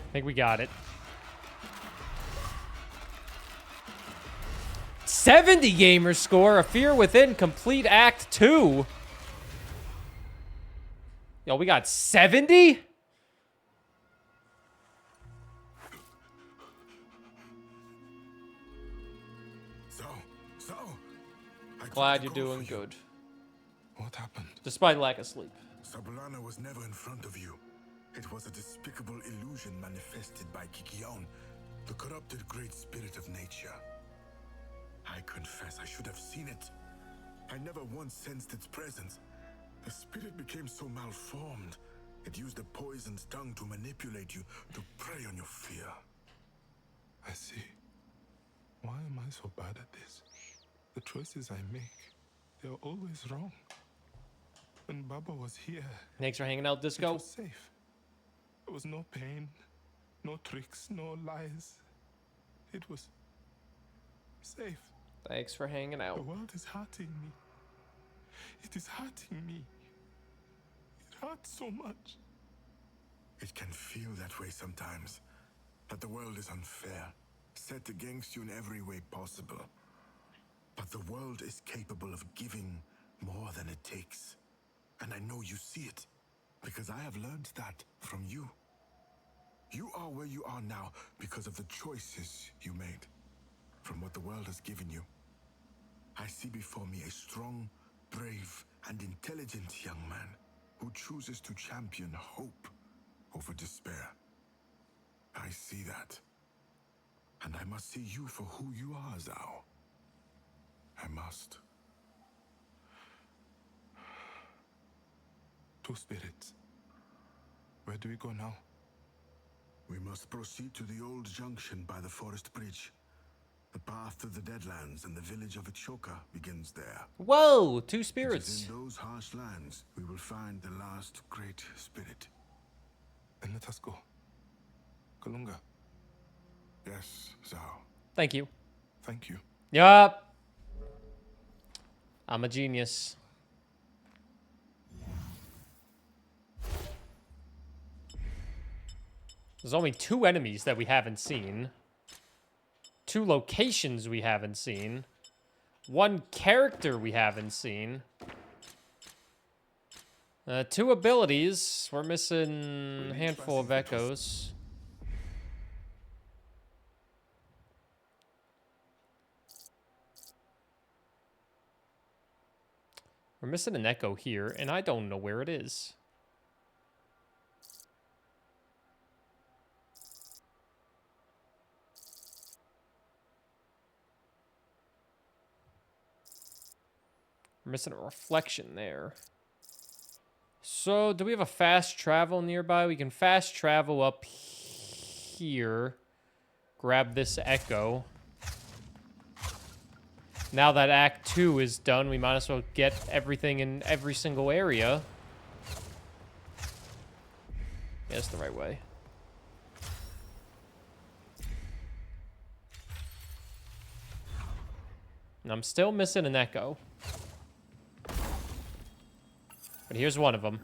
I think we got it. 70 gamer score. A Fear Within complete Act 2. Yo, we got 70? So, I Glad tried you're to call doing for you. good. What happened? Despite lack of sleep. Sabulana was never in front of you. It was a despicable illusion manifested by Kikion, the corrupted great spirit of nature. I confess I should have seen it. I never once sensed its presence. The spirit became so malformed. It used a poisoned tongue to manipulate you, to prey on your fear. I see. Why am I so bad at this? The choices I make, they're always wrong. When Baba was here, Thanks for hanging out, it Disco. was safe. There was no pain, no tricks, no lies. It was safe. Thanks for hanging The out. world is hurting me. It is hurting me. It hurts so much. It can feel that way sometimes. That the world is unfair, set against you in every way possible. But the world is capable of giving more than it takes. And I know you see it, because I have learned that from you. You are where you are now because of the choices you made, from what the world has given you. I see before me a strong, brave, and intelligent young man who chooses to champion hope over despair. I see that. And I must see you for who you are, Zhao. I must. Two spirits. Where do we go now? We must proceed to the old junction by the forest bridge. The path to the Deadlands and the village of Ichoka begins there. Whoa, 2 It is spirits. in those harsh lands we will find the last great spirit. Then let us go. Kalunga, Yes, Zhao. Thank you. thank you. Yup. I'm a genius. There's only 2 enemies that we haven't seen. 2 locations we haven't seen. 1 character we haven't seen. 2 abilities. We're missing a handful of echoes. We're missing an echo here, and I don't know where it is. We're missing a reflection there. So, do we have a fast travel nearby? We can fast travel up here. Grab this echo. Now that Act 2 is done, we might as well get everything in every single area. Yeah, that's the right way. And I'm still missing an echo. But here's one of them.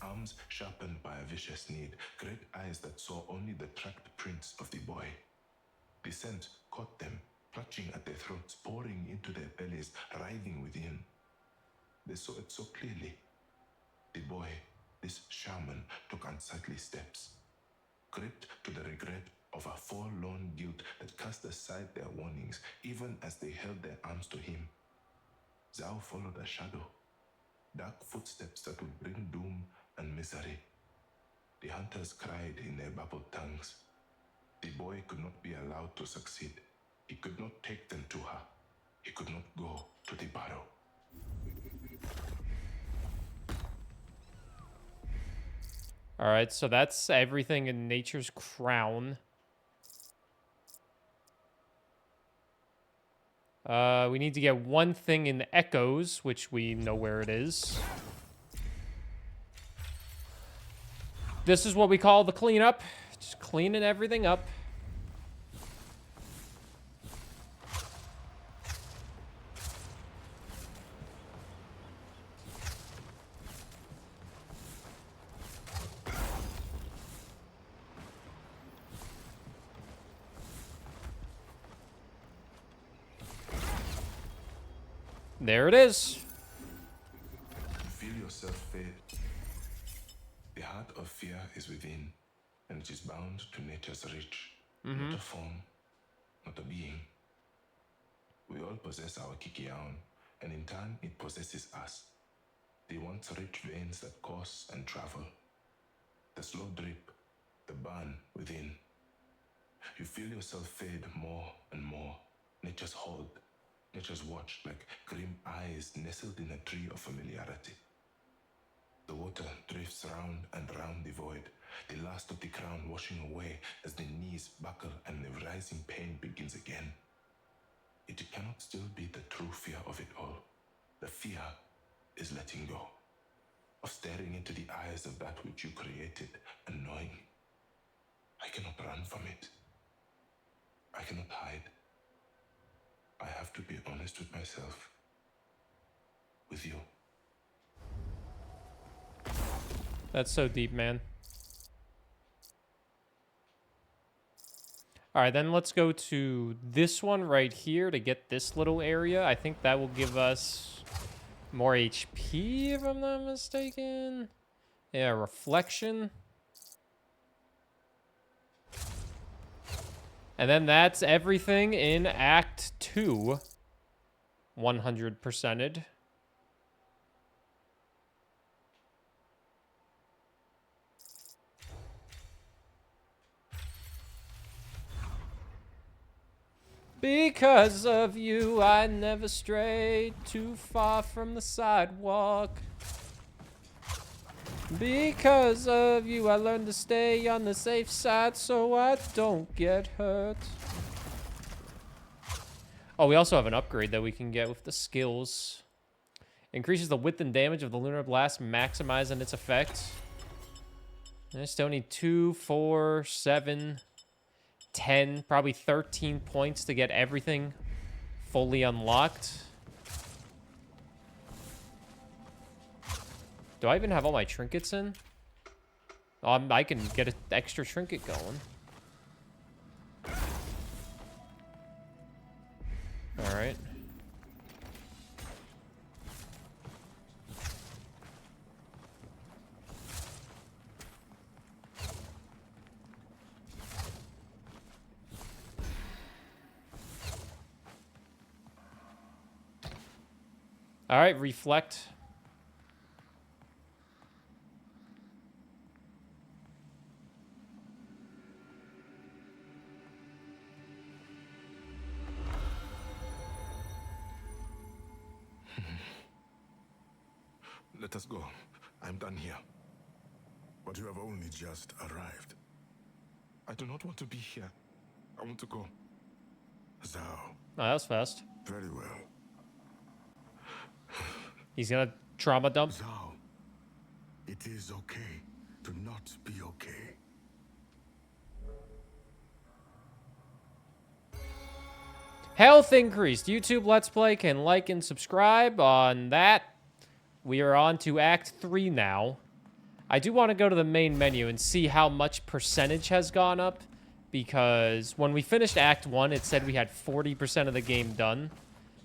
arms sharpened by a vicious need, great eyes that saw only the tracked prints of the boy. The scent caught them, clutching at their throats, pouring into their bellies, writhing within. They saw it so clearly. The boy, this shaman, took unsightly steps, gripped to the regret of a forlorn guilt that cast aside their warnings, even as they held their arms to him. Zhao followed a shadow, dark footsteps that would bring doom and misery. The hunters cried in their babbled tongues. The boy could not be allowed to succeed. He could not take them to her. He could not go to the barrow. All right, so that's everything in Nature's Crown. We need to get one thing in Echoes, which we know where it is. This is what we call the cleanup. Just cleaning everything up. There it is. You feel yourself fade. The heart of fear is within, and it is bound to nature's reach. Not a form, not a being. We all possess our kikiaon, and in turn it possesses us. The once rich veins that course and travel. The slow drip, the burn within. You feel yourself fade more and more. Nature's hold, nature's watch, like grim eyes nestled in a tree of familiarity. The water drifts round and round the void, the last of the crown washing away as the knees buckle and the rising pain begins again. It cannot still be the true fear of it all. The fear is letting go, of staring into the eyes of that which you created and knowing, I cannot run from it. I cannot hide. I have to be honest with myself, with you. That's so deep, man. All right, then let's go to this one right here to get this little area. I think that will give us more HP, if I'm not mistaken. Yeah, reflection. And then that's everything in Act 2. 100%ed. Because of you, I never strayed too far from the sidewalk. Because of you, I learned to stay on the safe side so I don't get hurt. Oh, we also have an upgrade that we can get with the skills. Increases the width and damage of the lunar blast, maximizing its effect. I still need 2, 4, 7, 10, probably 13 points to get everything fully unlocked. Do I even have all my trinkets in? Oh, I can get an extra trinket going. All right. All right, reflect. Let us go. I'm done here. But you have only just arrived. I do not want to be here. I want to go. Zhao, Oh, that was fast. very well. He's gonna trauma dump. Zhao, it is okay to not be okay. Health increased. YouTube Let's Play can like and subscribe on that. We are on to Act 3 now. I do want to go to the main menu and see how much percentage has gone up, because when we finished Act 1, it said we had 40% of the game done.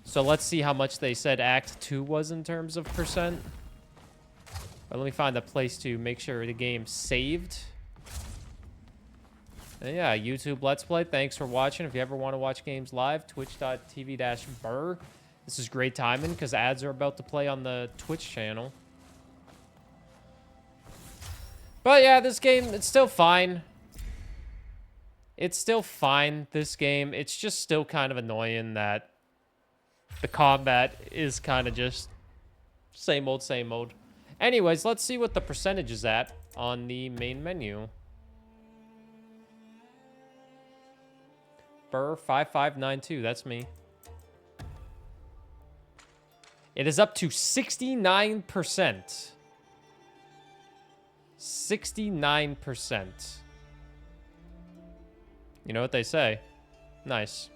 So let's see how much they said Act 2 was in terms of percent. But let me find a place to make sure the game's saved. And yeah, YouTube Let's Play, thanks for watching. If you ever want to watch games live, twitch.tv/Burr. This is great timing because ads are about to play on the Twitch channel. But yeah, this game, it's still fine. It's still fine, this game. It's just still kind of annoying that the combat is kind of just same old, same old. Anyways, let's see what the percentage is at on the main menu. Burr 5592, that's me. It is up to 69%. 69%. You know what they say. Nice.